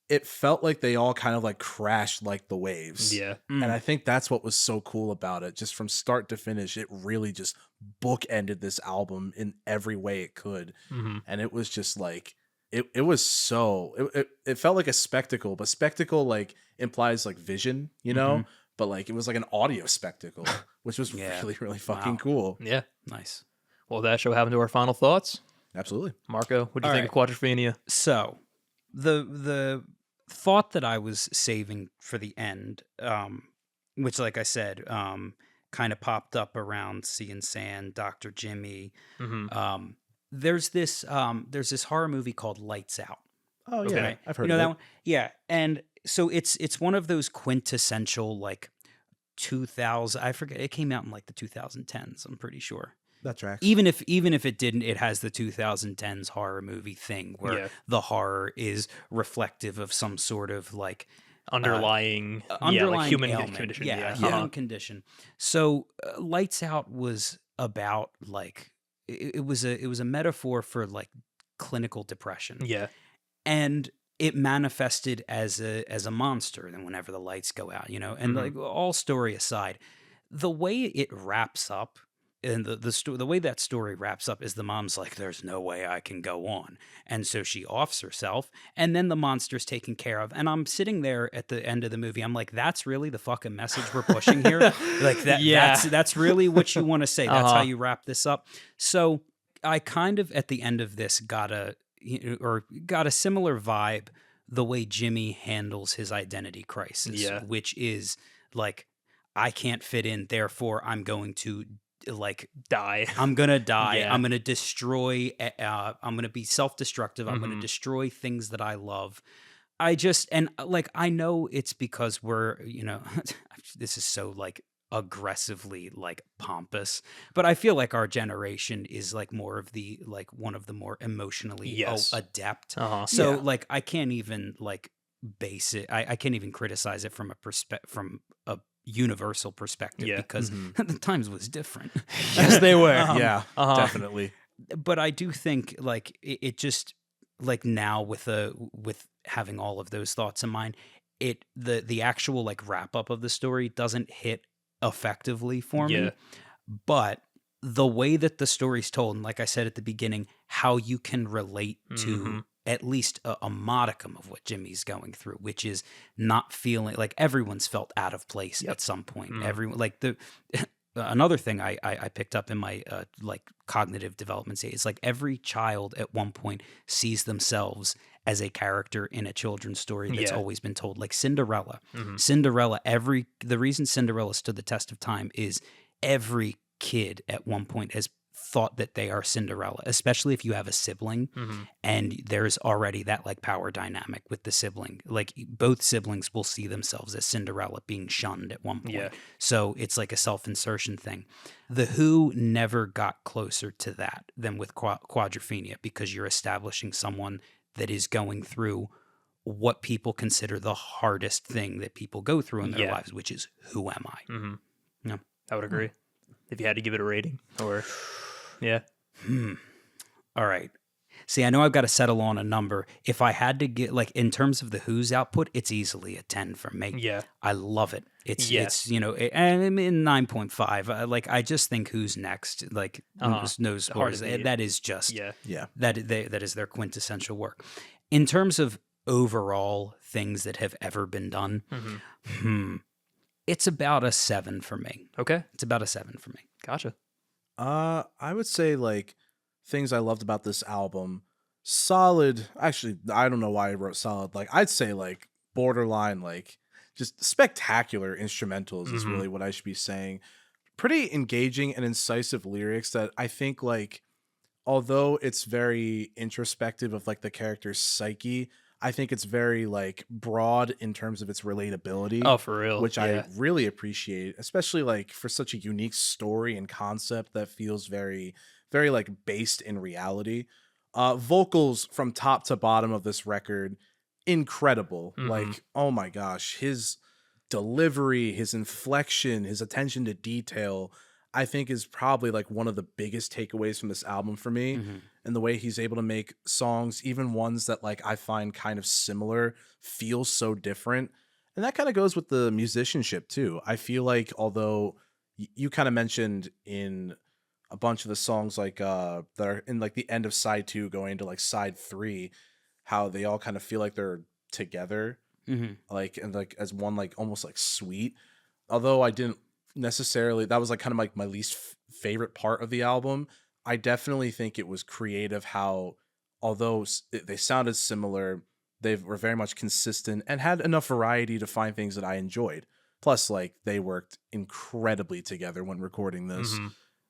B: It felt like they all kind of, like, crashed like the waves.
A: Yeah.
B: And I think that's what was so cool about it. Just from start to finish, it really just bookended this album in every way it could. And it was just, like... It was so it felt like a spectacle, but spectacle like implies like vision, but like it was like an audio spectacle, which was really, really fucking cool.
A: Yeah.
C: Nice.
A: Well, that shall happen to our final thoughts.
B: Absolutely.
A: Marco, what do you think of Quadrophenia?
C: So the thought that I was saving for the end, which like I said, kind of popped up around Sea and Sand, Dr. Jimmy. There's this horror movie called Lights Out.
B: Oh yeah,
C: Okay.
B: I've heard
C: of
B: of
C: that
B: it.
C: one. Yeah, and so it's one of those quintessential like 2000. I forget, it came out in like the 2010s. I'm pretty sure.
B: That tracks.
C: Even if it didn't, it has the 2010s horror movie thing where the horror is reflective of some sort of like
A: underlying
C: like
A: human
C: ailment.
A: condition.
C: Human condition. So Lights Out was about like it was a metaphor for like clinical depression.
A: Yeah.
C: And it manifested as a monster. And whenever the lights go out, and like all story aside, the way it wraps up and the way that story wraps up is the mom's like, there's no way I can go on. And so she offs herself, and then the monster's taken care of. And I'm sitting there at the end of the movie. I'm like, that's really the fucking message we're pushing here? Like that's really what you want to say. That's how you wrap this up. So I kind of at the end of this got a similar vibe the way Jimmy handles his identity crisis, which is like, I can't fit in, therefore I'm going to like
A: die.
C: I'm gonna die. I'm gonna destroy. I'm gonna be self-destructive. I'm gonna destroy things that I love. I know it's because we're, this is so like aggressively like pompous, but I feel like our generation is like more of the like one of the more emotionally adept. So like I can't even like base it. I can't even criticize it from a universal perspective because the times was different.
A: Yes, they were.
B: Definitely.
C: But I do think like it just like now with having all of those thoughts in mind, the actual like wrap up of the story doesn't hit effectively for me. But the way that the story's told, and like I said at the beginning, how you can relate to at least a modicum of what Jimmy's going through, which is not feeling like everyone's felt out of place at some point. Everyone like another thing I picked up in my like cognitive development stage is like every child at one point sees themselves as a character in a children's story that's
A: Yeah.
C: always been told. Like Cinderella.
A: Mhm.
C: Cinderella, the reason Cinderella stood the test of time is every kid at one point has thought that they are Cinderella, especially if you have a sibling
A: Mhm.
C: and there's already that like power dynamic with the sibling. Like both siblings will see themselves as Cinderella being shunned at one point.
A: Yeah.
C: So it's like a self-insertion thing. The Who never got closer to that than with Quadrophenia, because you're establishing someone that is going through what people consider the hardest thing that people go through in their
A: Yeah.
C: lives, which is, who am I?
A: Mhm.
C: Yeah.
A: I would agree. If you had to give it a rating, or yeah.
C: All right. See, I know I've got to settle on a number. If I had to get, like, in terms of the Who's output, it's easily a 10 from me.
A: Yeah.
C: I love it. It's
A: Yeah.
C: you know, and I'm in 9.5. Like, I just think Who's Next, like, knows
A: Hard to beat.
C: that is just,
A: Yeah.
B: Yeah.
C: that is their quintessential work. In terms of overall things that have ever been done, it's about a 7 for me.
A: Okay.
C: It's about a 7 for me.
A: Gotcha.
B: I would say like things I loved about this album. Solid. Actually, I don't know why I wrote solid. Like I'd say like borderline, like just spectacular instrumentals is really what I should be saying. Pretty engaging and incisive lyrics that I think like, although it's very introspective of like the character's psyche, I think it's very like broad in terms of its relatability.
A: Oh, for real.
B: Which
A: Yeah.
B: I really appreciate, especially like for such a unique story and concept that feels very, very like based in reality. Vocals from top to bottom of this record, incredible. Like, oh my gosh, his delivery, his inflection, his attention to detail, I think is probably like one of the biggest takeaways from this album for me. And the way he's able to make songs, even ones that like I find kind of similar, feel so different. And that kind of goes with the musicianship too. I feel like although you kind of mentioned in a bunch of the songs like that are in like the end of side 2 going into like side 3, how they all kind of feel like they're together, like and like as one like almost like suite. Although I didn't necessarily, that was like kind of like my least favorite part of the album. I definitely think it was creative how, although they sounded similar, they were very much consistent and had enough variety to find things that I enjoyed. Plus, like, they worked incredibly together when recording this,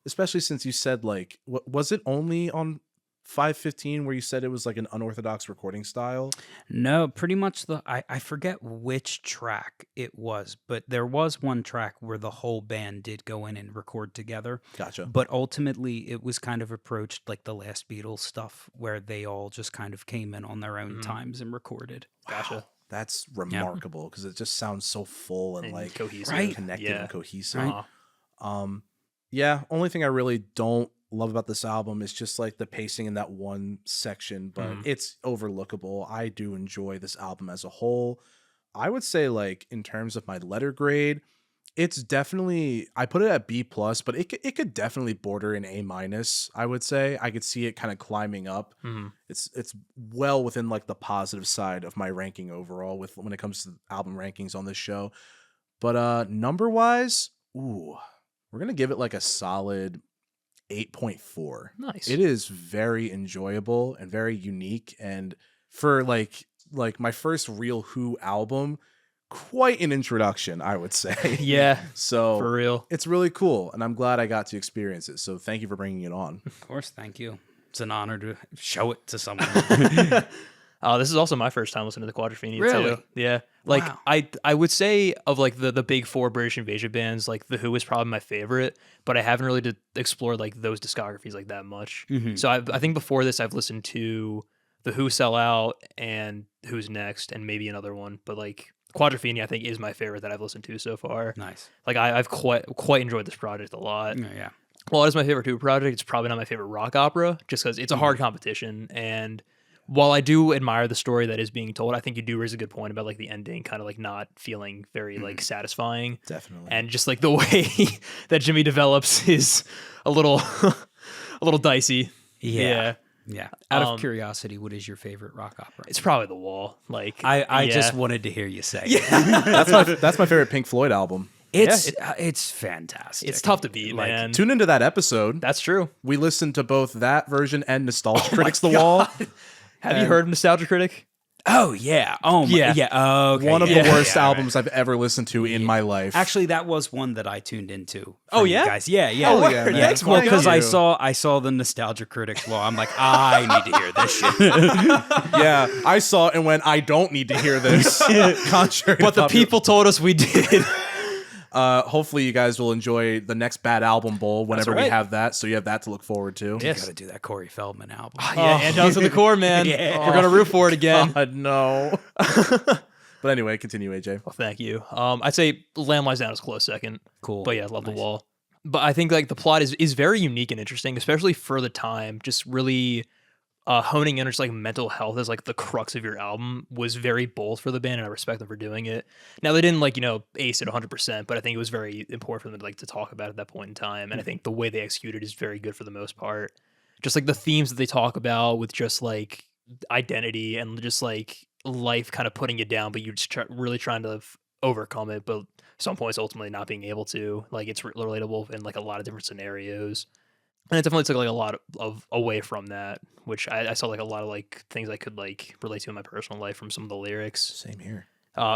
B: especially since you said, like, was it only on 515 where you said it was like an unorthodox recording style?
C: No, pretty much I forget which track it was, but there was one track where the whole band did go in and record together.
B: Gotcha.
C: But ultimately it was kind of approached like the last Beatles stuff where they all just kind of came in on their own times and recorded.
A: Gotcha.
B: Wow, that's remarkable because it just sounds so full and like
A: cohesive.
C: Right?
B: connected and cohesive.
A: Uh-huh.
B: Yeah, only thing I really don't love about this album is just like the pacing in that one section, but it's overlookable. I do enjoy this album as a whole. I would say like in terms of my letter grade, it's definitely, I put it at B+, but it could definitely border in A-. I would say I could see it kind of climbing up. It's well within like the positive side of my ranking overall with when it comes to album rankings on this show. But number wise, we're gonna give it like a solid 8.4.
A: Nice.
B: It is very enjoyable and very unique, and for like my first real Who album, quite an introduction, I would say.
A: Yeah.
B: So
A: For real.
B: it's really cool, and I'm glad I got to experience it. So thank you for bringing it on.
C: Of course, thank you. It's an honor to show it to someone.
A: This is also my first time listening to the Quadrophenia
C: Really?
A: too. Yeah. Like
C: Wow.
A: I would say of like the big 4 British invasion bands, like The Who is probably my favorite, but I haven't really explored like those discographies like that much. So I think before this I've listened to The Who, Sell Out, and Who's Next, and maybe another one, but like Quadrophenia I think is my favorite that I've listened to so far.
C: Nice.
A: Like I've quite enjoyed this project a lot.
C: Yeah.
A: Well, it is my favorite Who project. It's probably not my favorite rock opera, just because it's a hard competition. And while I do admire the story that is being told, I think you do raise a good point about like the ending kind of like not feeling very like satisfying.
B: Definitely.
A: And just like the way that Jimmy develops is a little dicey.
C: Yeah. Out of curiosity, what is your favorite rock opera?
A: It's probably The Wall. Like
C: I
A: yeah.
C: just wanted to hear you say.
B: That's my favorite Pink Floyd album.
C: It's fantastic.
A: It's tough to beat,
C: Like,
A: man.
B: Tune into that episode.
A: That's true.
B: We listened to both that version and Nostalgia Critics The Wall.
A: Have you heard of Nostalgia Critic?
C: Oh yeah. Oh my,
A: Yeah.
C: yeah. Oh, okay.
B: One of
C: Yeah,
B: the worst
C: yeah,
B: albums I've ever listened to in my life.
C: Actually, that was one that I tuned into.
A: Oh,
C: from you
A: yeah?
C: guys. Yeah, yeah.
B: Hell yeah, man.
A: Thanks,
C: Well,
A: Mark.
C: because I
B: you.
C: saw the Nostalgia Critics law. I'm like, I need to hear this shit.
B: Yeah, I saw it and went, I don't need to hear this. Contrary to
A: But the
B: popular-
A: people told us we did.
B: hopefully you guys will enjoy the next Bad Album Bowl whenever we
A: right.
B: have that, so you have that to look forward to.
A: Yes.
C: Got to do that Corey Feldman album.
A: Yeah, and down to the core, man.
C: Yeah.
A: We're gonna root for it again.
B: God, no. But anyway, continue, AJ.
A: Well, thank you. I'd say Lamb Lies Down is close second.
C: Cool.
A: But yeah, I love
C: Nice.
A: The Wall. But I think like the plot is very unique and interesting, especially for the time. Just really honing in on just like mental health as like the crux of your album was very bold for the band, and I respect them for doing it. Now they didn't like ace it 100%, but I think it was very important for them to talk about it at that point in time. And I think the way they executed is very good for the most part. Just like the themes that they talk about with just like identity and just like life kind of putting you down, but you're just really trying to overcome it, but some points ultimately not being able to. Like it's relatable in like a lot of different scenarios, and it definitely took like a lot of away from that, which I saw like a lot of like things I could like relate to in my personal life from some of the lyrics.
B: Same here.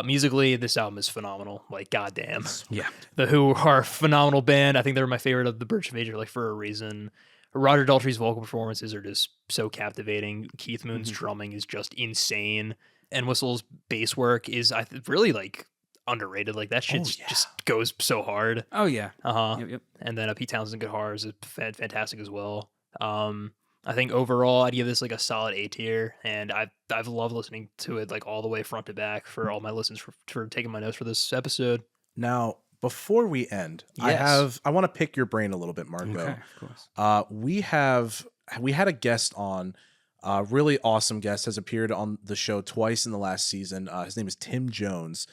A: Musically, this album is phenomenal. Like, goddamn,
C: Yeah.
A: The Who are a phenomenal band. I think they're my favorite of the Birch of Age, like for a reason. Roger Daltrey's vocal performances are just so captivating. Keith Moon's drumming is just insane, and Whistle's bass work is really like underrated. Like that shit just goes so hard.
C: Oh yeah.
A: Yep. And then Pete Townsend guitars is fantastic as well. I think overall I'd give this like a solid A tier, and I've loved listening to it like all the way front to back for all my listens for taking my notes for this episode.
B: Now, before we end,
A: Yes.
B: I want to pick your brain a little bit, Marco.
C: Okay, of course.
B: We had a guest on, a really awesome guest, has appeared on the show twice in the last season. His name is Tim Jones.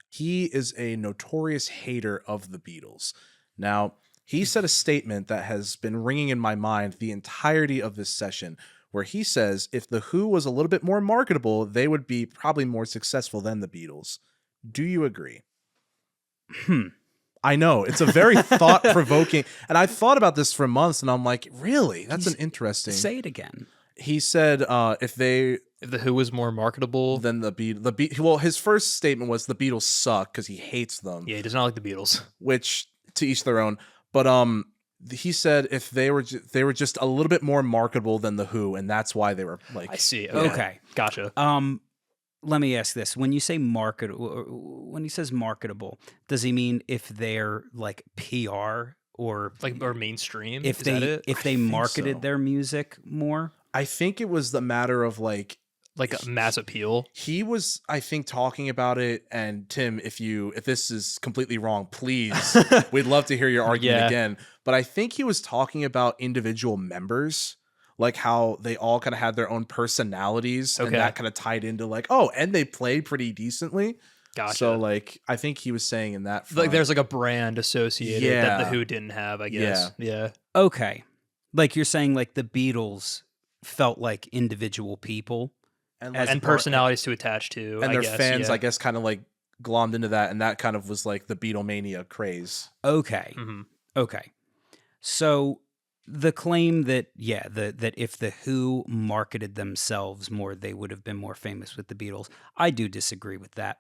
B: He is a notorious hater of the Beatles. Now, he said a statement that has been ringing in my mind the entirety of this session, where he says if the Who was a little bit more marketable, they would be probably more successful than the Beatles. Do you agree? I know, it's a very thought-provoking, and I thought about this for months, and I'm like, really? That's an interesting...
C: Say it again.
B: He said if the
A: Who was more marketable,
B: then well, his first statement was the Beatles suck because he hates them.
A: yeah, he does not like the Beatles.
B: Which to each their own. But he said if they were just a little bit more marketable than the Who, and that's why they were like.
A: I see.
B: Yeah.
C: Okay.
A: Gotcha.
C: Let me ask this: when you say when he says marketable, does he mean if they're like PR or
A: Like or mainstream?
C: if
A: Is that
C: they
A: it?
C: if they
B: think
C: marketed
B: so.
C: their music more?
B: I think it was the matter of like
A: Like a mass appeal.
B: he was, I think, talking about it. And Tim, if this is completely wrong, please, we'd love to hear your argument
A: Yeah.
B: again. But I think he was talking about individual members, like how they all kind of had their own personalities, and
A: Okay.
B: that kind of tied into like, oh, and they played pretty decently.
A: Gotcha.
B: So like, I think he was saying in that
A: like
B: front,
A: there's like a brand associated that the
B: Yeah.
A: Who didn't have, I guess. Yeah.
C: Okay, like you're saying, like the Beatles felt like individual people.
B: and,
C: as
A: And personalities to attach to.
B: and
A: I
B: their
A: guess,
B: fans,
A: yeah.
B: I guess, kind of like glommed into that, and that kind of was like the Beatlemania craze.
C: Okay,
A: Mhm.
C: okay. So the claim that that if the Who marketed themselves more, they would have been more famous with the Beatles. I do disagree with that,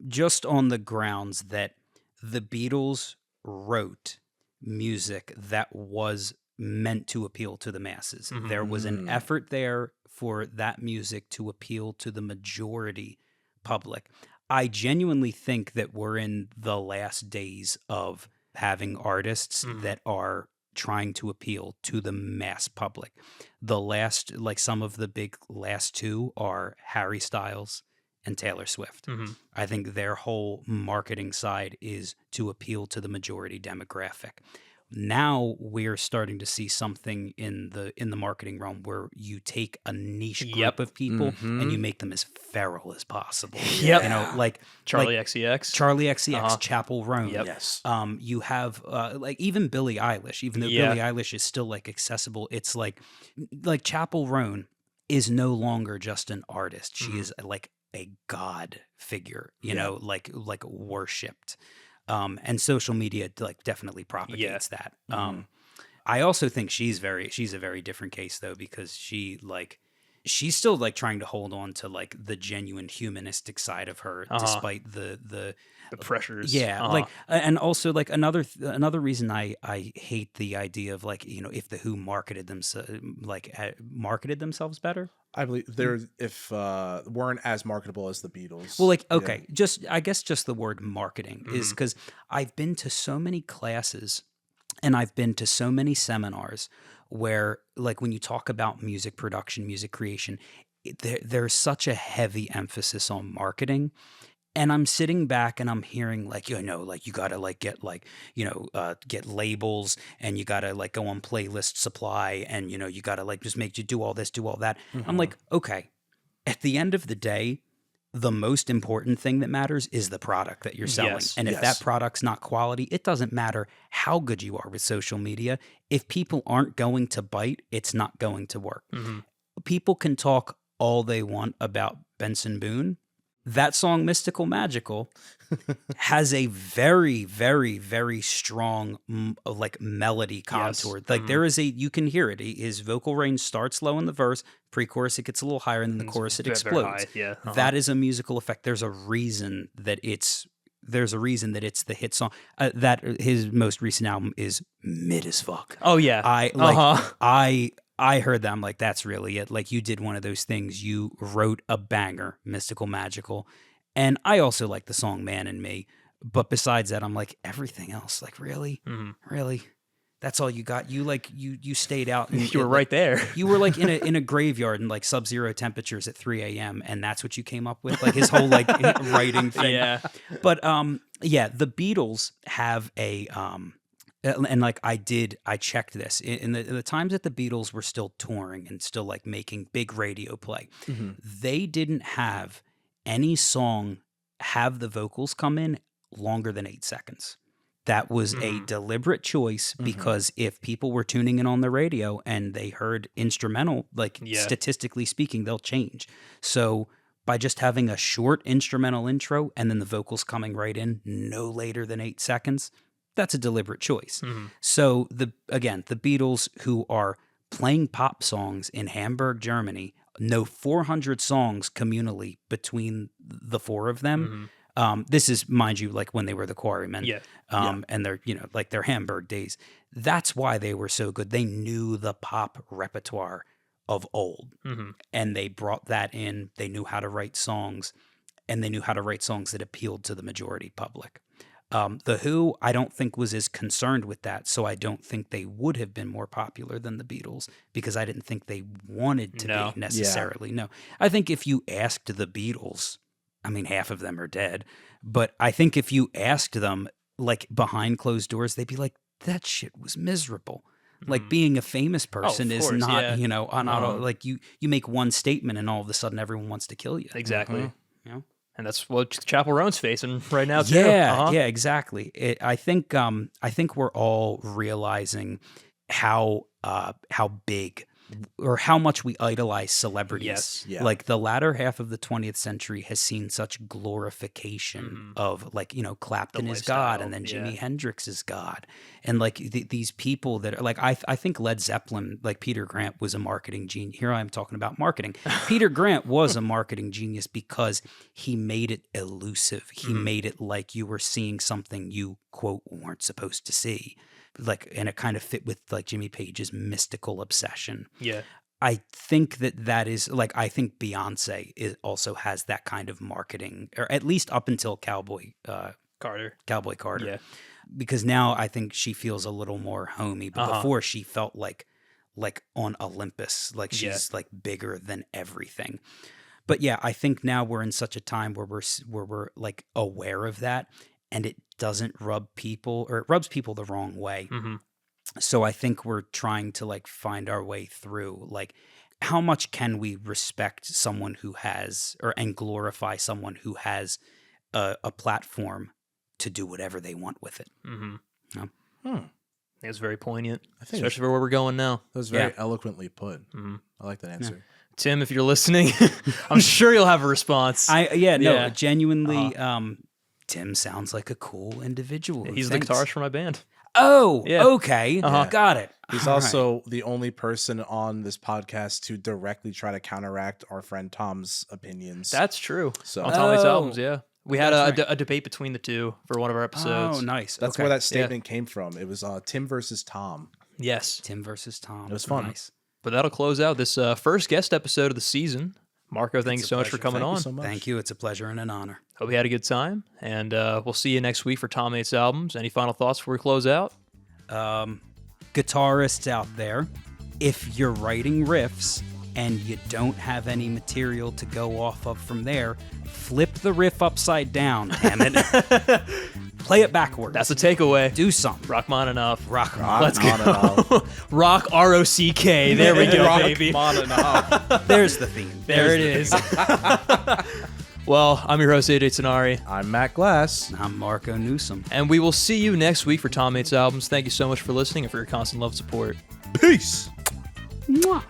C: just on the grounds that the Beatles wrote music that was meant to appeal to the masses.
A: Mhm.
C: There was an effort there for that music to appeal to the majority public. I genuinely think that we're in the last days of having artists that are trying to appeal to the mass public. The last, like some of the big last two are Harry Styles and Taylor Swift.
A: Mhm.
C: I think their whole marketing side is to appeal to the majority demographic. Now we're starting to see something in the marketing realm where you take a niche group
A: Yep.
C: of people and you make them as feral as possible.
A: Yep.
C: You know, like
A: Charlie
C: like
A: XCX.
C: Charlie XCX,
A: Uh-huh.
C: Chapel Roan.
A: Yep.
B: Yes.
C: You have like even Billie Eilish, even though
A: Yeah.
C: Billie Eilish is still like accessible, it's like Chapel Roan is no longer just an artist. She is like a god figure, you know, like worshipped. And social media like definitely propagates that. I also think she's a very different case though, because she like she's still like trying to hold on to like the genuine humanistic side of her, despite the
A: pressures.
C: Yeah, like, and also like another reason I hate the idea of like, you know, if the Who marketed themselves better.
B: I believe weren't as marketable as the Beatles.
C: Well, like, okay, I guess just the word marketing is because I've been to so many classes and I've been to so many seminars where, like, when you talk about music production, music creation, there's such a heavy emphasis on marketing. And I'm sitting back and I'm hearing like, you know, like you gotta like get like, you know, get labels, and you gotta like go on Playlist Supply, and you know, you gotta like just make you do all this, do all that. I'm like, okay, at the end of the day, the most important thing that matters is the product that you're selling.
A: Yes,
C: and if that product's not quality, it doesn't matter how good you are with social media. If people aren't going to bite, it's not going to work. People can talk all they want about Benson Boone. That song, Mystical Magical, has a very, very, very strong like melody contour.
A: Yes.
C: Like there is you can hear it. His vocal range starts low in the verse, pre-chorus it gets a little higher, and then the chorus it explodes.
A: Yeah.
C: That is a musical effect. There's a reason that it's the hit song. That his most recent album is mid as fuck.
A: Oh yeah.
C: I heard that. I'm like, that's really it. Like, you did one of those things. You wrote a banger, Mystical Magical. And I also like the song Man and Me. But besides that, I'm like, everything else, like, really? Really? That's all you got? You like, you stayed out. And
A: you were right there.
C: You were like in a graveyard in like sub-zero temperatures at 3 a.m. And that's what you came up with? Like his whole like writing thing.
A: Yeah.
C: But yeah, the Beatles have a and like I checked this in the times that the Beatles were still touring and still like making big radio play. They didn't have any song have the vocals come in longer than 8 seconds. That was a deliberate choice because if people were tuning in on the radio and they heard instrumental, like statistically speaking, they'll change. So by just having a short instrumental intro and then the vocals coming right in no later than 8 seconds, that's a deliberate choice. So the Beatles, who are playing pop songs in Hamburg, Germany, know 400 songs communally between the four of them. This is, mind you, like when they were the Quarrymen, and they're, you know, like their Hamburg days. That's why they were so good. They knew the pop repertoire of old, and they brought that in. They knew how to write songs, and they knew how to write songs that appealed to the majority public. The Who, I don't think, was as concerned with that, so I don't think they would have been more popular than the Beatles, because I didn't think they wanted to be necessarily. No, I think if you asked the Beatles, I mean, half of them are dead, but I think if you asked them, like behind closed doors, they'd be like, that shit was miserable. Like being a famous person is not, you know, like you make one statement and all of a sudden everyone wants to kill you.
A: Exactly.
C: You know?
A: And that's what Chapel Roan's facing right now too.
C: Yeah, yeah, exactly. I think we're all realizing how big or how much we idolize celebrities.
A: Yes.
B: Yeah.
C: Like the latter half of the 20th century has seen such glorification of, like, you know, Clapton is God, and then Jimi Hendrix is God. And like these people that are like, I think Led Zeppelin, like Peter Grant was a marketing genius. Here I am talking about marketing. Peter Grant was a marketing genius because he made it elusive. He made it like you were seeing something you, quote, weren't supposed to see. Like, and it kind of fit with like Jimmy Page's mystical obsession.
A: Yeah.
C: I think that is like, I think Beyonce also has that kind of marketing, or at least up until Cowboy Carter.
A: Yeah.
C: Because now I think she feels a little more homey, but before she felt like on Olympus, like she's like bigger than everything. But yeah, I think now we're in such a time where we're like aware of that, and it doesn't rub people, or it rubs people the wrong way. So I think we're trying to like find our way through, like, how much can we respect someone who has, and glorify someone who has a platform to do whatever they want with it.
A: I think it's very poignant, especially for where we're going now.
B: That was very eloquently put. I like that answer.
A: Tim, if you're listening, I'm sure you'll have a response.
C: Genuinely, Tim sounds like a cool individual.
A: He's the guitarist for my band.
C: Oh,
A: Yeah.
C: okay. Got it.
B: He's
C: All
B: also the only person on this podcast to directly try to counteract our friend Tom's opinions.
A: That's true.
B: So-
A: On Tom Waits
C: Oh.
A: albums, yeah. We had
C: That's
A: a debate between the two for one of our
C: right.
A: episodes.
C: Oh, nice.
B: That's
C: okay.
B: where that statement came from. It was Tim versus Tom.
A: Yes.
C: Tim versus Tom.
B: It was fun.
C: Nice.
A: But that'll close out this first guest episode of the season. Marco, thank you so much for coming
B: Thank
A: on.
B: you so much.
C: Thank you. It's a pleasure and an honor.
A: Hope you had a good time. And we'll see you next week for Tom Waits albums. Any final thoughts before we close out?
C: Guitarists out there, if you're writing riffs and you don't have any material to go off of from there, flip the riff upside down, damn it. Play it backwards.
A: That's a takeaway.
C: Do something.
A: Rachmaninoff.
C: Rock.
A: Let's go. Rock R-O-C-K. There we go, baby.
C: There's the theme.
A: There it is. Well, I'm your host, AJ Tenari,
B: I'm Matt Glass.
C: I'm Marco Newsome.
A: and we will see you next week for Tom Waits albums. Thank you so much for listening and for your constant love and support.
B: Peace.
C: Mwah.